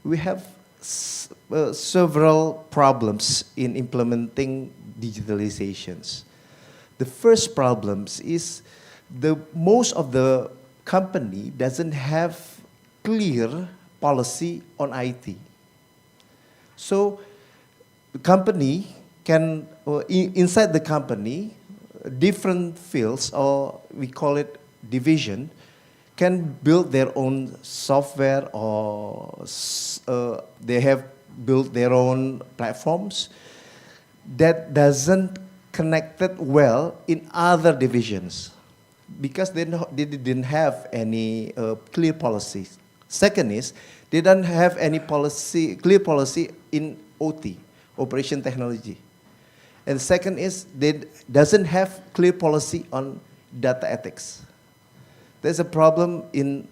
we have several problems in implementing digitalizations. The first problems is most of the company doesn't have clear policy on IT. So the company can, inside the company, different fields, or we call it division, can build their own software, or they have built their own platforms that doesn't connected well in other divisions because they didn't have any clear policies. Second is they don't have any clear policy in OT, operation technology. And second is they doesn't have clear policy on data ethics. There's a problem in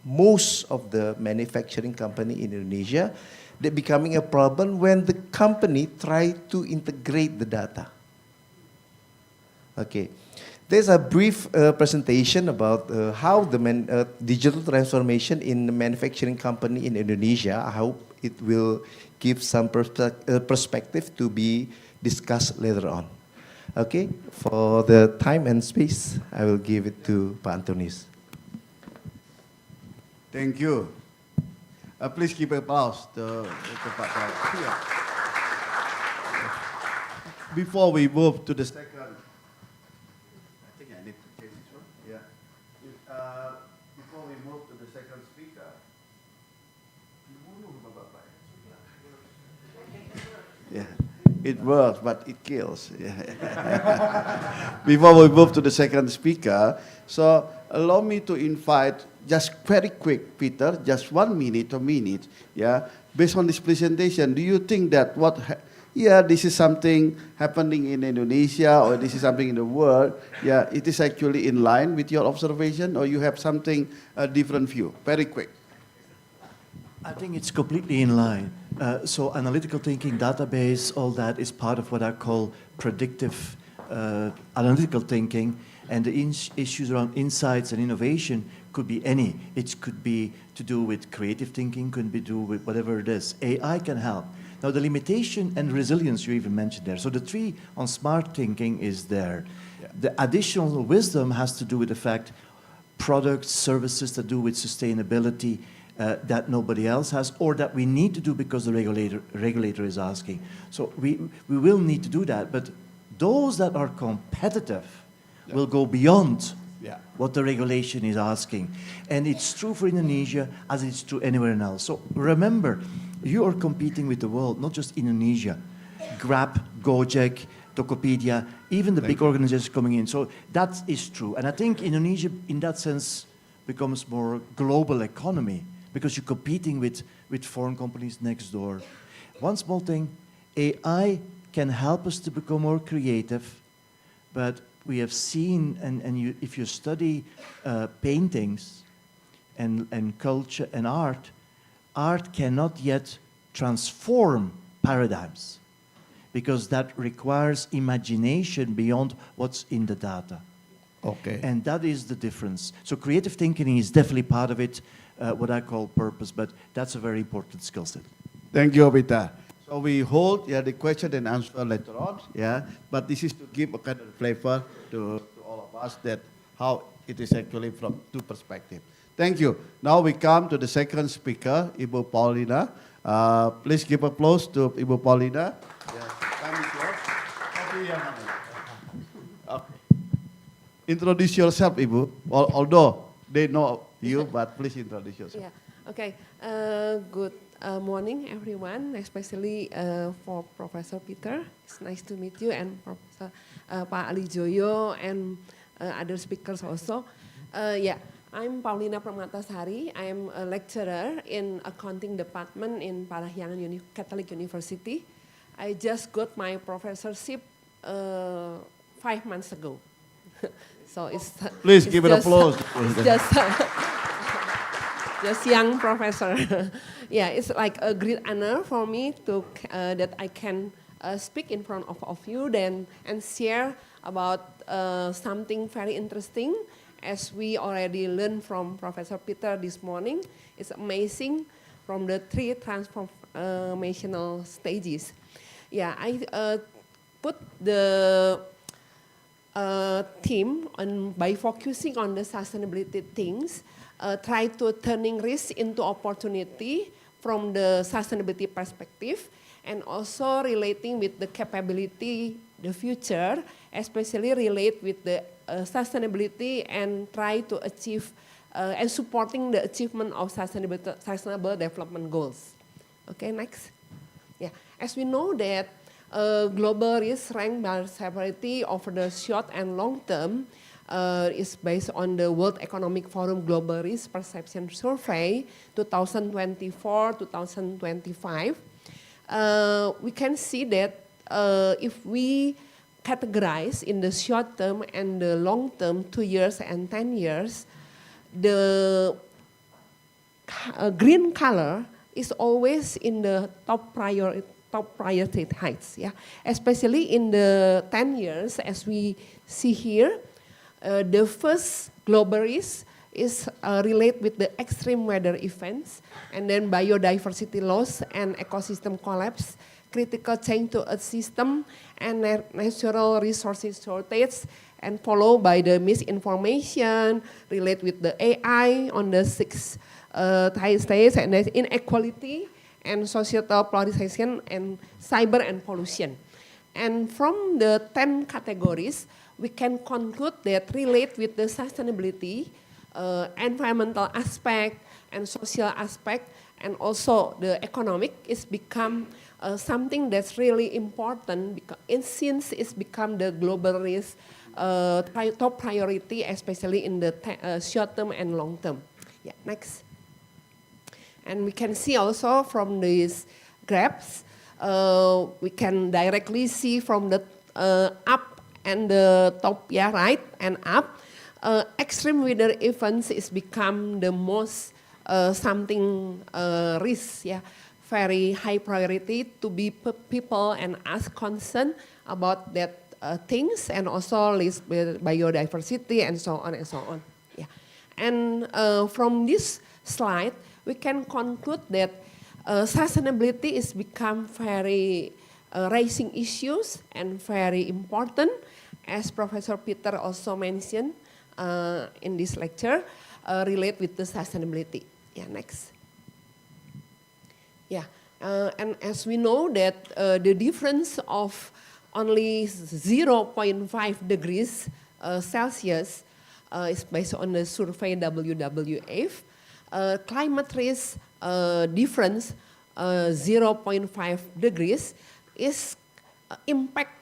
most of the manufacturing company in Indonesia. They're becoming a problem when the company try to integrate the data. Okay, there's a brief presentation about how the digital transformation in the manufacturing company in Indonesia. I hope it will give some perspective to be discussed later on. Okay, for the time and space, I will give it to Pak Antonius. Thank you. Please give applause to Pak Tia. Before we move to the second, I think I need to change this one. Yeah. Before we move to the second speaker, yeah, it works, but it kills. Yeah. Before we move to the second speaker, so allow me to invite just very quick, Peter, just 1 minute, yeah. Based on this presentation, do you think that this is something happening in Indonesia or this is something in the world, yeah, it is actually in line with your observation or you have something, a different view? Very quick. I think it's completely in line. So analytical thinking, database, all that is part of what I call predictive analytical thinking. And the issues around insights and innovation could be any. It could be to do with creative thinking, could be to do with whatever it is. AI can help. Now the limitation and resilience you even mentioned there. So the 3 on smart thinking is there. Yeah. The additional wisdom has to do with the fact products, services that do with sustainability that nobody else has, or that we need to do because the regulator is asking. So we will need to do that, but those that are competitive will go beyond what the regulation is asking. And it's true for Indonesia as it's true anywhere else. So remember, you are competing with the world, not just Indonesia. Grab, Gojek, Tokopedia, even the big organizations coming in. So that is true. And I think Indonesia, in that sense, becomes more global economy because you're competing with foreign companies next door. One small thing, AI can help us to become more creative, but we have seen, if you study paintings and culture and art cannot yet transform paradigms because that requires imagination beyond what's in the data. Okay. And that is the difference. So creative thinking is definitely part of it, what I call purpose, but that's a very important skill set. Thank you, Peter. So we hold the question and answer later on, but this is to give a kind of flavor to all of us that how it is actually from 2 perspectives. Thank you. Now we come to the second speaker, Ibu Paulina. Please give applause to Ibu Paulina. Okay. Introduce yourself, Ibu. Although they know you, but please introduce yourself. Yeah. Okay, good morning everyone, especially for Professor Peter. It's nice to meet you and Professor Pak Ali Joyo and other speakers also. Yeah, I'm Paulina Pramatasari. I'm a lecturer in accounting department in Parahyangan Catholic University. I just got my professorship 5 months ago. So it's Please it's give it just, applause. It's just young professor. Yeah, it's like a great honor for me to that I can speak in front of you then and share about something very interesting. As we already learned from Professor Peter this morning, it's amazing from the 3 transformational stages. Yeah, I put the theme on by focusing on the sustainability things, try to turning risk into opportunity from the sustainability perspective, and also relating with the capability, the future, especially relate with the sustainability and try to achieve and supporting the achievement of sustainable development goals. Okay, next. Yeah, as we know that global risk ranked by severity over the short and long term is based on the World Economic Forum Global Risk Perception Survey 2024-2025. We can see that if we categorize in the short term and the long term, 2 years and 10 years, the green color is always in the top priority heights, yeah. Especially in the 10 years, as we see here, the first global risk is related with the extreme weather events, and then biodiversity loss and ecosystem collapse, critical change to a system, and natural resources shortage, and followed by the misinformation related with the AI on the 6 stage, and then inequality, and societal polarization, and cyber and pollution. And from the 10 categories, we can conclude that relate with the sustainability, environmental aspect, and social aspect, and also the economic is become something that's really important because since it's become the global risk top priority, especially in the short term and long term. Yeah, next. And we can see also from these graphs, we can directly see from the up and the top, yeah, right and up, extreme weather events is become the most something risk, yeah, very high priority to be people and ask concern about that things, and also list biodiversity and so on and so on. Yeah, and from this slide, we can conclude that sustainability is become very raising issues and very important, as Professor Peter also mentioned in this lecture, relate with the sustainability. Yeah, next. Yeah, and as we know that the difference of only 0.5 degrees Celsius is based on the survey WWF. Climate risk difference 0.5 degrees is impact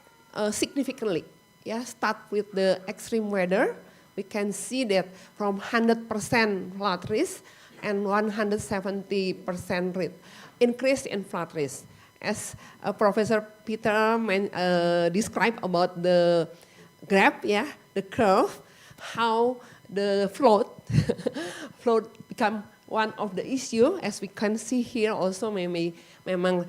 significantly. Yeah, start with the extreme weather. We can see that from 100% flood risk and 170% increase in flood risk. As Professor Peter described about the graph, yeah, the curve, how the flood become one of the issue, as we can see here also memang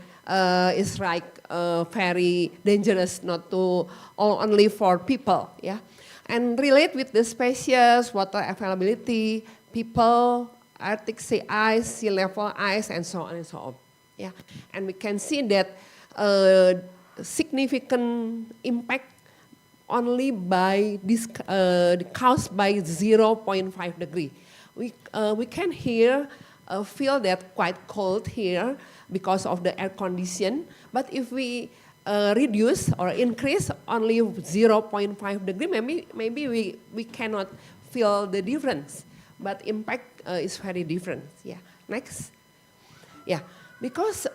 is like very dangerous, not to only for people, yeah, and relate with the species, water availability, people, Arctic sea ice, sea level ice, and so on and so on. Yeah, and we can see that significant impact only by this caused by 0.5 degree. We can here feel that quite cold here because of the air condition. But if we reduce or increase only 0.5 degree, maybe we cannot feel the difference. But impact is very different. Yeah. Next. Yeah, because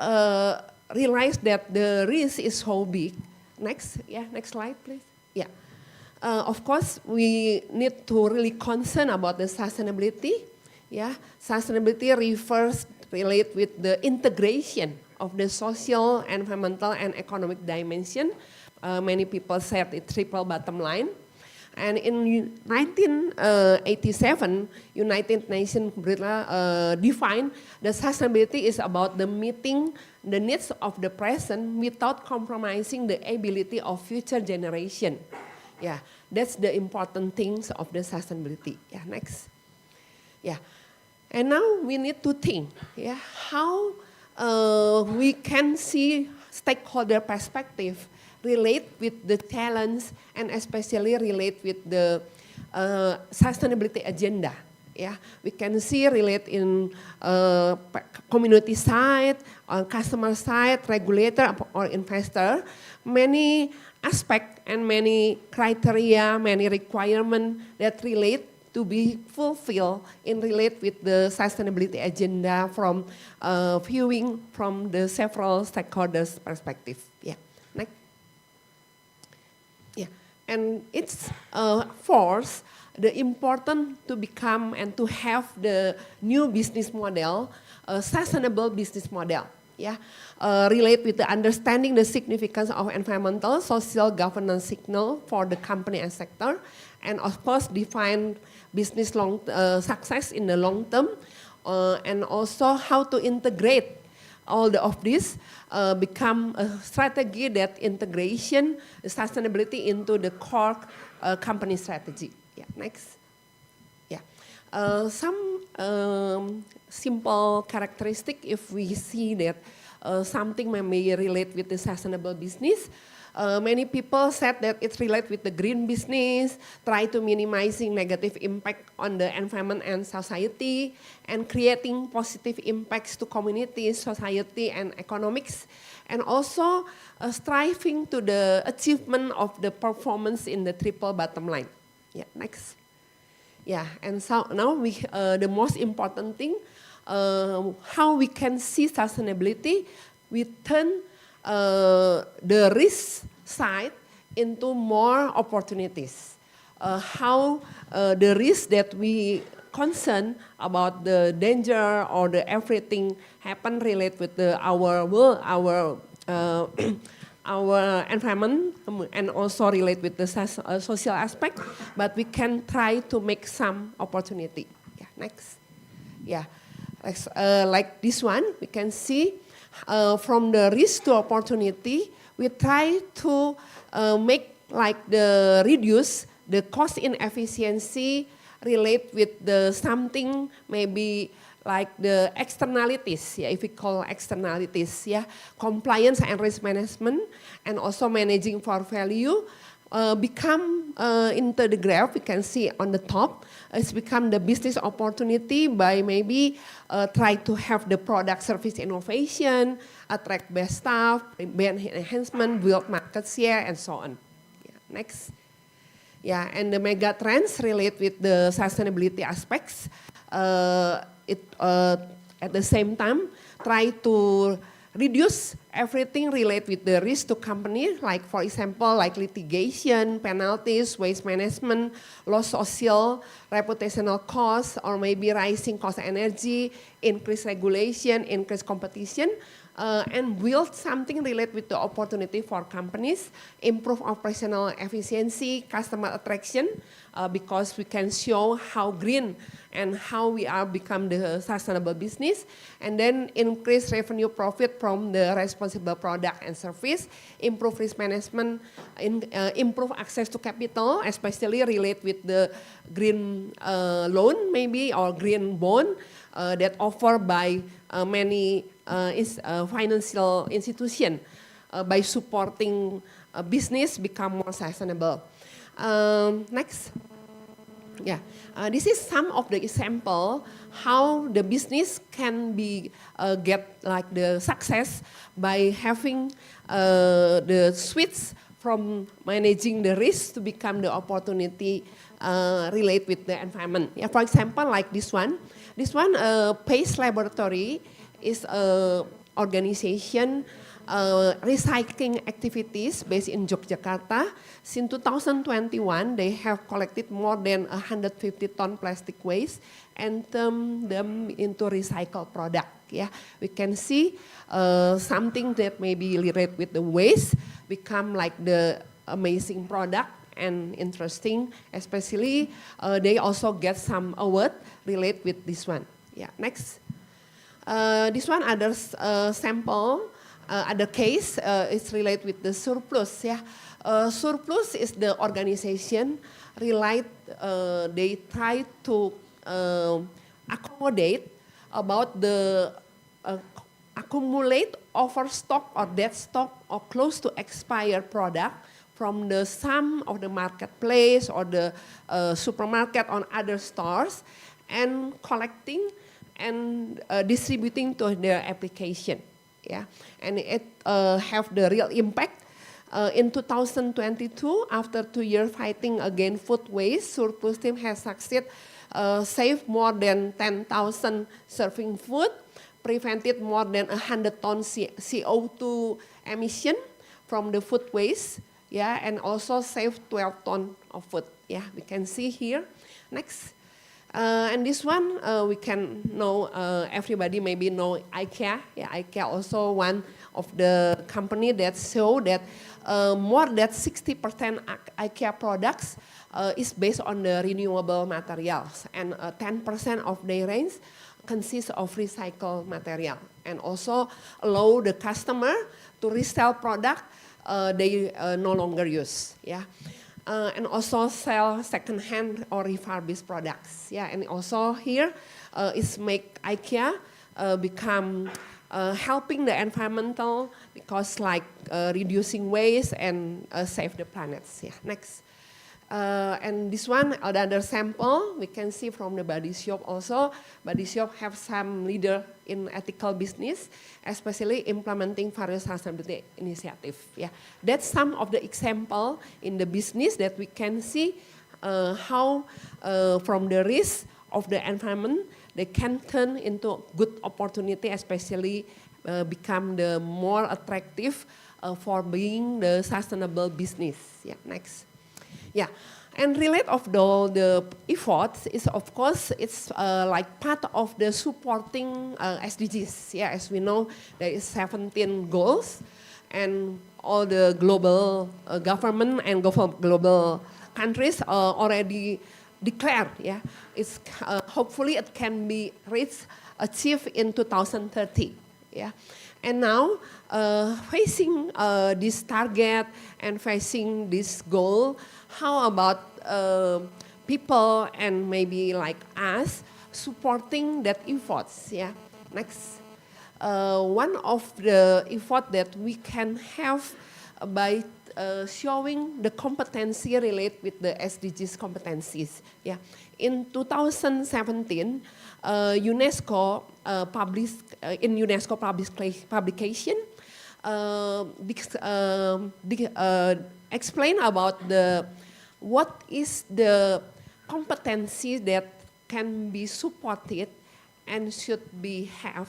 realize that the risk is so big. Next, yeah, next slide, please. Yeah. Of course, we need to really concern about the sustainability. Yeah, sustainability relate with the integration of the social, environmental, and economic dimension. Many people said it triple bottom line. And in 1987, United Nations defined the sustainability is about the meeting the needs of the present without compromising the ability of future generation. Yeah, that's the important things of the sustainability. Yeah, next. Yeah, and now we need to think, yeah, how we can see stakeholder perspective relate with the challenge and especially relate with the sustainability agenda. Yeah, we can see relate in community side, on customer side, regulator or investor, many aspect and many criteria, many requirement that relate to be fulfilled in relate with the sustainability agenda from viewing from the several stakeholders perspective. Yeah, next. Yeah, and it's force the important to become and to have the new business model, sustainable business model. Yeah, relate with the understanding the significance of environmental, social governance signal for the company and sector, and of course define business success in the long term, and also how to integrate all of this, become a strategy that integration the sustainability into the core company strategy. Yeah, next. Yeah, some simple characteristic if we see that something may relate with the sustainable business. Many people said that it relates with the green business, try to minimizing negative impact on the environment and society, and creating positive impacts to communities, society, and economics, and also striving to the achievement of the performance in the triple bottom line. Yeah, next. Yeah, and so now we the most important thing, how we can see sustainability, we turn the risk side into more opportunities. How the risk that we concern about the danger or the everything happen relate with our world, our environment, and also relate with the social aspect, but we can try to make some opportunity. Yeah, next. Yeah, like this one, we can see from the risk to opportunity, we try to make like the reduce the cost inefficiency relate with the something maybe like the externalities, yeah, if we call externalities, yeah, compliance and risk management, and also managing for value, become into the graph, we can see on the top, it's become the business opportunity by maybe try to have the product service innovation, attract best staff, brand enhancement, build market share, and so on. Yeah, next. Yeah, and the mega trends relate with the sustainability aspects. At the same time, try to reduce everything relate with the risk to company, like for example, like litigation, penalties, waste management, low social, reputational costs, or maybe rising cost energy, increased regulation, increased competition, and build something relate with the opportunity for companies, improve operational efficiency, customer attraction, because we can show how green and how we are become the sustainable business, and then increase revenue profit from the responsible product and service, improve risk management, improve access to capital, especially relate with the green loan maybe or green bond that offered by many financial institution by supporting business become more sustainable. Next. Yeah, this is some of the example how the business can be get like the success by having the switch from managing the risk to become the opportunity relate with the environment. Yeah, for example, like this one. This one, PACE Laboratory is a organization recycling activities based in Yogyakarta. Since 2021, they have collected more than 150 ton plastic waste and turned them into recycled product. Yeah, we can see something that maybe relate with the waste become like the amazing product and interesting. Especially, they also get some award relate with this one. Yeah, next. This one other sample. Other case is related with the surplus. Yeah, surplus is the organization relate. They try to accommodate about the accumulate overstock or dead stock or close to expired product from the some of the marketplace or the supermarket on other stores and collecting and distributing to their application. Yeah, and it have the real impact. In 2022, after 2 years fighting against food waste, surplus team has succeeded save more than 10,000 serving food, prevented more than 100 tons CO2 emission from the food waste, yeah, and also saved 12 tons of food. Yeah, we can see here. Next. And this one we can know, everybody maybe know IKEA. Yeah, IKEA also one of the company that show that more than 60% IKEA products is based on the renewable materials, and 10% of their range consists of recycled material, and also allow the customer to resell product they no longer use. Yeah. And also sell second-hand or refurbished products. Yeah, and also here is make IKEA become helping the environmental because like reducing waste and save the planets. Yeah, next. And this one, another sample, we can see from the Body Shop also. Body Shop have some leader in ethical business, especially implementing various sustainability initiative. Yeah, that's some of the example in the business that we can see how from the risk of the environment, they can turn into good opportunity, especially become the more attractive for being the sustainable business. Yeah, next. Yeah, and relate of the efforts is of course it's like part of the supporting SDGs. Yeah, as we know there is 17 goals, and all the global government and global countries already declared. Yeah, it's hopefully it can be achieved in 2030. Yeah. And now, facing this target and facing this goal, how about people and maybe like us supporting that efforts? Yeah. Next, one of the effort that we can have by showing the competency related with the SDGs competencies. Yeah. In 2017, UNESCO published in UNESCO publication explain about what is the competency that can be supported and should be have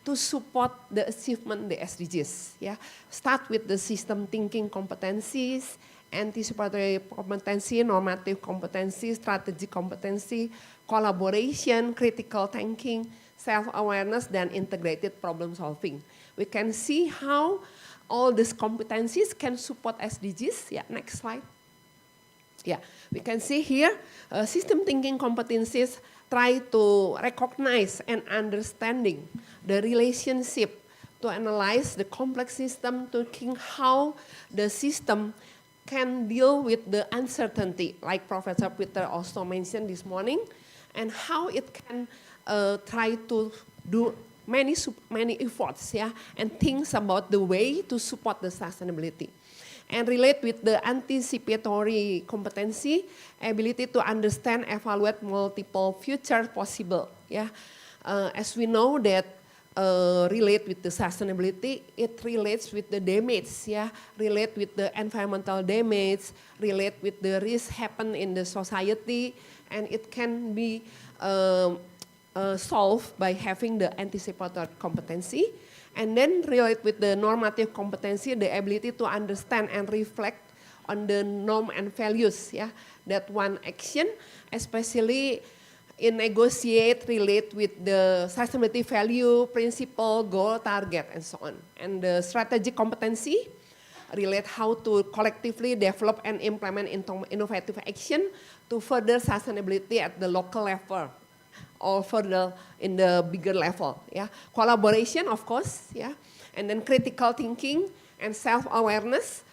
to support the achievement the SDGs. Yeah, start with the system thinking competencies, anticipatory competency, normative competency, strategic competency, collaboration, critical thinking, self-awareness, then integrated problem solving. We can see how all these competencies can support SDGs. Yeah, next slide. Yeah, we can see here system thinking competencies try to recognize and understanding the relationship to analyze the complex system, to think how the system can deal with the uncertainty, like Professor Peter also mentioned this morning, and how it can try to do many efforts, yeah, and things about the way to support the sustainability. And relate with the anticipatory competency, ability to understand, evaluate multiple future possible. Yeah, as we know that relate with the sustainability, it relates with the damage, relate with the environmental damage, relate with the risk happen in the society, and it can be solved by having the anticipatory competency, and then relate with the normative competency, the ability to understand and reflect on the norm and values, that one action, especially in negotiate, relate with the sustainability value, principle, goal, target, and so on. And the strategic competency relate how to collectively develop and implement innovative action to further sustainability at the local level or further in the bigger level. Collaboration, of course, and then critical thinking and self-awareness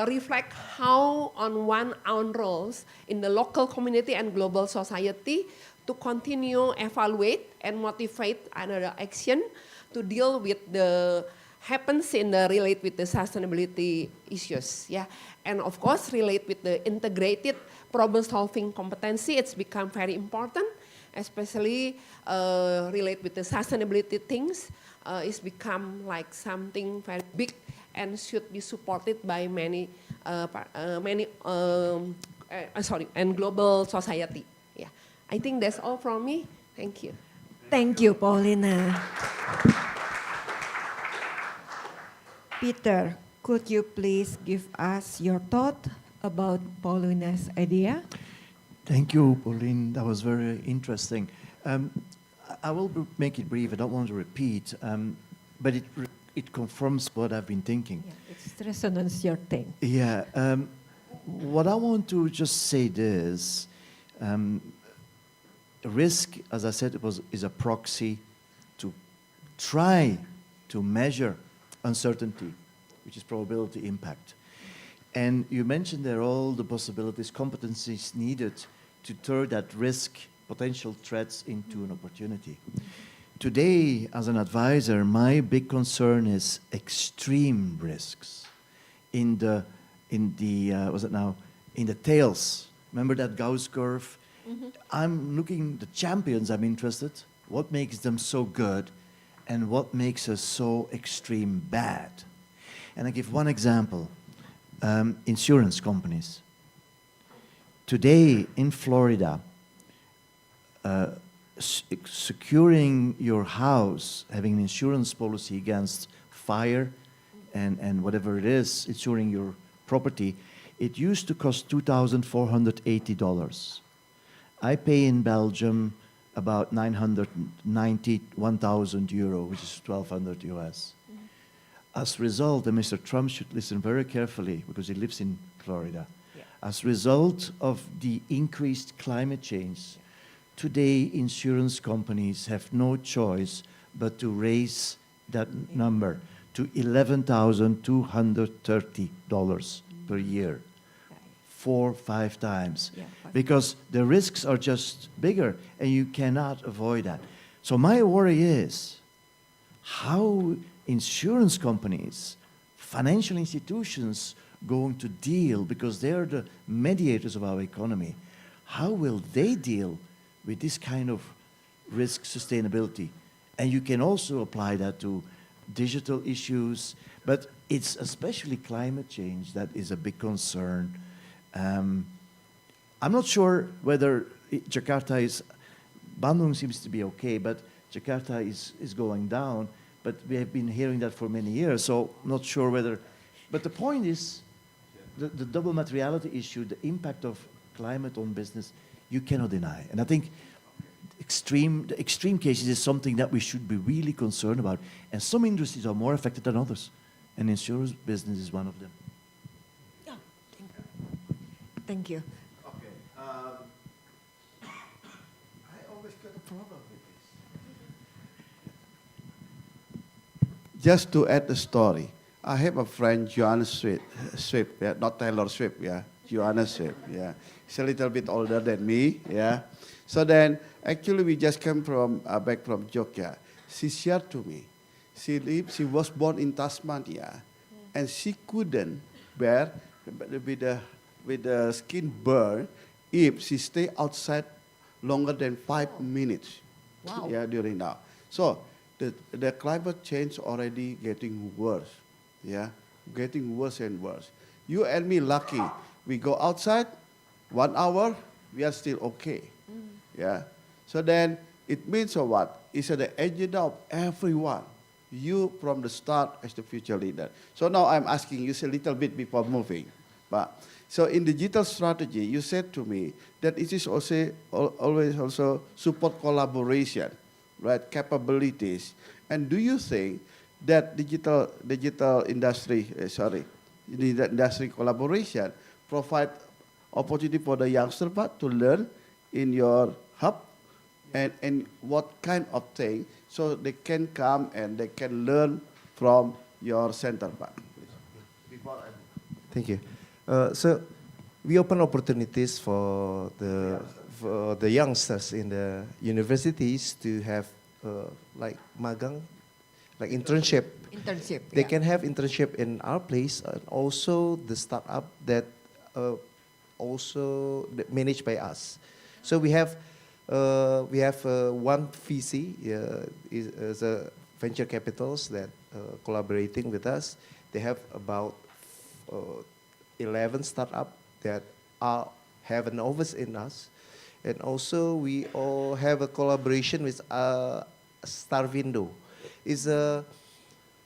reflect how on one own roles in the local community and global society to continue evaluate and motivate another action to deal with the happens in the relate with the sustainability issues, and of course relate with the integrated problem solving competency. It's become very important, especially relate with the sustainability things. It's become like something very big and should be supported by many and global society. I think that's all from me. Thank you. Thank you, Paulina. Peter, could you please give us your thought about Paulina's idea? Thank you, Pauline. That was very interesting. I will make it brief. I don't want to repeat, but it confirms what I've been thinking. It's resonance, your thing. What I want to just say this. Risk, as I said, is a proxy to try to measure uncertainty, which is probability impact. And you mentioned there all the possibilities, competencies needed to turn that risk, potential threats into an opportunity. Today, as an advisor, my big concern is extreme risks in the tails. Remember that Gauss curve? I'm looking the champions. I'm interested. What makes them so good, and what makes us so extreme bad? And I give one example: insurance companies. Today in Florida, securing your house, having an insurance policy against fire, and whatever it is, insuring your property, it used to cost $2,480. I pay in Belgium about 990, 1,000 euro, which is 1,200 US. As a result, and Mr. Trump should listen very carefully because he lives in Florida. As a result of the increased climate change, today insurance companies have no choice but to raise that number to $11,230 per year. 4 or 5 times, because the risks are just bigger and you cannot avoid that. So my worry is how insurance companies, financial institutions going to deal, because they're the mediators of our economy, how will they deal with this kind of risk sustainability? And you can also apply that to digital issues, but it's especially climate change that is a big concern. I'm not sure whether Jakarta is, Bandung seems to be okay, but Jakarta is going down, but we have been hearing that for many years, so I'm not sure whether, but the point is, the double materiality issue, the impact of climate on business, you cannot deny. And I think the extreme cases is something that we should be really concerned about, and some industries are more affected than others, and insurance business is one of them. Thank you. Okay. I always got a problem with this. Just to add the story, I have a friend, Johannes Swift, not Taylor Swift, Johannes Swift, He's a little bit older than me, So then, actually, we just came from back from Jogja. She shared to me, she was born in Tasmania, and she couldn't bear with the skin burn if she stay outside longer than 5 minutes. Wow. During now. So the climate change already getting worse, yeah, getting worse and worse. You and me lucky, we go outside, 1 hour, we are still okay, yeah. So then it means what? It's the agenda of everyone. You from the start as the future leader. So now I'm asking you a little bit before moving. But so in digital strategy, you said to me that it is also always also support collaboration, right? Capabilities. And do you think that digital industry, industry collaboration provide opportunity for the youngster part to learn in your hub, and what kind of thing so they can come and they can learn from your center part? Thank you. So we open opportunities for the youngsters in the universities to have like magang, like internship. Internship. They can have internship in our place, and also the startup that also managed by us. So we have one VC is a venture capitals that collaborating with us. They have about 11 startup that have an office in us, and also we all have a collaboration with Star Window. Is a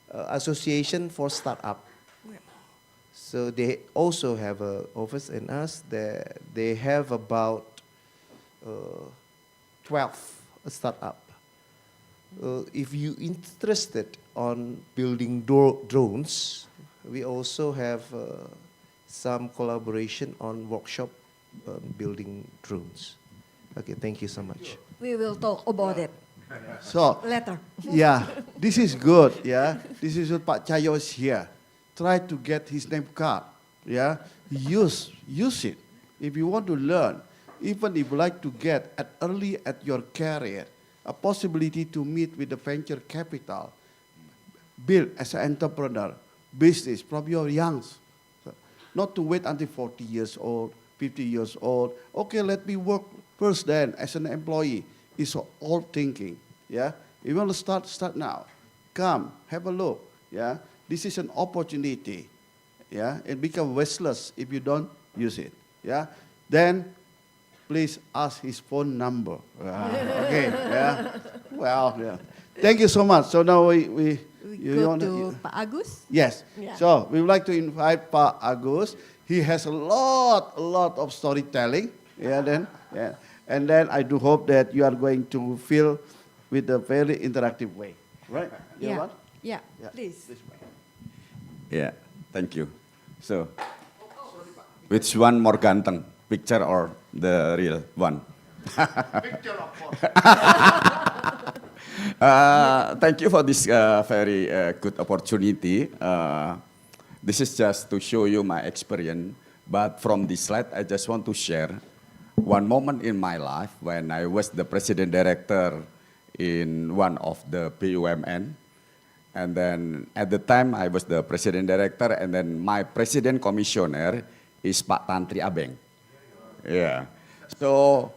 association for startup. So they also have an office in us. They have about 12 startup. If you interested on building drones, we also have some collaboration on workshop building drones. Okay, thank you so much. We will talk about it So, later. yeah, this is good, yeah. This is what Pak Cahyo is here. Try to get his name card, yeah. Use it. If you want to learn, even if you like to get early at your career, a possibility to meet with the venture capital, build as an entrepreneur, business from your youngs. Not to wait until 40 years old, 50 years old. Okay, let me work first then as an employee. It's all thinking, yeah. You want to start now. Come, have a look, yeah. This is an opportunity, yeah. It becomes wasteless if you don't use it, yeah. Then, please ask his phone number. Okay, yeah. Well, yeah. Thank you so much. So now We go to Pak Agus. Yes. Yeah. So we would like to invite Pak Agus. He has a lot of storytelling. Yeah. And then I do hope that you are going to feel with a very interactive way, right? You know what? Yeah, please. Yeah, thank you. So, which one more ganteng, picture or the real one? Picture of course. Thank you for this very good opportunity. This is just to show you my experience, but from this slide, I just want to share one moment in my life when I was the president director in one of the BUMN. And then at the time I was the president director, and then my president commissioner is Pak Tantri Abeng. Yeah. So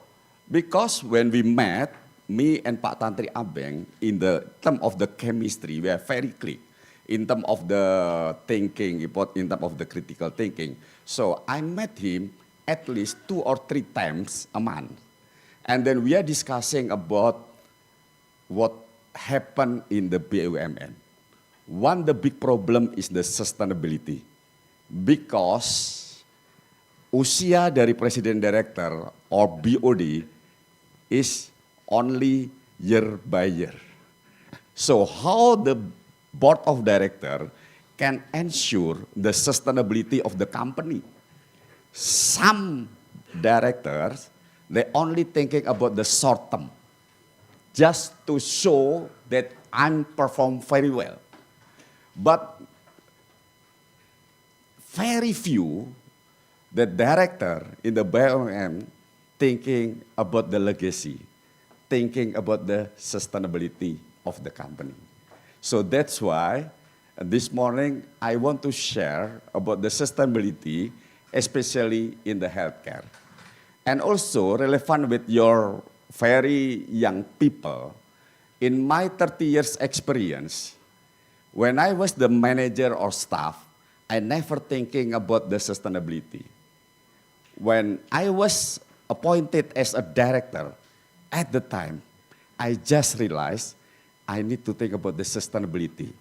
because when we met, me and Pak Tantri Abeng, in the term of the chemistry, we are very click. In term of the thinking, in term of the critical thinking. So I met him at least 2 or 3 times a month. And then we are discussing about what happened in the BUMN. One, the big problem is the sustainability. Because usia dari Presiden Director or BOD is only year by year. So how the board of director can ensure the sustainability of the company? Some directors, they only thinking about the short term, just to show that I'm perform very well. But very few, the director in the BUMN thinking about the legacy, thinking about the sustainability of the company. So that's why this morning I want to share about the sustainability, especially in the healthcare. And also relevant with your very young people, in my 30 years experience, when I was the manager or staff, I never thinking about the sustainability. When I was appointed as a director, at the time, I just realized I need to think about the sustainability.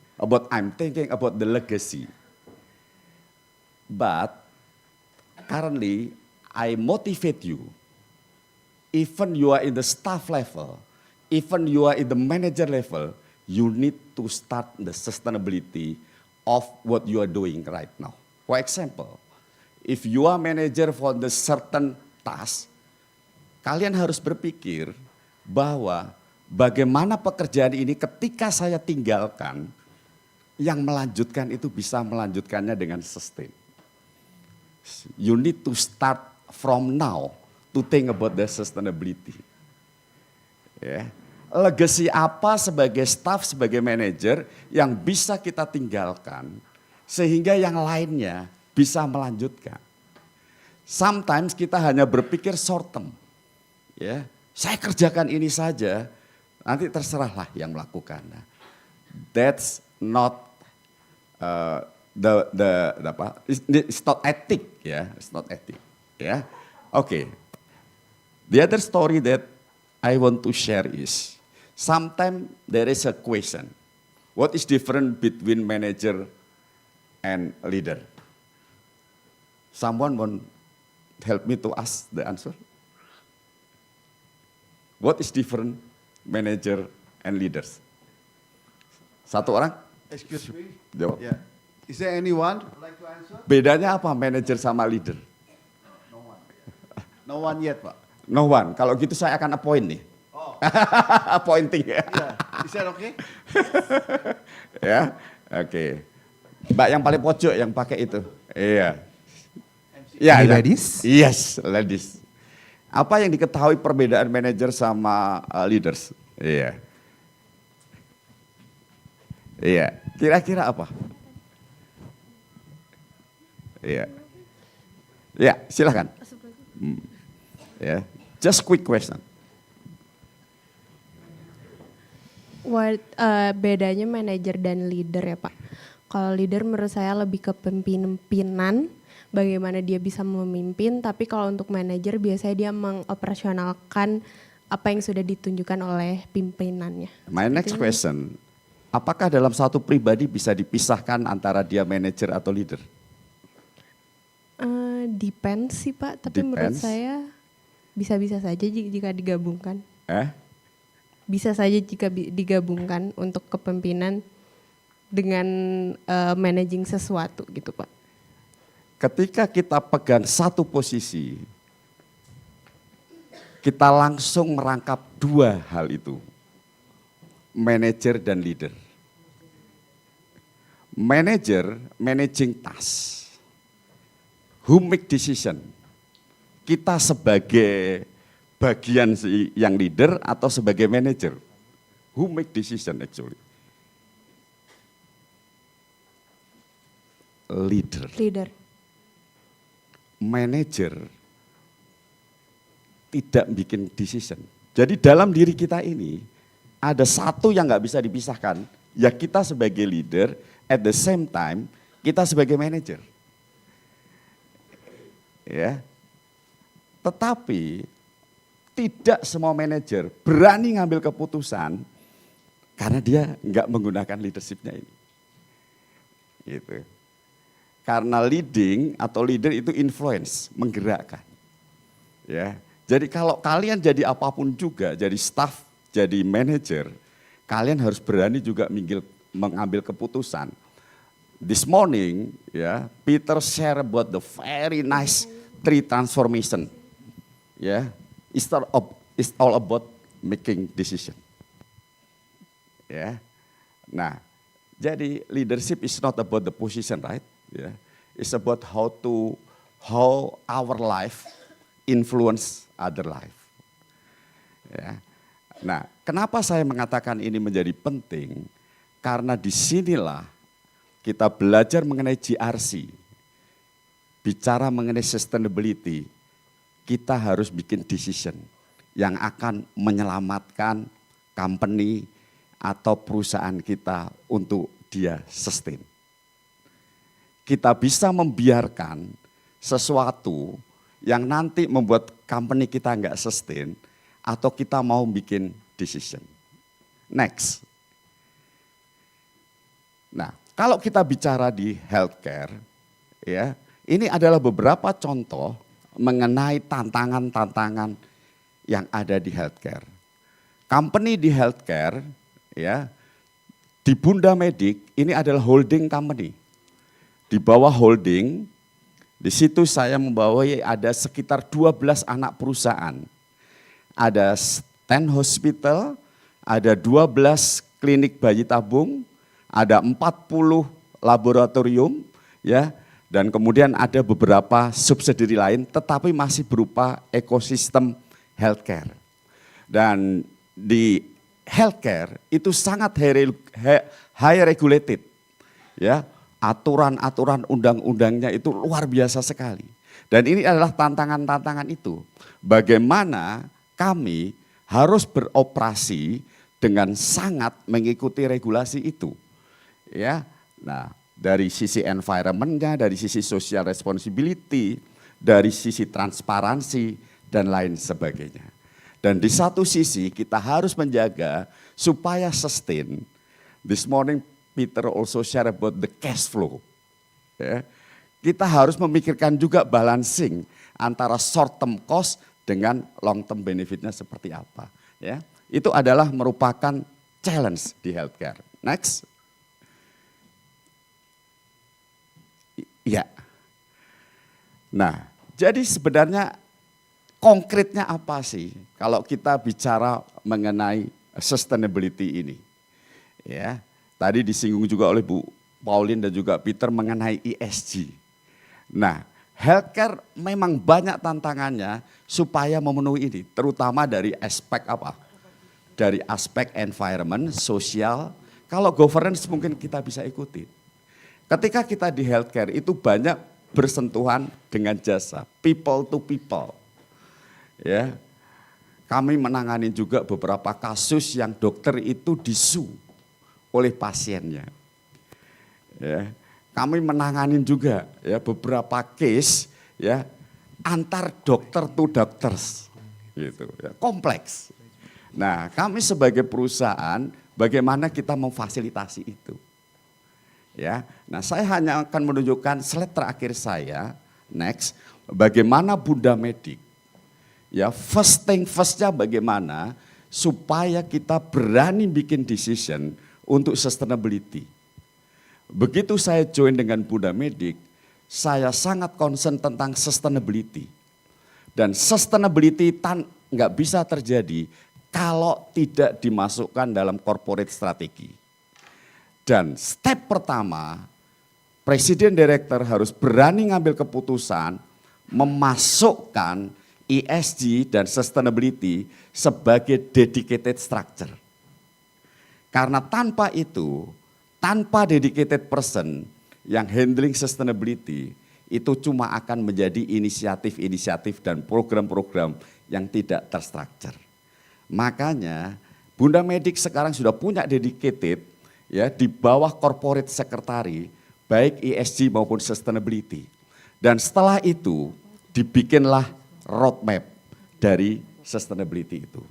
I'm thinking about the legacy. But currently, I motivate you. Even you are in the staff level, even you are in the manager level, you need to start the sustainability of what you are doing right now. For example, if you are manager for the certain task, kalian harus berpikir bahwa bagaimana pekerjaan ini ketika saya tinggalkan, yang melanjutkan itu bisa melanjutkannya dengan sustain. You need to start from now to think about the sustainability. Ya. Legacy apa sebagai staff, sebagai manager yang bisa kita tinggalkan sehingga yang lainnya bisa melanjutkan. Sometimes kita hanya berpikir short term. Ya, saya kerjakan ini saja, nanti terserahlah yang melakukan. Nah, that's not it's not ethic, ya, it's not ethic, ya. Okay. The other story that I want to share is, sometimes there is a question, what is different between manager and leader? Someone want help me to ask the answer? What is different manager and leaders? Satu orang? Excuse me. Jawab. Yeah. Is there anyone who would like to answer? Bedanya apa manager sama leader? No one. No one yet, Pak. No one. Kalau gitu saya akan appoint nih. Oh. Appointing ya. Yeah. Is that okay? Ya, oke. Mbak yang paling pojok yang pakai itu. Iya. Ya, ladies? Yes, ladies. Apa yang diketahui perbedaan manager sama leaders? Iya. Iya, kira-kira apa? Iya. Ya, silakan. Ya, just quick question. Bedanya manajer dan leader ya Pak. Kalau leader menurut saya lebih ke pemimpinan, bagaimana dia bisa memimpin. Tapi kalau untuk manajer biasanya dia mengoperasionalkan apa yang sudah ditunjukkan oleh pimpinannya. My next question, apakah dalam satu pribadi bisa dipisahkan antara dia manajer atau leader? Depends sih Pak, tapi menurut saya bisa-bisa saja jika digabungkan. Bisa saja jika digabungkan untuk kepemimpinan dengan managing sesuatu gitu Pak. Ketika kita pegang satu posisi, kita langsung merangkap dua hal itu, manager dan leader. Manager, managing task. Who make decision? Kita sebagai bagian yang leader atau sebagai manager? Who make decision actually? Leader. Leader. Manager tidak bikin decision. Jadi dalam diri kita ini ada satu yang nggak bisa dipisahkan, ya kita sebagai leader, at the same time kita sebagai manager. Ya, tetapi tidak semua manajer berani ngambil keputusan karena dia nggak menggunakan leadershipnya ini. Gitu. Karena leading atau leader itu influence, menggerakkan. Ya, jadi kalau kalian jadi apapun juga, jadi staff, jadi manajer, kalian harus berani juga mengambil keputusan. This morning, ya, Peter share about the very nice tree transformation. Ya, it's all about making decision. Ya, nah, jadi leadership is not about the position, right? Ya, it's about how our life influence other life. Ya, nah, kenapa saya mengatakan ini menjadi penting? Karena disinilah kita belajar mengenai GRC, bicara mengenai sustainability, kita harus bikin decision yang akan menyelamatkan company, atau perusahaan kita untuk dia sustain. Kita bisa membiarkan sesuatu yang nanti membuat company kita nggak sustain, atau kita mau bikin decision. Next. Nah, kalau kita bicara di healthcare, ya, ini adalah beberapa contoh mengenai tantangan-tantangan yang ada di healthcare. Company di healthcare, ya, di Bunda Medik ini adalah holding company. Di bawah holding, di situ saya membawai ada sekitar 12 anak perusahaan. Ada 10 hospital, ada 12 klinik bayi tabung, ada 40 laboratorium, ya, dan kemudian ada beberapa subsidiary lain, tetapi masih berupa ekosistem healthcare. Dan di healthcare itu sangat high regulated, ya, aturan-aturan undang-undangnya itu luar biasa sekali. Dan ini adalah tantangan-tantangan itu. Bagaimana kami harus beroperasi dengan sangat mengikuti regulasi itu. Ya, nah, dari sisi environment-nya, dari sisi social responsibility, dari sisi transparansi dan lain sebagainya. Dan di satu sisi kita harus menjaga supaya sustain. This morning Peter also share about the cash flow. Ya, kita harus memikirkan juga balancing antara short term cost dengan long term benefitnya seperti apa. Ya, itu adalah merupakan challenge di healthcare. Next. Ya. Nah, jadi sebenarnya konkretnya apa sih kalau kita bicara mengenai sustainability ini? Ya, tadi disinggung juga oleh Bu Pauline dan juga Peter mengenai ESG. Nah, healthcare memang banyak tantangannya supaya memenuhi ini, terutama dari aspek apa? Dari aspek environment, sosial. Kalau governance mungkin kita bisa ikuti. Ketika kita di healthcare itu banyak bersentuhan dengan jasa, people to people. Ya, kami menangani juga beberapa kasus yang dokter itu disu oleh pasiennya. Ya, kami menangani juga ya beberapa case ya antar dokter to doctors, gitu, ya, kompleks. Nah, kami sebagai perusahaan bagaimana kita memfasilitasi itu. Ya, nah saya hanya akan menunjukkan slide terakhir saya, next, bagaimana Bunda Medik, ya first thing firstnya bagaimana supaya kita berani bikin decision untuk sustainability. Begitu saya join dengan Bunda Medik, saya sangat concern tentang sustainability. Dan sustainability nggak bisa terjadi kalau tidak dimasukkan dalam corporate strategi. Dan step pertama, Presiden Direktur harus berani ngambil keputusan memasukkan ESG dan sustainability sebagai dedicated structure. Karena tanpa itu, tanpa dedicated person yang handling sustainability, itu cuma akan menjadi inisiatif-inisiatif dan program-program yang tidak terstruktur. Makanya Bunda Medik sekarang sudah punya dedicated, ya, di bawah corporate secretary, baik ESG maupun sustainability. Dan setelah itu dibikinlah roadmap dari sustainability itu.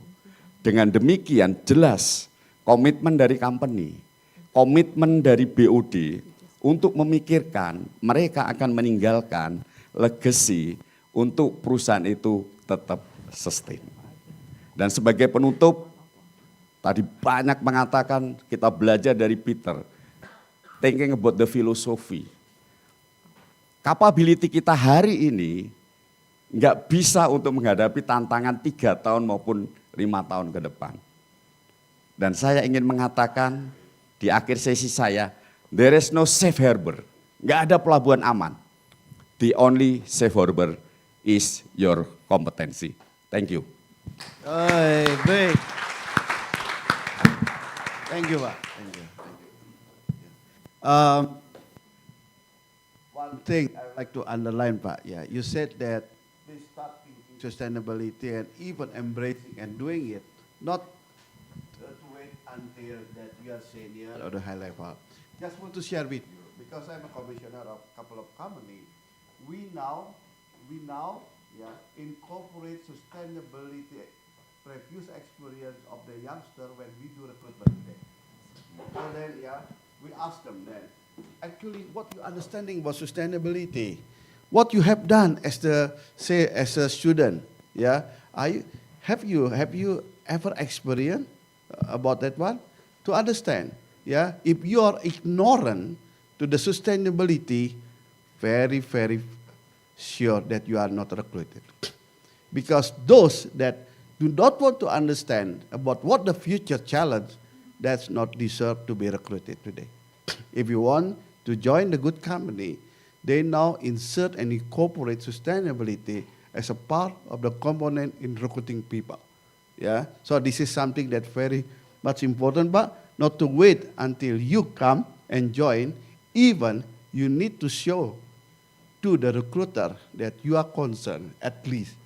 Dengan demikian jelas komitmen dari company, komitmen dari BOD untuk memikirkan mereka akan meninggalkan legacy untuk perusahaan itu tetap sustain. Dan sebagai penutup, tadi banyak mengatakan kita belajar dari Peter, thinking about the philosophy. Capability kita hari ini nggak bisa untuk menghadapi tantangan 3 tahun maupun 5 tahun ke depan. Dan saya ingin mengatakan di akhir sesi saya, there is no safe harbor, nggak ada pelabuhan aman. The only safe harbor is your competency. Thank you. Baik. Thank you, Pak. Thank you. One thing I would like to underline, Pak. Yeah, you said that we start thinking sustainability and even embracing and doing it, not to wait until that you are senior or the high level. Just want to share with you, because I'm a commissioner of a couple of companies, we now incorporate sustainability previous experience of the youngster when we do recruitment today. So then, we ask them then, actually, what you understanding about sustainability? What you have done as as a student, have you ever experienced about that one? To understand, if you are ignorant to the sustainability, very, very sure that you are not recruited. Because those that do not want to understand about what the future challenge, that's not deserve to be recruited today. If you want to join the good company, they now insert and incorporate sustainability as a part of the component in recruiting people. So this is something that's very much important, but not to wait until you come and join. Even you need to show to the recruiter that you are concerned, at least.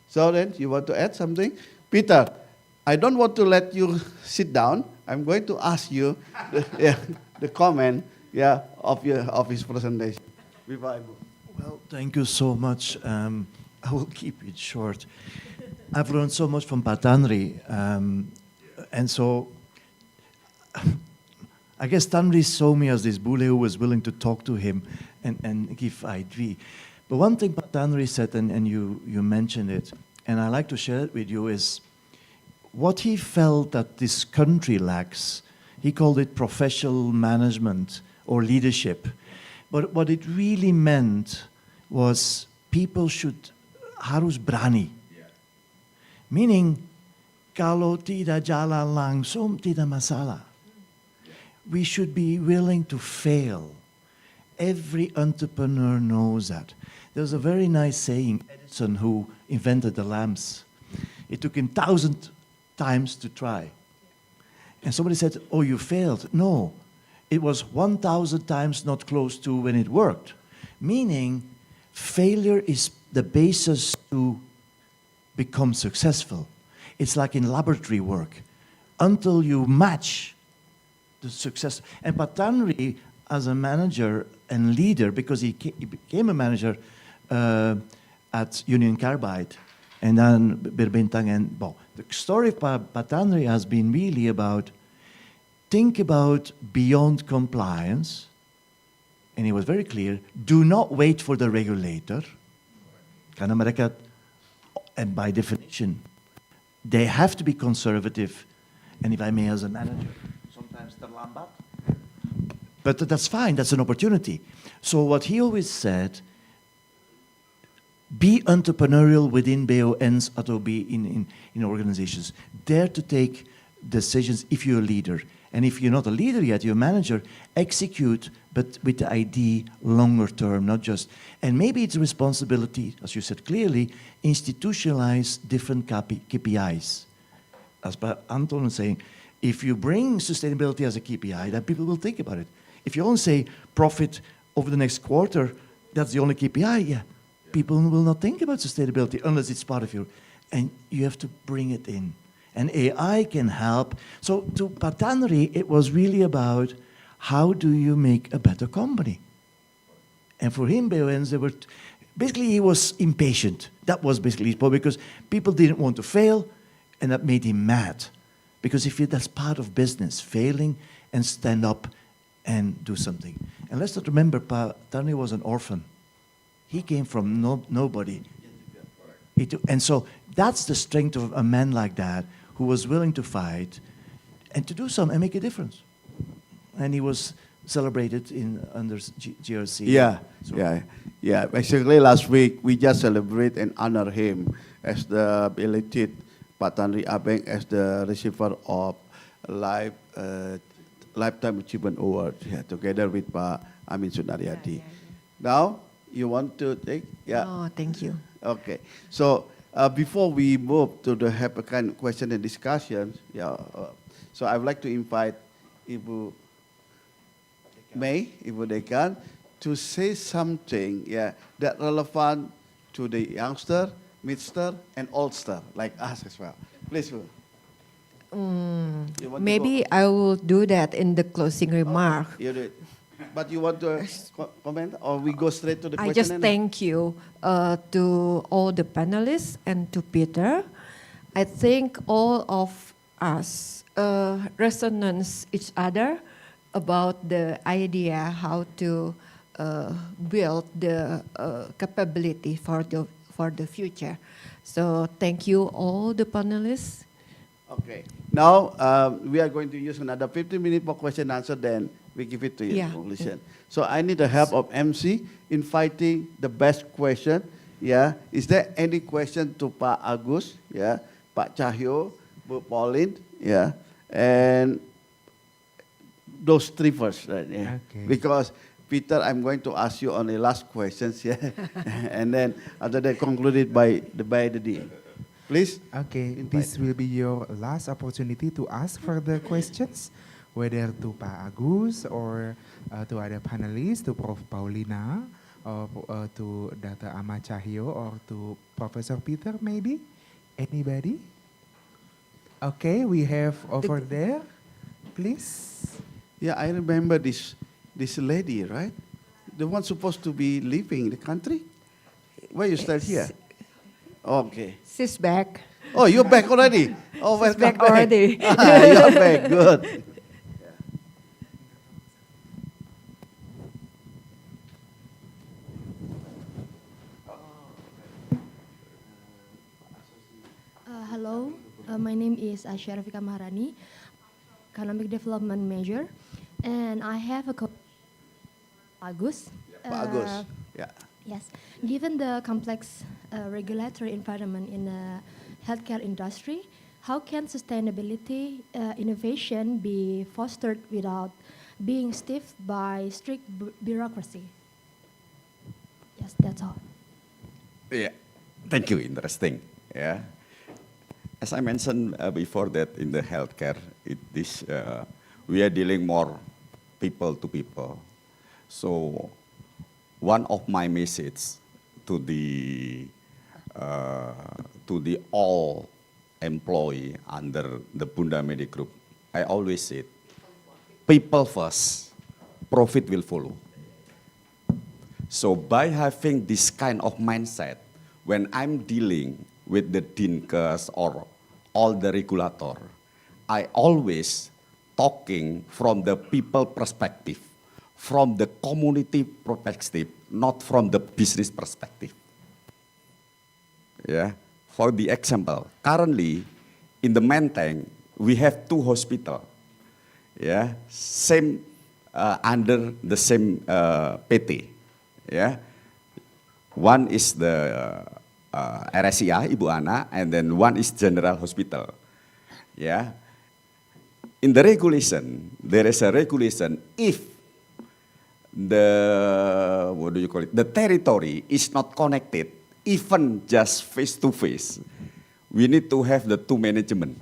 So then, you want to add something? Peter, I don't want to let you sit down. I'm going to ask you the comment of his presentation. Before I move. Well, thank you so much. I will keep it short. I've learned so much from Patanri. And so I guess Tanri saw me as this bule who was willing to talk to him and give IV. But one thing Patanri said, and you mentioned it, and I like to share it with you, is what he felt that this country lacks. He called it professional management or leadership. But what it really meant was people should harus berani. Meaning, kalau tidak jalan langsung, tidak masalah. We should be willing to fail. Every entrepreneur knows that. There's a very nice saying, Edison, who invented the lamps. It took him 1,000 times to try. And somebody said, oh, you failed. No, it was 1,000 times not close to when it worked. Meaning, failure is the basis to become successful. It's like in laboratory work. Until you match the success. And Patanri, as a manager and leader, because he became a manager at Union Carbide, and then Berbintang, and bon. The story of Patanri has been really about, think about beyond compliance, and he was very clear, do not wait for the regulator, karena mereka, and by definition, they have to be conservative, and if I may as a manager, sometimes terlambat. But that's fine, that's an opportunity. So what he always said, be entrepreneurial within BONs or be in organizations. Dare to take decisions if you're a leader. And if you're not a leader yet, you're a manager, execute, but with the idea longer term, not just. And maybe it's a responsibility, as you said clearly, institutionalize different KPIs. As Anton was saying, if you bring sustainability as a KPI, then people will think about it. If you only say profit over the next quarter, that's the only KPI, yeah. People will not think about sustainability unless it's part of your, and you have to bring it in. And AI can help. So to Patanri, it was really about how do you make a better company? And for him, BONs, they were, basically he was impatient. That was basically his point, because people didn't want to fail, and that made him mad. Because if that's part of business, failing and stand up and do something. And let's not remember, Patanri was an orphan. He came from nobody. And so that's the strength of a man like that, who was willing to fight and to do something and make a difference. And he was celebrated under GRC. Yeah. Basically, last week, we just celebrate and honor him as the elected Patanri Abeng as the receiver of Lifetime Achievement Award, together with Pak Amin Sunaryadi. Now, you want to take? Yeah. Oh, thank you. Okay. So before we move to the have a kind of question and discussion, so I would like to invite Ibu Dekan, to say something, that relevant to the youngster, midster, and oldster like us as well. Please, Bu. You want to Maybe I will do that in the closing remark. You do it. But you want to comment, or we go straight to the I question? just and- thank you to all the panelists and to Peter. I think all of us resonance each other about the idea how to build the capability for the future. So thank you all the panelists. Okay. Now we are going to use another 15 minutes for question and answer. Then we give it to you. Yeah. Listen. So I need the help of MC in fighting the best question. Yeah. Is there any question to Pak Agus? Yeah. Pak Cahyo, Bu Pauline. Yeah. And those three first, right? Yeah. Okay. Because Peter, I'm going to ask you only last questions. Yeah. And then after that, concluded by the dean. Please. Okay, this will be your last opportunity to ask further questions, whether to Pak Agus or to other panelists, to Prof. Paulina, or to Dr. Ahmad Cahyo, or to Professor Peter, maybe? Anybody? Okay, we have over there, please. Yeah, I remember this lady, right? The one supposed to be leaving the country. Why you still here? Okay. She's back. Oh, you're back already. Oh, She's welcome back already. You're back. Good. Hello, my name is Asya Rafika Maharani, Economic Development Manager, and I have a Agus. Pak Agus. Yeah. Yes, given the complex regulatory environment in the healthcare industry, how can sustainability innovation be fostered without being stiffed by strict bureaucracy? Yes, that's all. Yeah, thank you. Interesting. Yeah, as I mentioned before that in the healthcare, we are dealing more people to people. So one of my message to the all employee under the Bunda Medic Group, I always said, people first, profit will follow. So by having this kind of mindset, when I'm dealing with the Dinkers or all the regulator, I always talking from the people perspective, from the community perspective, not from the business perspective. Yeah. For the example, currently in the Menteng, we have 2 hospitals. Yeah, same under the same PT. Yeah, one is the RSIA Ibu Ana, and then one is General Hospital. Yeah, in the regulation, there is a regulation if the territory is not connected, even just face to face, we need to have the 2 management,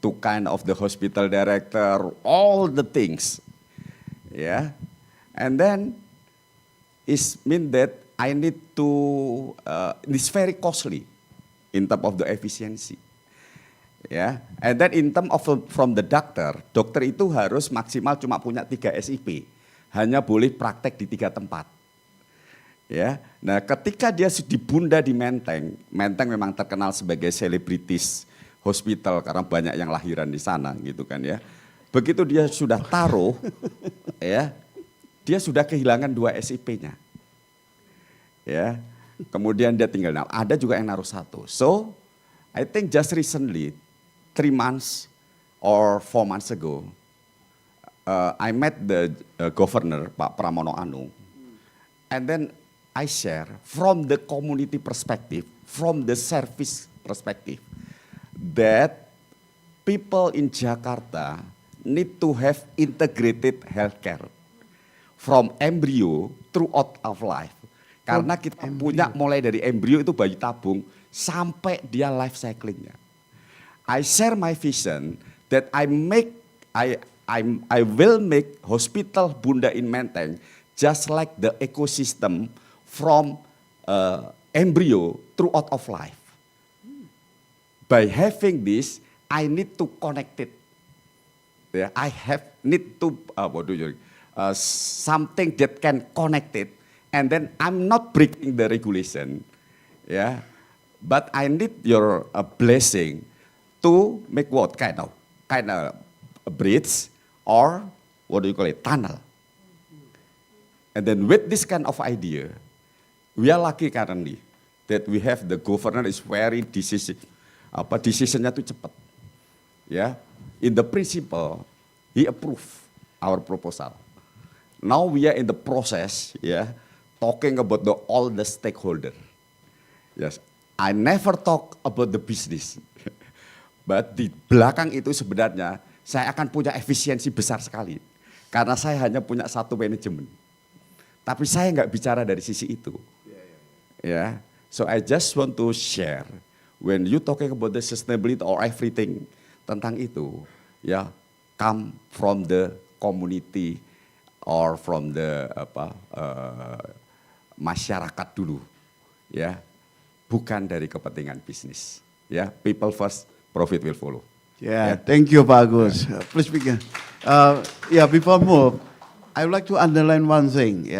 2 kind of the hospital director, all the things. Yeah, and then it means that I need to, it's very costly in terms of the efficiency. Ya, and then in terms of from the dokter itu harus maksimal cuma punya 3 SIP, hanya boleh praktek di 3 tempat. Ya, nah ketika dia di Bunda di Menteng, Menteng memang terkenal sebagai selebritis hospital karena banyak yang lahiran di sana gitu kan ya. Begitu dia sudah taruh, ya, dia sudah kehilangan 2 SIP-nya. Ya, kemudian dia tinggal, nah, ada juga yang naruh 1. So, I think just recently, 3 months or 4 months ago, I met the governor, Pak Pramono Anung, and then I share from the community perspective, from the service perspective, that people in Jakarta need to have integrated healthcare from embryo throughout of life. Karena kita punya mulai dari embrio itu bayi tabung sampai dia life cyclingnya. I share my vision that I will make hospital Bunda in Menteng just like the ecosystem from embryo throughout of life. By having this, I need to connect it. Yeah, I need to something that can connect it, and then I'm not breaking the regulation. Yeah, but I need your blessing to make what kind of a bridge or what do you call it, tunnel. And then with this kind of idea, we are lucky currently that we have the governor is very decisive, decisionnya itu cepat. Ya, in the principle, he approved our proposal. Now we are in the process, talking about all the stakeholder. Yes, I never talk about the business, but di belakang itu sebenarnya saya akan punya efisiensi besar sekali, karena saya hanya punya satu manajemen. Tapi saya nggak bicara dari sisi itu. So I just want to share, when you talking about the sustainability or everything, tentang itu, come from the community or from the masyarakat dulu, bukan dari kepentingan bisnis. People first, profit will follow. Thank you, Pak Agus. Please begin. Before move, I would like to underline one thing.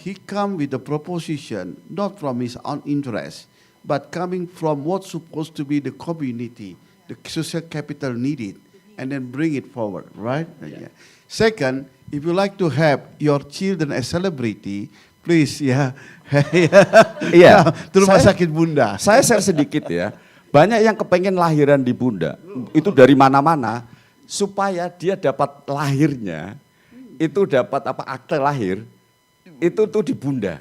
He come with the proposition not from his own interest, but coming from what's supposed to be the community, the social capital needed, and then bring it forward, right? Second, if you like to have your children as celebrity, please, to rumah sakit Bunda. Saya share sedikit ya. Banyak yang kepengen lahiran di Bunda, itu dari mana-mana, supaya dia dapat lahirnya, itu dapat akte lahir, itu tuh di Bunda.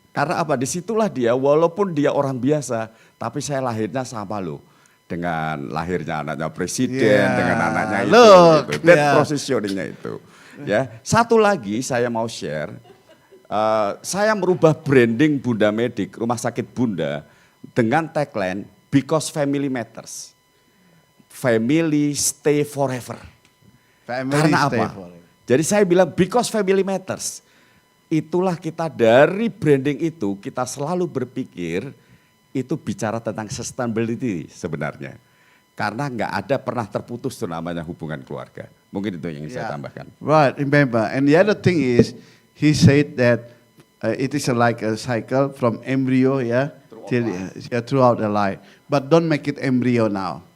Karena disitulah dia, walaupun dia orang biasa, tapi saya lahirnya sama loh. Dengan lahirnya anaknya presiden, dengan anaknya itu. That positioningnya itu. Satu lagi saya mau share, saya merubah branding Bunda Medik, Rumah Sakit Bunda, dengan tagline, because family matters. Family stay forever. Karena apa? Jadi saya bilang, because family matters. Itulah kita dari branding itu, kita selalu berpikir itu bicara tentang sustainability sebenarnya. Karena nggak ada pernah terputus tuh namanya hubungan keluarga. Mungkin itu yang ingin saya tambahkan. Right, remember. And the other thing is, he said that it is like a cycle from embryo, throughout the life. But don't make it embryo now.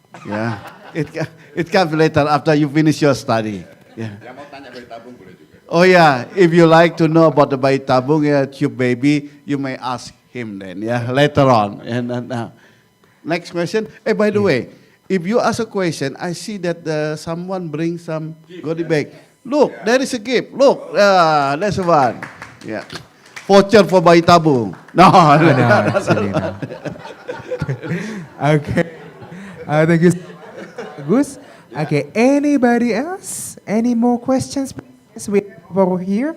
It comes later after you finish your study. Yang mau tanya bayi tabung boleh juga. Oh if you like to know about the bayi tabung, tube baby, you may ask him then, later on. And next question. By the way, if you ask a question, I see that someone brings some goodie bag. Look, there is a gift. Look, that's one. Voucher for bayi tabung. No. Okay. Thank you, Gus. Okay. Anybody else? Any more questions? We over here.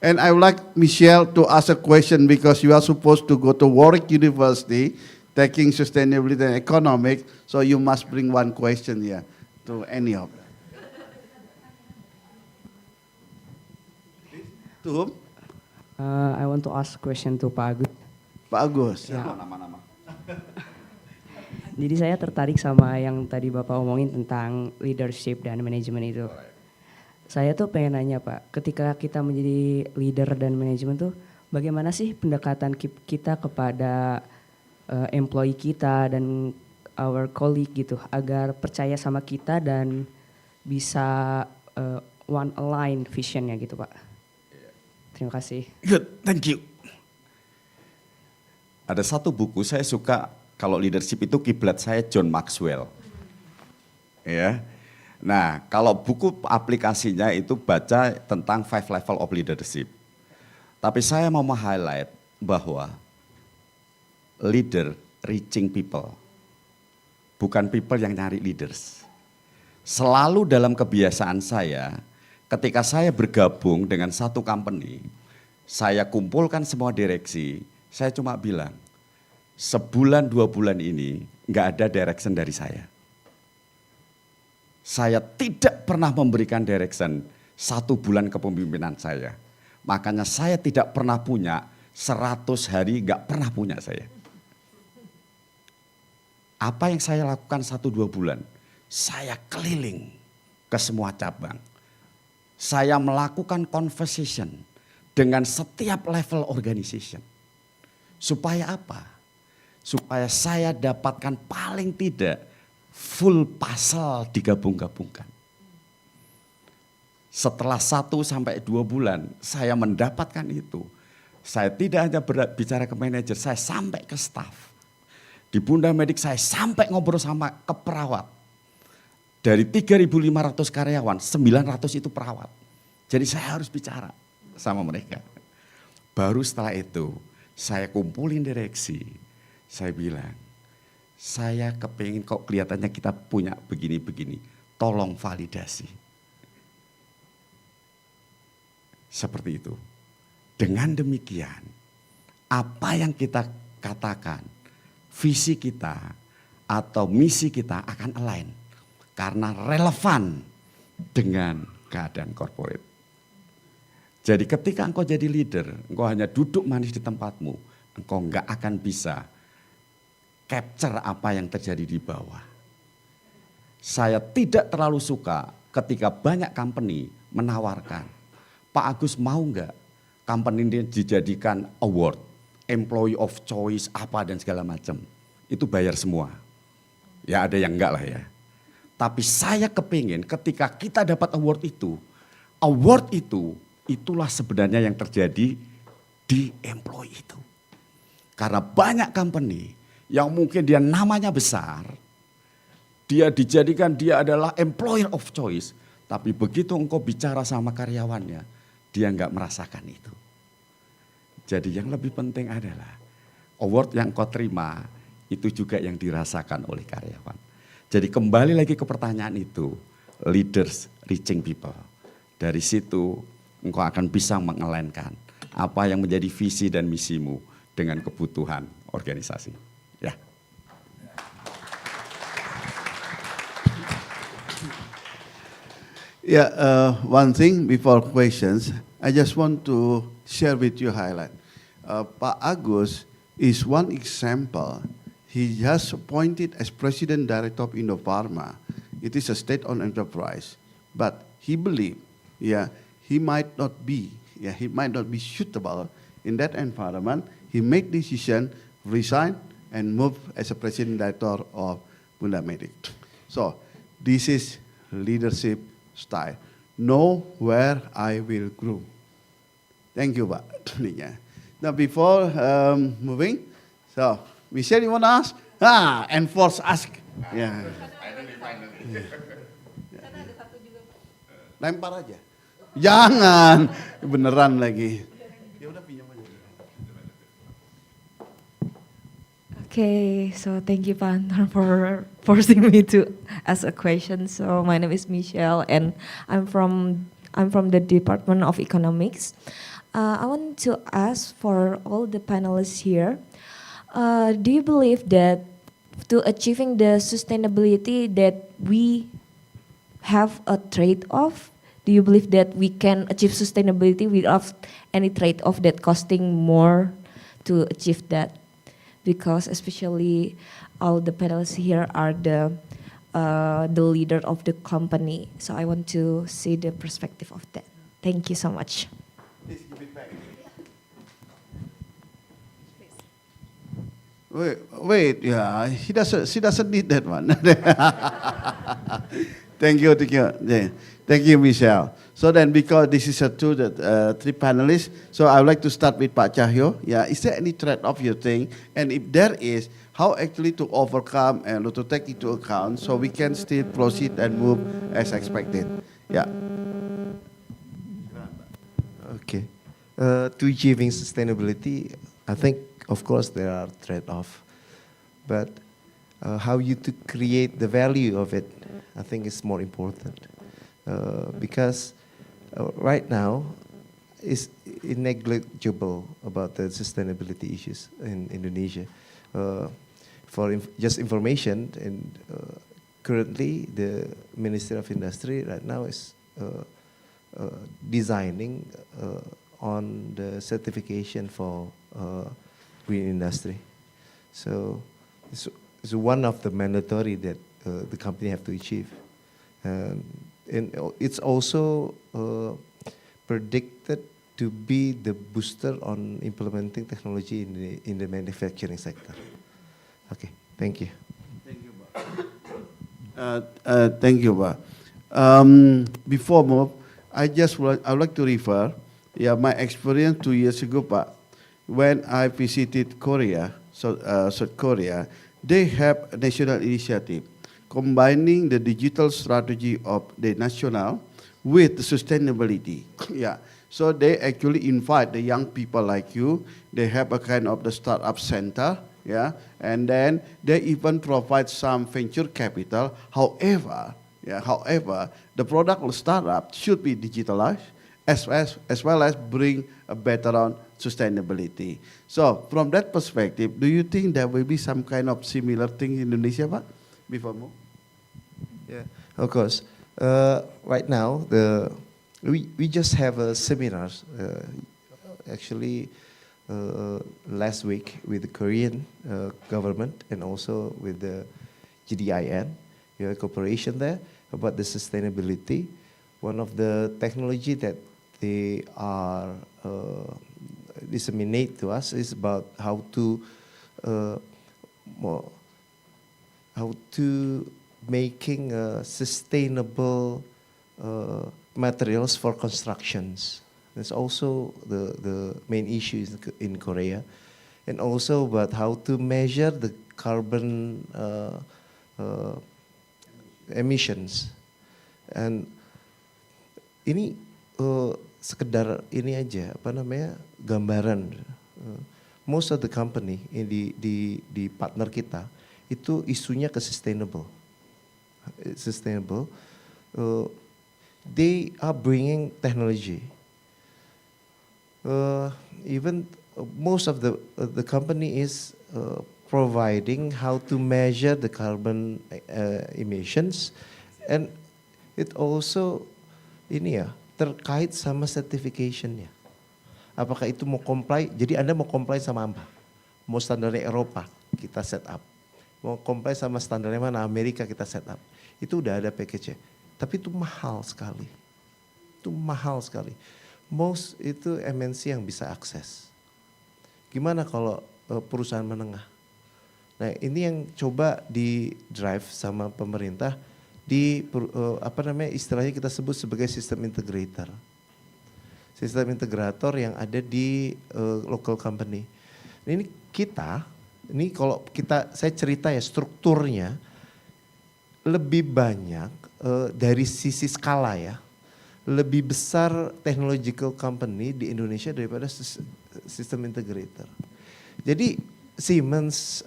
And I would like Michelle to ask a question, because you are supposed to go to Warwick University, taking sustainability and economics. So you must bring one question here to any of them. To whom? I want to ask question to Pak Agus. Pak Agus. Nama-nama. Jadi saya tertarik sama yang tadi Bapak omongin tentang leadership dan manajemen itu. Saya tuh pengen nanya Pak, ketika kita menjadi leader dan manajemen tuh bagaimana sih pendekatan kita kepada employee kita dan our colleague gitu, agar percaya sama kita dan bisa one align visionnya gitu Pak. Terima kasih. Good, thank you. Ada satu buku saya suka, kalau leadership itu kiblat saya John Maxwell. Nah, kalau buku aplikasinya itu baca tentang 5 level of leadership. Tapi saya mau highlight bahwa leader reaching people. Bukan people yang nyari leaders. Selalu dalam kebiasaan saya, ketika saya bergabung dengan satu company, saya kumpulkan semua direksi, saya cuma bilang, sebulan 2 bulan ini nggak ada direction dari saya. Saya tidak pernah memberikan direction 1 bulan kepemimpinan saya. Makanya saya tidak pernah punya 100 hari, nggak pernah punya saya. Apa yang saya lakukan 1-2 bulan? Saya keliling ke semua cabang. Saya melakukan conversation dengan setiap level organization. Supaya apa? Supaya saya dapatkan paling tidak full puzzle digabung-gabungkan. Setelah 1-2 bulan saya mendapatkan itu. Saya tidak hanya bicara ke manajer, saya sampai ke staff. Di Bunda Medik saya sampai ngobrol sama ke perawat. Dari 3.500 karyawan, 900 itu perawat. Jadi saya harus bicara sama mereka. Baru setelah itu saya kumpulin direksi. Saya bilang, saya kepingin kok kelihatannya kita punya begini-begini. Tolong validasi. Seperti itu. Dengan demikian, apa yang kita katakan, visi kita atau misi kita akan align. Karena relevan dengan keadaan corporate. Jadi ketika engkau jadi leader, engkau hanya duduk manis di tempatmu, engkau enggak akan bisa capture apa yang terjadi di bawah. Saya tidak terlalu suka ketika banyak company menawarkan, Pak Agus mau enggak company ini dijadikan award, employee of choice apa dan segala macam. Itu bayar semua. Ya ada yang enggak lah ya. Tapi saya kepingin ketika kita dapat award itu itulah sebenarnya yang terjadi di employee itu. Karena banyak company yang mungkin dia namanya besar, dia dijadikan dia adalah employer of choice, tapi begitu engkau bicara sama karyawannya, dia enggak merasakan itu. Jadi yang lebih penting adalah award yang kau terima itu juga yang dirasakan oleh karyawan. Jadi kembali lagi ke pertanyaan itu, leaders reaching people. Dari situ engkau akan bisa mengelenkan apa yang menjadi visi dan misimu dengan kebutuhan organisasi. Ya. One thing before questions, I just want to share with you highlight. Pak Agus is one example. He just appointed as President Director of Indopharma. It is a state-owned enterprise, but he believed, he might not be suitable in that environment. He made decision, resign, and move as a President Director of Bunda Medik. So this is leadership style. Know where I will grow. Thank you, Pak. Now before moving, so Michelle, you want to ask? Enforce ask. Ya. Lempar aja. Jangan, beneran lagi. Ya udah pinjam aja. Okay, so thank you, Pak Anton, for forcing me to ask a question. So my name is Michelle, and I'm from the Department of Economics. I want to ask for all the panelists here. Do you believe that to achieving the sustainability that we have a trade-off? Do you believe that we can achieve sustainability without any trade-off that costing more to achieve that? Because especially all the panelists here are the leader of the company. So I want to see the perspective of that. Thank you so much. Please give it back. Wait, yeah, she doesn't need that one. Thank you. Yeah. Thank you, Michelle. So then, because this is three panelists, so I would like to start with Pak Cahyo. Yeah, is there any trade-off you think? And if there is, how actually to overcome and to take into account so we can still proceed and move as expected? Yeah. Okay. To achieving sustainability, I think, of course, there are trade-offs, but how you to create the value of it, I think is more important. Because right now, it's negligible about the sustainability issues in Indonesia. For just information, currently the Ministry of Industry right now is designing on the certification for green industry. So is one of the mandatory that the company have to achieve. And it's also predicted to be the booster on implementing technology in the manufacturing sector. Okay, thank you. Thank you, Pak. Thank you, Pak. Before move, I would like to refer, my experience 2 years ago, Pak, when I visited Korea, South Korea, they have a national initiative combining the digital strategy of the national with the sustainability. Yeah. So they actually invite the young people like you. They have a kind of the startup center, yeah, and then they even provide some venture capital. However, the product or startup should be digitalized as well as bring a better on sustainability. So from that perspective, do you think there will be some kind of similar thing in Indonesia, Pak? Before more? Yeah, of course. Right now, we just have a seminar, actually last week with the Korean government and also with the GDIN, cooperation there about the sustainability. One of the technology that they are disseminate to us is about how to making sustainable materials for constructions. That's also the main issue in Korea. And also about how to measure the carbon emissions. And ini sekedar ini aja, gambaran. Most of the company di partner kita itu isunya ke sustainable. They are bringing technology. Even most of the company is providing how to measure the carbon emissions, and it also terkait sama certificationnya. Apakah itu mau comply? Jadi Anda mau comply sama apa? Mau standarnya Eropa kita set up. Mau comply sama standarnya mana? Amerika kita set up. Itu udah ada package-nya. Tapi itu mahal sekali. Itu mahal sekali. Most itu MNC yang bisa akses. Gimana kalau perusahaan menengah? Nah, ini yang coba di drive sama pemerintah di istilahnya kita sebut sebagai sistem integrator. Sistem integrator yang ada di local company. Ini kalau saya cerita ya strukturnya lebih banyak dari sisi skala ya, lebih besar technological company di Indonesia daripada sistem integrator. Jadi Siemens,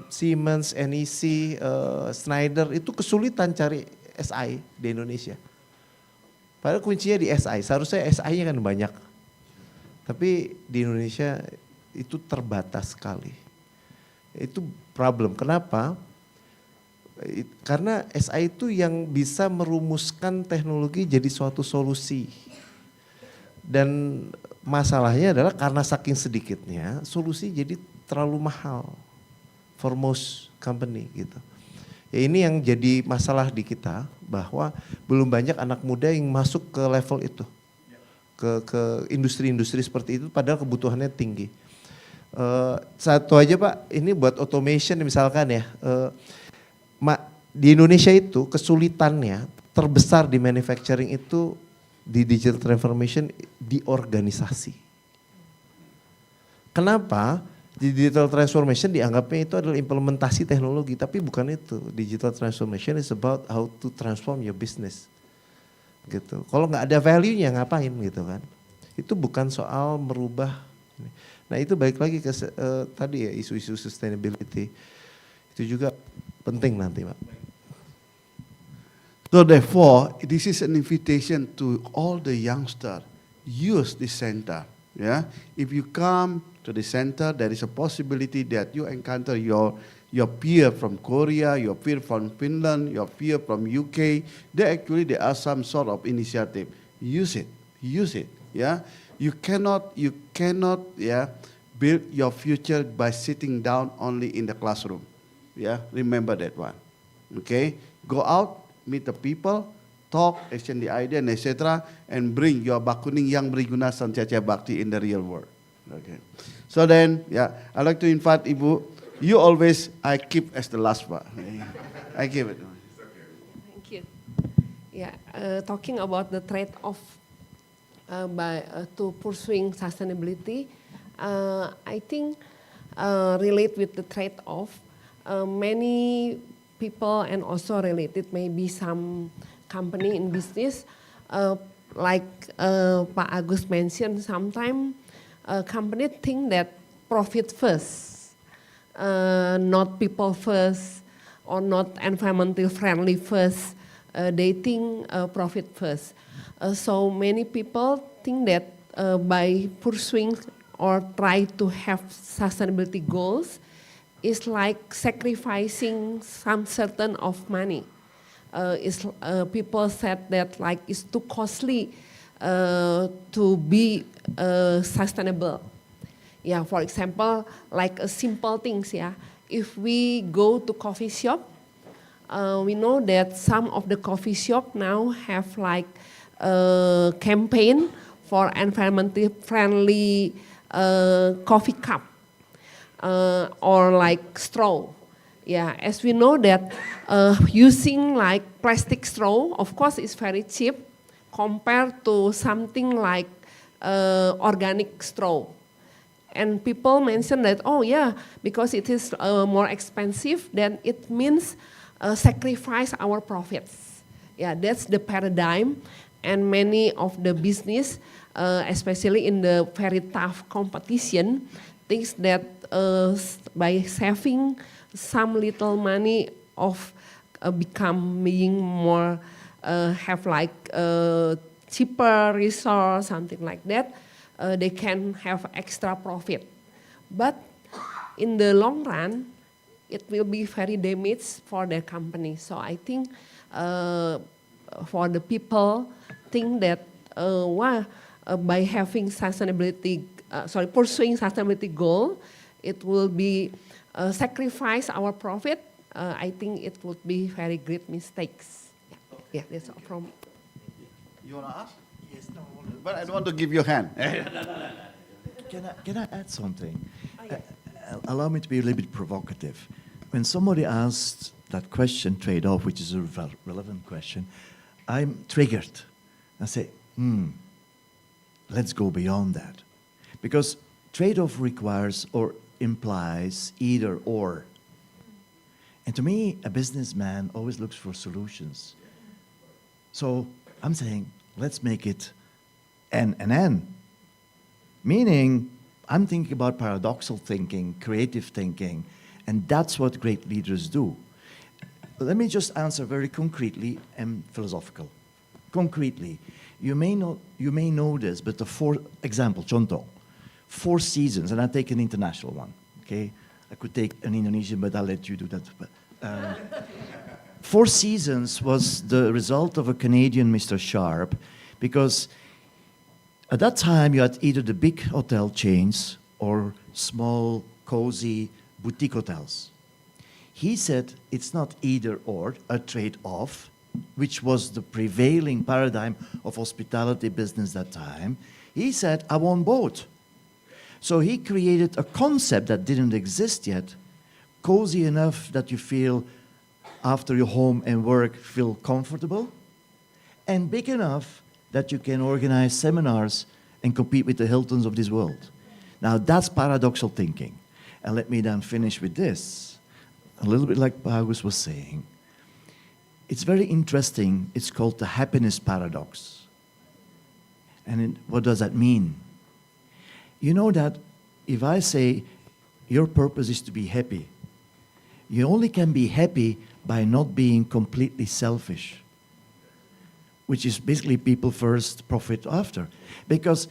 Siemens, NEC, Schneider itu kesulitan cari SI di Indonesia. Padahal kuncinya di SI, seharusnya SI-nya kan banyak. Tapi di Indonesia itu terbatas sekali. Itu problem. Kenapa? Karena SI itu yang bisa merumuskan teknologi jadi suatu solusi. Dan masalahnya adalah karena saking sedikitnya, solusi jadi terlalu mahal for most company gitu. Ya ini yang jadi masalah di kita, bahwa belum banyak anak muda yang masuk ke level itu. Ke industri-industri seperti itu padahal kebutuhannya tinggi. Satu aja Pak, ini buat automation misalkan ya. Di Indonesia itu kesulitannya terbesar di manufacturing itu di digital transformation di organisasi. Kenapa? Di digital transformation dianggapnya itu adalah implementasi teknologi, tapi bukan itu. Digital transformation is about how to transform your business. Gitu. Kalau nggak ada value-nya ngapain gitu kan? Itu bukan soal merubah. Nah itu balik lagi ke tadi ya isu-isu sustainability. Itu juga penting nanti Pak. So therefore, this is an invitation to all the youngsters. Use this center. Yeah, if you come to the center, there is a possibility that you encounter your peer from Korea, your peer from Finland, your peer from UK. There are some sort of initiative. Use it. Yeah, you cannot build your future by sitting down only in the classroom. Yeah, remember that one. Okay, go out, meet the people, talk, exchange the idea, and etc., and bring your bakuning yang berguna sancaca bakti in the real world. Okay. So then, yeah, I'd like to invite Ibu. You always, I keep as the last one. I give it. Thank you. Yeah, talking about the trade-off to pursuing sustainability, I think relate with the trade-off. Many people and also related maybe some company in business, like Pak Agus mentioned, sometimes company think that profit first, not people first, or not environmental friendly first. They think profit first. So many people think that by pursuing or try to have sustainability goals is like sacrificing some certain of money. People said that like it's too costly to be sustainable. Yeah, for example, like simple things. Yeah, if we go to coffee shop, we know that some of the coffee shop now have like a campaign for environmentally friendly coffee cup or like straw. Yeah, as we know that using like plastic straw, of course, is very cheap compared to something like organic straw. And people mention that, oh yeah, because it is more expensive, then it means sacrifice our profits. Yeah, that's the paradigm. And many of the business, especially in the very tough competition, thinks that by saving some little money of becoming more, have like cheaper resource, something like that, they can have extra profit. But in the long run, it will be very damaged for their company. So I think for the people think that by having sustainability, pursuing sustainability goal, it will be sacrifice our profit. I think it would be very great mistakes. Yeah, that's all from. You want to ask? Yes, no. But I don't want to give you a hand. Can I add something? Allow me to be a little bit provocative. When somebody asked that question, trade-off, which is a relevant question, I'm triggered. I say, let's go beyond that. Because trade-off requires or implies either or. And to me, a businessman always looks for solutions. So I'm saying, let's make it and. Meaning, I'm thinking about paradoxical thinking, creative thinking, and that's what great leaders do. Let me just answer very concretely and philosophical. Concretely, you may know this, but example, contoh, 4 seasons, and I take an international one, okay? I could take an Indonesian, but I'll let you do that. 4 seasons was the result of a Canadian Mr. Sharp, because at that time you had either the big hotel chains or small, cozy boutique hotels. He said it's not either or, a trade-off, which was the prevailing paradigm of hospitality business that time. He said, I want both. So he created a concept that didn't exist yet, cozy enough that you feel after your home and work feel comfortable, and big enough that you can organize seminars and compete with the Hiltons of this world. Now that's paradoxical thinking. And let me then finish with this. A little bit like Agus was saying. It's very interesting. It's called the happiness paradox. And what does that mean? You know that if I say your purpose is to be happy, you only can be happy by not being completely selfish, which is basically people first, profit after. Because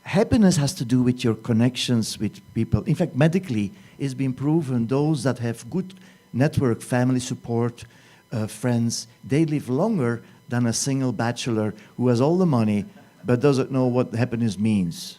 happiness has to do with your connections with people. In fact, medically, it's been proven those that have good network, family support, friends, they live longer than a single bachelor who has all the money but doesn't know what happiness means.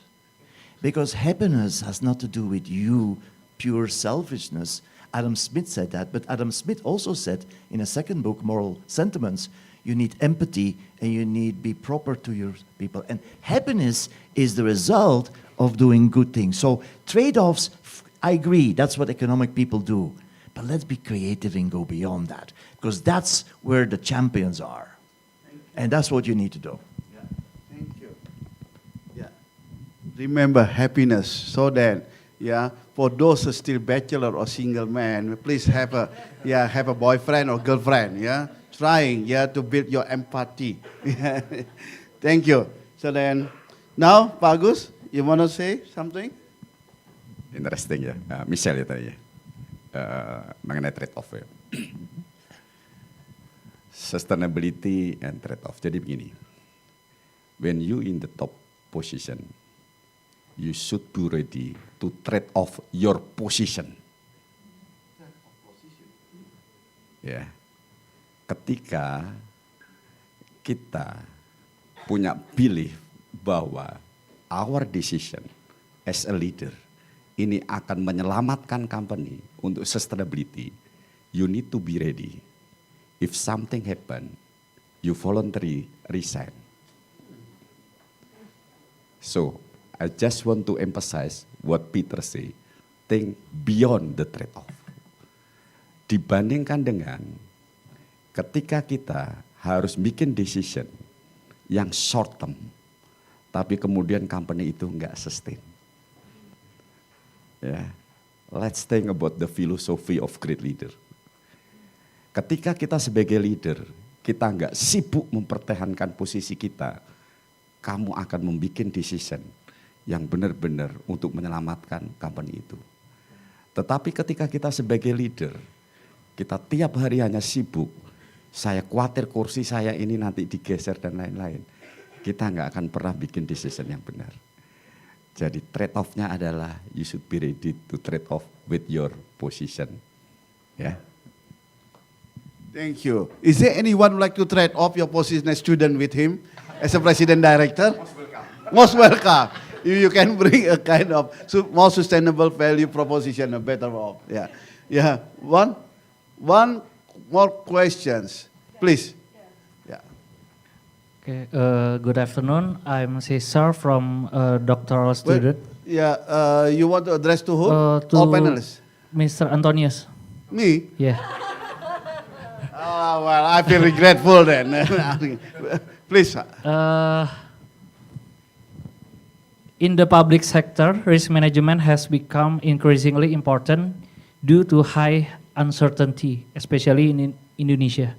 Because happiness has not to do with you, pure selfishness. Adam Smith said that, but Adam Smith also said in a second book, Moral Sentiments, you need empathy and you need be proper to your people. And happiness is the result of doing good things. So trade-offs, I agree, that's what economic people do. But let's be creative and go beyond that, because that's where the champions are. And that's what you need to do. Thank you. Yeah. Remember happiness. So then, yeah, for those who are still bachelor or single man, please have a boyfriend or girlfriend. Yeah, trying to build your empathy. Thank you. So then, now Pak Agus, you want to say something? Interesting ya, Michelle ya tadi ya, mengenai trade-off ya. Sustainability and trade-off. Jadi begini, when you in the top position, you should be ready to trade off your position. Ya, ketika kita punya belief bahwa our decision as a leader ini akan menyelamatkan company untuk sustainability, you need to be ready. If something happen, you voluntarily resign. So, I just want to emphasize what Peter say, think beyond the trade-off. Dibandingkan dengan ketika kita harus bikin decision yang short term, tapi kemudian company itu nggak sustain. Yeah. Let's think about the philosophy of great leader. Ketika kita sebagai leader, kita nggak sibuk mempertahankan posisi kita, kamu akan membuat decision yang benar-benar untuk menyelamatkan company itu. Tetapi ketika kita sebagai leader, kita tiap hari hanya sibuk, saya khawatir kursi saya ini nanti digeser dan lain-lain. Kita nggak akan pernah bikin decision yang benar. Jadi trade-off-nya adalah you should be ready to trade off with your position. Ya. Thank you. Is there anyone who like to trade off your position as student with him as a president director? Most welcome. Most welcome. You can bring a kind of more sustainable value proposition, a better off. Yeah. Yeah. One more questions, please. Okay, good afternoon. I'm Cesar from doctoral student. You want to address to who? To All panelists. Mr. Antonius. Me? Yeah. Well, I feel regretful then. Please. In the public sector, risk management has become increasingly important due to high uncertainty, especially in Indonesia.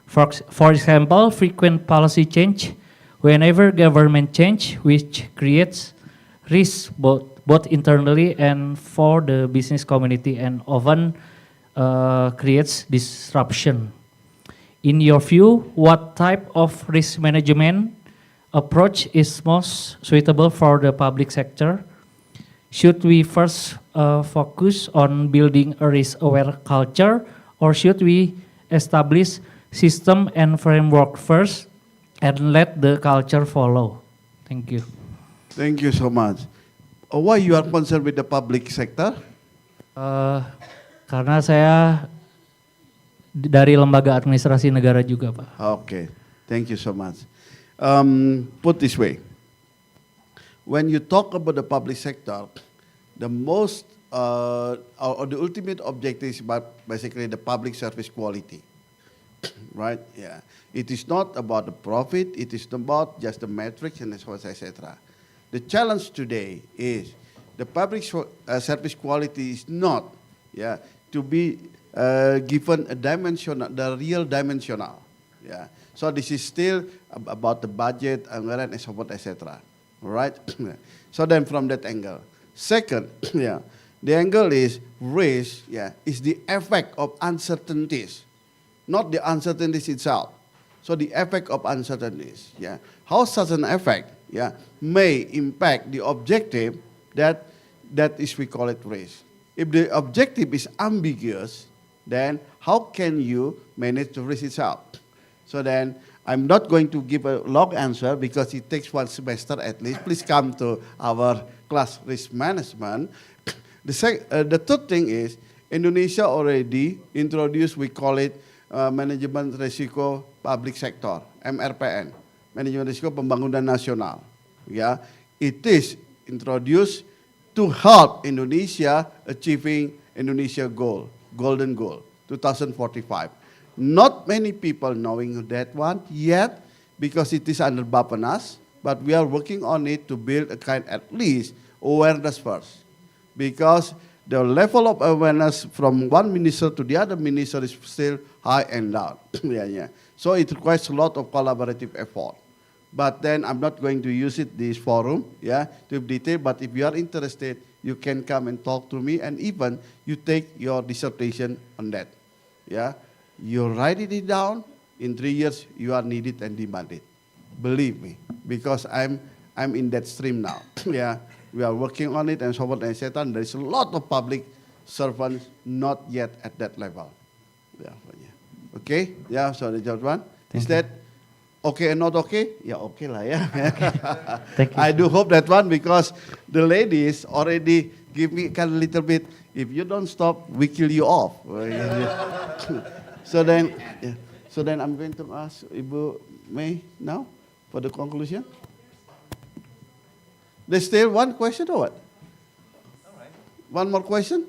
For example, frequent policy change, whenever government change, which creates risk both internally and for the business community, and often creates disruption. In your view, what type of risk management approach is most suitable for the public sector? Should we first focus on building a risk-aware culture, or should we establish system and framework first and let the culture follow? Thank you. Thank you so much. Why you are concerned with the public sector? Karena saya dari lembaga administrasi negara juga, Pak. Okay, thank you so much. Put this way, when you talk about the public sector, the most or the ultimate objective is about basically the public service quality, right? Yeah, it is not about the profit. It is about just the metrics and so on, etc. The challenge today is the public service quality is not, to be given a dimensional, the real dimensional, So this is still about the budget, anggaran, and so forth, etc. Right? So then from that angle. Second, the angle is risk, is the effect of uncertainties, not the uncertainties itself. So the effect of uncertainties, how such an effect, may impact the objective that is, we call it risk. If the objective is ambiguous, then how can you manage the risk itself? So then I'm not going to give a long answer because it takes 1 semester at least. Please come to our class risk management. The third thing is Indonesia already introduced, we call it Management Risiko Public Sector, MRPN, Manajemen Risiko Pembangunan Nasional. Yeah, it is introduced to help Indonesia achieving Indonesia goal, golden goal, 2045. Not many people knowing that one yet because it is under Bappenas, but we are working on it to build a kind at least awareness first. Because the level of awareness from one minister to the other minister is still high and down. Yeah. So it requires a lot of collaborative effort. But then I'm not going to use it this forum, to detail. But if you are interested, you can come and talk to me, and even you take your dissertation on that. Yeah, you write it down. In 3 years, you are needed and demanded. Believe me, because I'm in that stream now. Yeah, we are working on it, and so forth and so on. There is a lot of public servants not yet at that level. Yeah. Okay. Yeah. So the third one is that. Okay and not okay? Yeah, okay lah, yeah. Thank you. I do hope that one because the ladies already give me kind of little bit, if you don't stop, we kill you off. So then I'm going to ask Ibu May now for the conclusion. There's still one question or what? All right. One more question?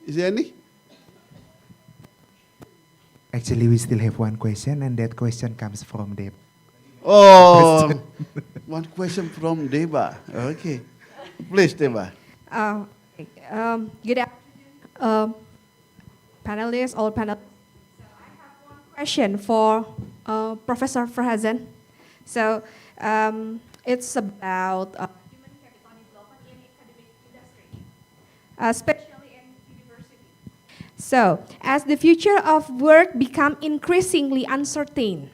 Is there any? Actually, we still have one question, and that question comes from Deb. Oh, one question from Deba. Okay. Please, Deba. Good afternoon, panelists, all panelists. So I have one question for Professor Farhazan. So it's about human capital development in academic industry, especially in university. So as the future of work become increasingly uncertain,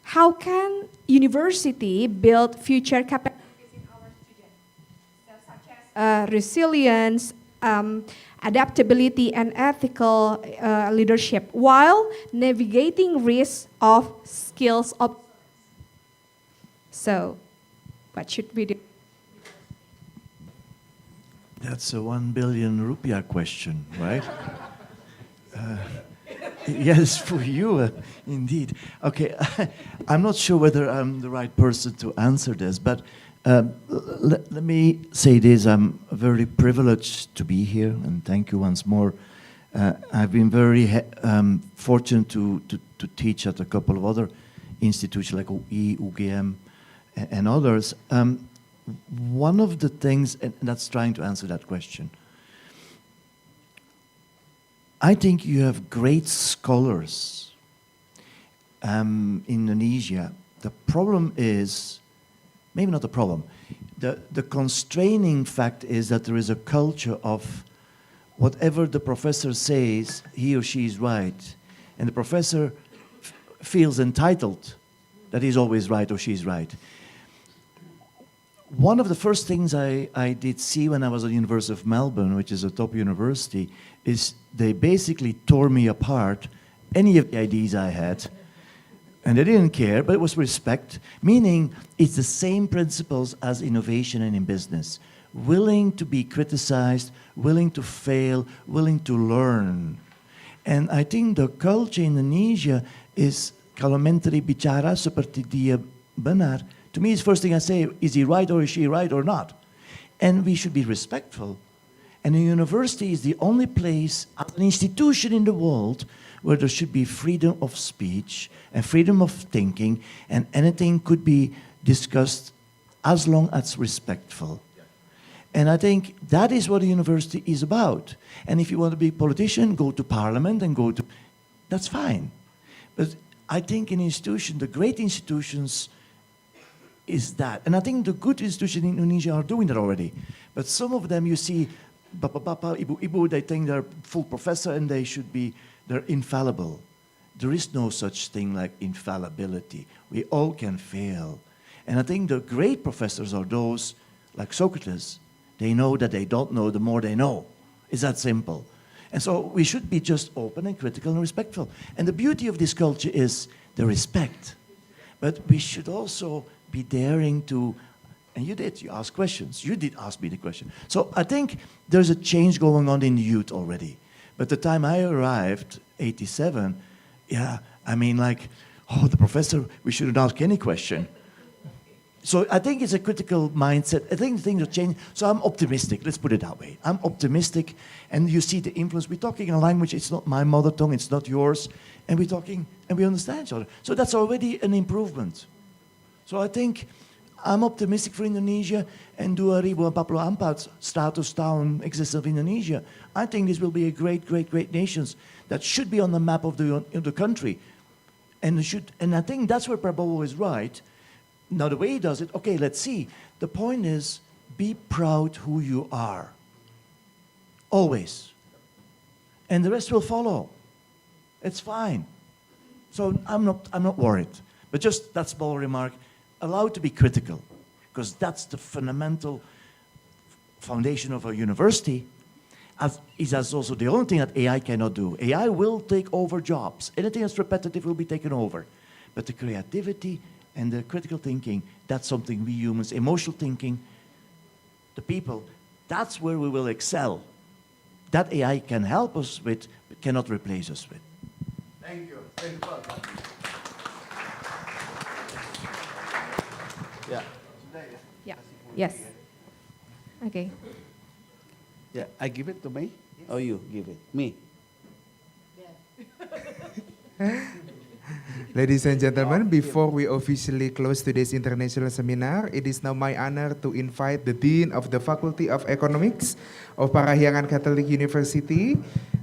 how can university build future capabilities in our students, so such as resilience, adaptability, and ethical leadership, while navigating risks of skills obsolescence? So, what should we do? That's a 1 billion rupiah question, right? Yes, for you, indeed. Okay, I'm not sure whether I'm the right person to answer this, but let me say this. I'm very privileged to be here, and thank you once more. I've been very fortunate to teach at a couple of other institutions like OI, UGM, and others. One of the things, and that's trying to answer that question, I think you have great scholars in Indonesia. The problem is, maybe not the problem, the constraining fact is that there is a culture of whatever the professor says, he or she is right. And the professor feels entitled that he's always right or she's right. One of the first things I did see when I was at the University of Melbourne, which is a top university, is they basically tore me apart, any of the ideas I had, and they didn't care, but it was respect, meaning it's the same principles as innovation and in business. Willing to be criticized, willing to fail, willing to learn. And I think the culture in Indonesia is, kalau menteri bicara seperti dia benar, to me, it's first thing I say, is he right or is she right or not? And we should be respectful. And a university is the only place, as an institution in the world, where there should be freedom of speech and freedom of thinking, and anything could be discussed as long as it's respectful. And I think that is what a university is about. And if you want to be a politician, go to parliament and go to, that's fine. But I think an institution, the great institutions, is that. And I think the good institutions in Indonesia are doing that already. But some of them you see, Bapa, Ibu, they think they're full professor and they're infallible. There is no such thing like infallibility. We all can fail. And I think the great professors are those, like Socrates, they know that they don't know the more they know. It's that simple. And so we should be just open and critical and respectful. And the beauty of this culture is the respect. But we should also be daring to, and you ask questions. You did ask me the question. So I think there's a change going on in the youth already. But the time I arrived, 87, yeah, I mean like, oh, the professor, we shouldn't ask any question. So I think it's a critical mindset. I think things are changing. So I'm optimistic. Let's put it that way. I'm optimistic, and you see the influence. We're talking a language. It's not my mother tongue. It's not yours, and we're talking and we understand each other. So that's already an improvement. So I think I'm optimistic for Indonesia and 2044 status tahun existence of Indonesia. I think this will be a great, great, great nation that should be on the map of the country, and I think that's where Prabowo is right. Now, the way he does it, okay, let's see. The point is, be proud who you are. Always. And the rest will follow. It's fine. So I'm not worried. But just that small remark, allowed to be critical, because that's the fundamental foundation of a university. That's also the only thing that AI cannot do. AI will take over jobs. Anything that's repetitive will be taken over. But the creativity and the critical thinking, that's something we humans, emotional thinking, the people, that's where we will excel. That AI can help us with, but cannot replace us with. Thank you. Thank you. Yeah. Yeah. Yes. Okay. Yeah, I give it to me? Yes. Or you give it? Me? Ladies and gentlemen, before we officially close today's international seminar, it is now my honor to invite the Dean of the Faculty of Economics of Parahyangan Catholic University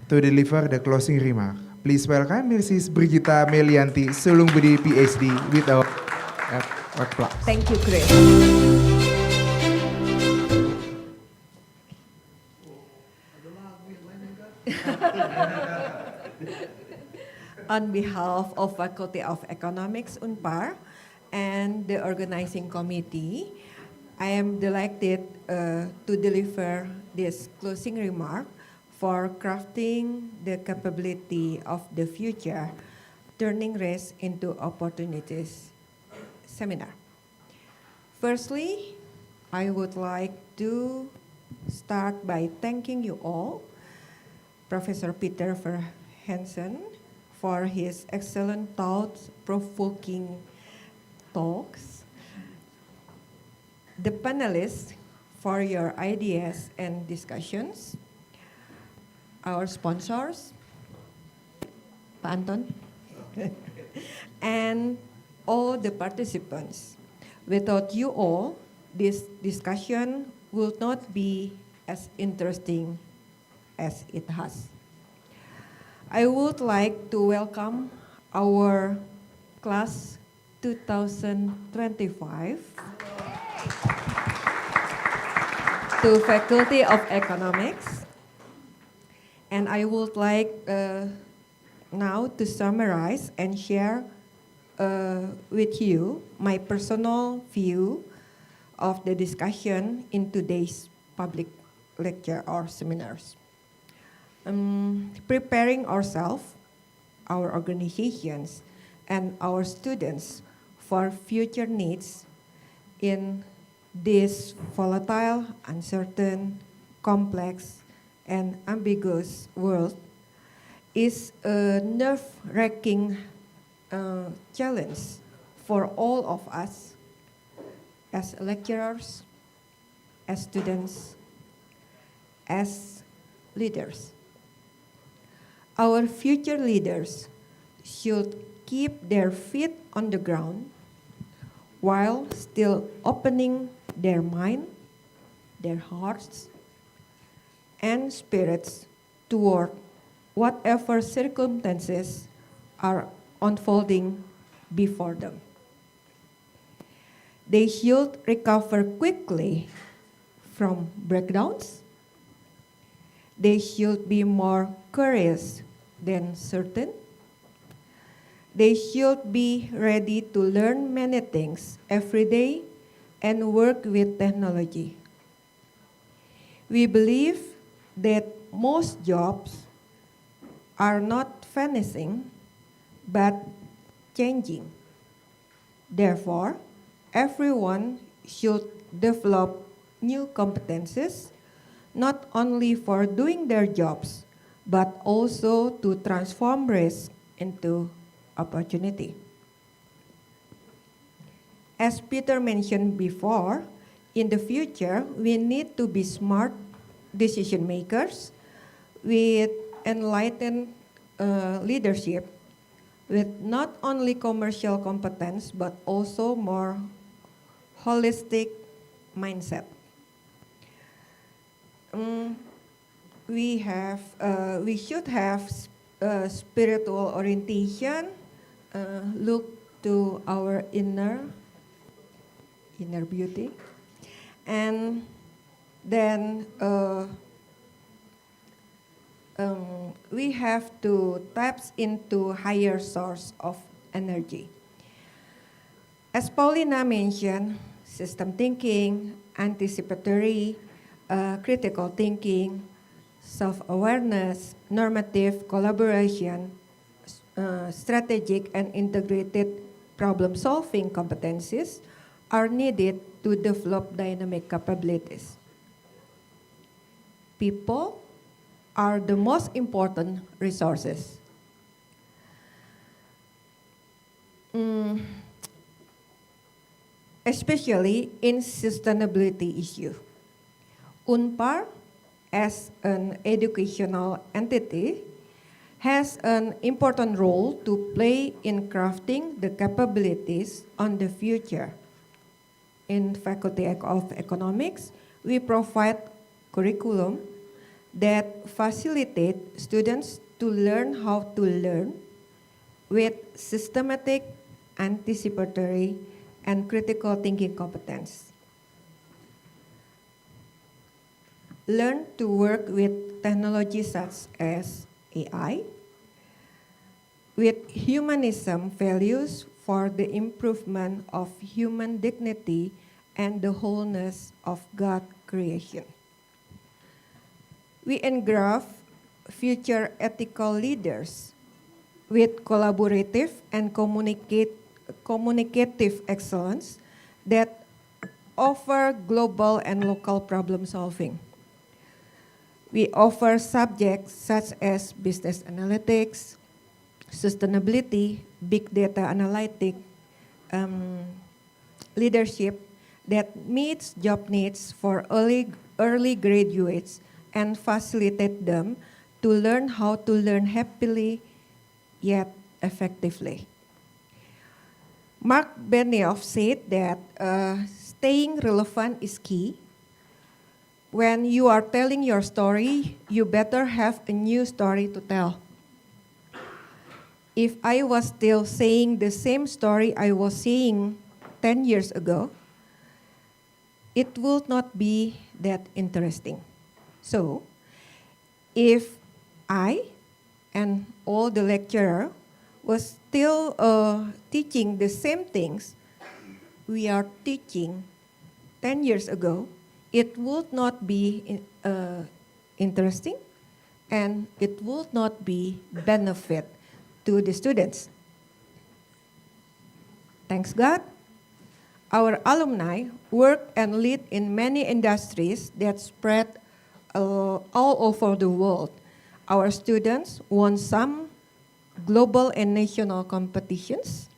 to deliver the closing remark. Please welcome Mrs. Brigita Melianti Sulungbudi, PhD, with our applause. Thank you, Chris. On behalf of Faculty of Economics Unpar and the organizing committee, I am delighted to deliver this closing remark for crafting the capability of the future, turning risks into opportunities seminar. Firstly, I would like to start by thanking you all, Professor Peter Verhensen, for his excellent thought-provoking talks, the panelists for your ideas and discussions, our sponsors, Pak Anton, and all the participants. Without you all, this discussion would not be as interesting as it has. I would like to welcome our class 2025 to Faculty of Economics. And I would like now to summarize and share with you my personal view of the discussion in today's public lecture or seminars. Preparing ourselves, our organizations, and our students for future needs in this volatile, uncertain, complex, and ambiguous world is a nerve-wracking challenge for all of us as lecturers, as students, as leaders. Our future leaders should keep their feet on the ground while still opening their mind, their hearts, and spirits toward whatever circumstances are unfolding before them. They should recover quickly from breakdowns. They should be more curious than certain. They should be ready to learn many things every day and work with technology. We believe that most jobs are not vanishing, but changing. Therefore, everyone should develop new competences, not only for doing their jobs, but also to transform risk into opportunity. As Peter mentioned before, in the future, we need to be smart decision makers with enlightened leadership, with not only commercial competence, but also more holistic mindset. We should have spiritual orientation, look to our inner beauty, and then we have to tap into higher source of energy. As Paulina mentioned, system thinking, anticipatory, critical thinking, self-awareness, normative collaboration, strategic and integrated problem-solving competencies are needed to develop dynamic capabilities. People are the most important resources. Especially in sustainability issue. UNPAR, as an educational entity, has an important role to play in crafting the capabilities on the future. In Faculty of Economics, we provide curriculum that facilitate students to learn how to learn with systematic, anticipatory, and critical thinking competence. Learn to work with technologies such as AI, with humanism values for the improvement of human dignity and the wholeness of God creation. We engraft future ethical leaders with collaborative and communicative excellence that offer global and local problem solving. We offer subjects such as business analytics, sustainability, big data analytics, leadership that meets job needs for early graduates and facilitate them to learn how to learn happily yet effectively. Mark Benioff said that staying relevant is key. When you are telling your story, you better have a new story to tell. If I was still saying the same story I was saying 10 years ago, it would not be that interesting. So, if I and all the lecturer was still teaching the same things we are teaching 10 years ago, it would not be interesting and it would not be benefit to the students. Thanks God, our alumni work and lead in many industries that spread all over the world. Our students won some global and national competitions,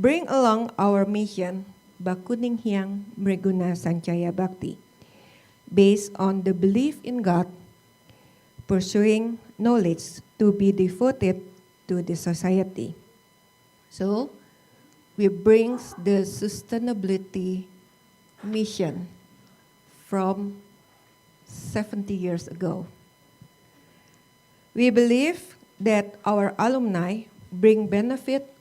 bring along our mission, Bakuning Hyang Mreguna Sancaya Bakti, based on the belief in God, pursuing knowledge to be devoted to the society. So, we bring the sustainability mission from 70 years ago. We believe that our alumni bring benefit,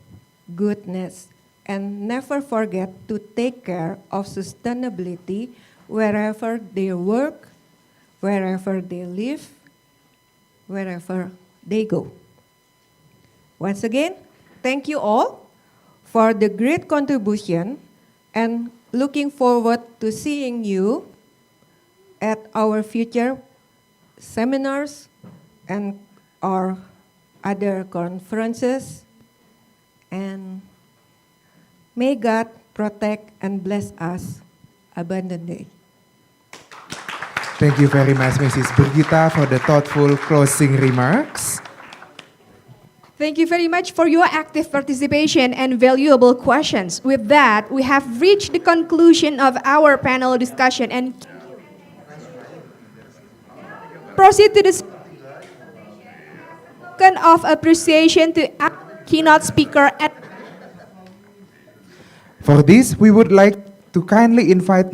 goodness, and never forget to take care of sustainability wherever they work, wherever they live, wherever they go. Once again, thank you all for the great contribution and looking forward to seeing you at our future seminars and our other conferences And may God protect and bless us abundantly. Thank you very much, Mrs. Brigita, for the thoughtful closing remarks. Thank you very much for your active participation and valuable questions. With that, we have reached the conclusion of our panel discussion and proceed to the token of appreciation to our keynote speaker. For this, we would like to kindly invite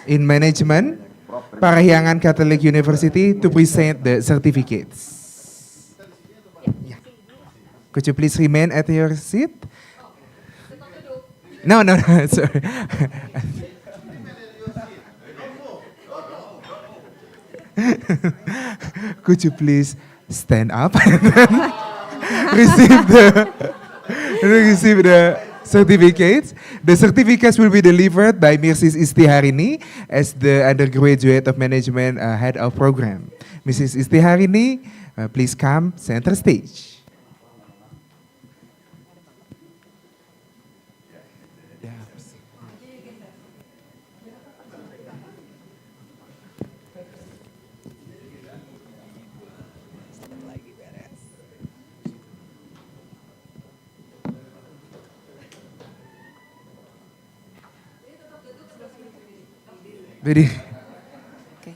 in management, Parahyangan Catholic University to present the certificates. Could you please remain at your seat? No, sorry. Could you please stand up and then receive the certificates? The certificates will be delivered by Mrs. Istiharini as the undergraduate of management head of program. Mrs. Istiharini, please come center stage. Very. Okay.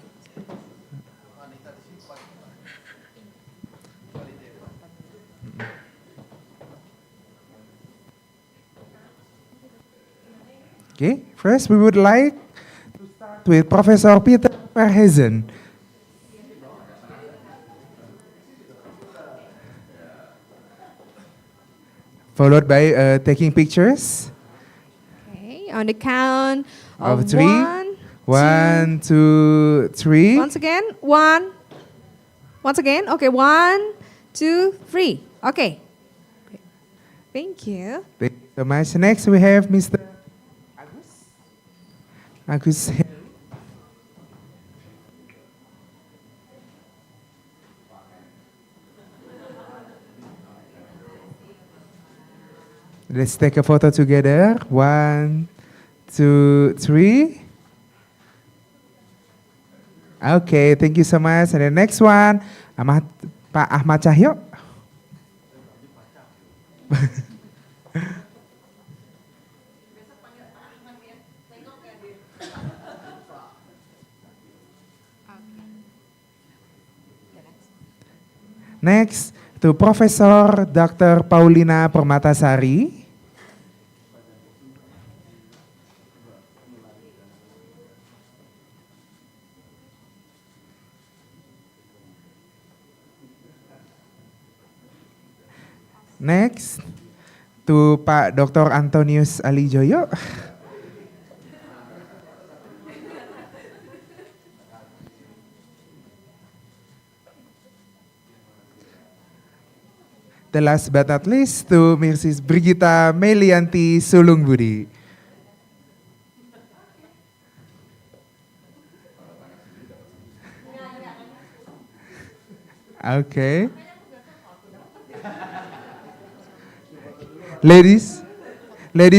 Okay, first we would like to start with Professor Peter Verhezen. Followed by taking pictures. Okay, on the count of three. One, two, three. Once again, one. Once again, okay, 1, 2, 3. Okay. Thank you. Thank you so much. Next we have Mr. Agus. Let's take a photo together. 1, 2, 3. Okay, thank you so much. And the next one, Pak Ahmad Cahyo. Next, to Professor Dr. Paulina Permatasari. Next, to Pak Dr. Antonius Alijoyo. The last but not least, to Mrs. Brigita Melianti Sulungbudi. Okay. Ladies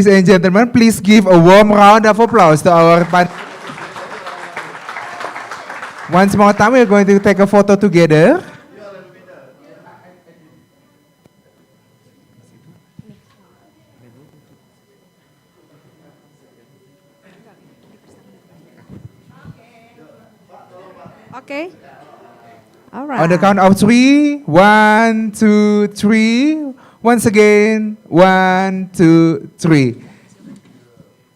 and gentlemen, please give a warm round of applause to our Once more time, we're going to take a photo together. Okay. All right. On the count of 3, 1, 2, 3. Once again, 1, 2, 3.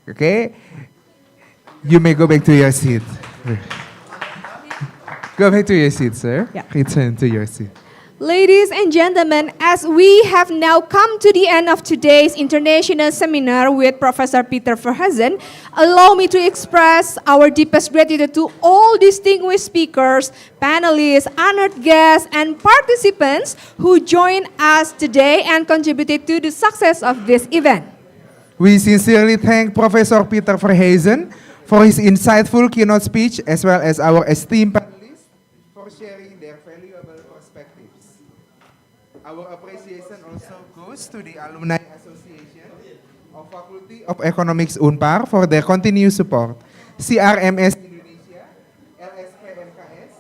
Okay. You may go back to your seat. Go back to your seat, sir. Yeah. Return to your seat. Ladies and gentlemen, as we have now come to the end of today's international seminar with Professor Peter Verhezen, allow me to express our deepest gratitude to all distinguished speakers, panelists, honored guests, and participants who joined us today and contributed to the success of this event. We sincerely thank Professor Peter Verhezen for his insightful keynote speech, as well as our esteemed panelists for sharing their valuable perspectives. Our appreciation also goes to the Alumni Association of Faculty of Economics Unpar for their continued support, CRMS Indonesia, LSPMKS,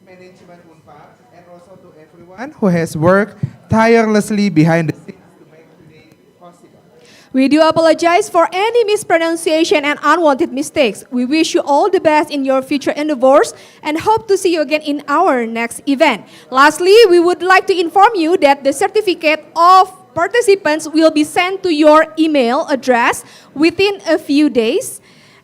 Management Unpar, and also to everyone who has worked tirelessly behind the scenes to make today possible. We do apologize for any mispronunciation and unwanted mistakes. We wish you all the best in your future endeavors and hope to see you again in our next event. Lastly, we would like to inform you that the certificate of participants will be sent to your email address within a few days.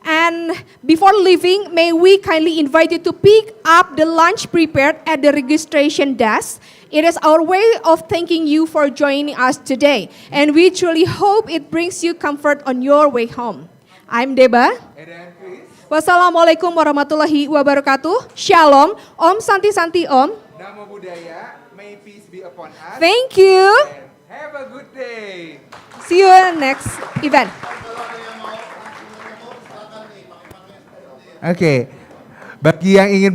And before leaving, may we kindly invite you to pick up the lunch prepared at the registration desk. It is our way of thanking you for joining us today, and we truly hope it brings you comfort on your way home. I'm Deba. Wassalamualaikum warahmatullahi wabarakatuh. Shalom. Om Santi Santi Om. Namo Buddhaya, may peace be upon us. Thank you. Have a good day. See you in the next event. Oke, bagi yang ingin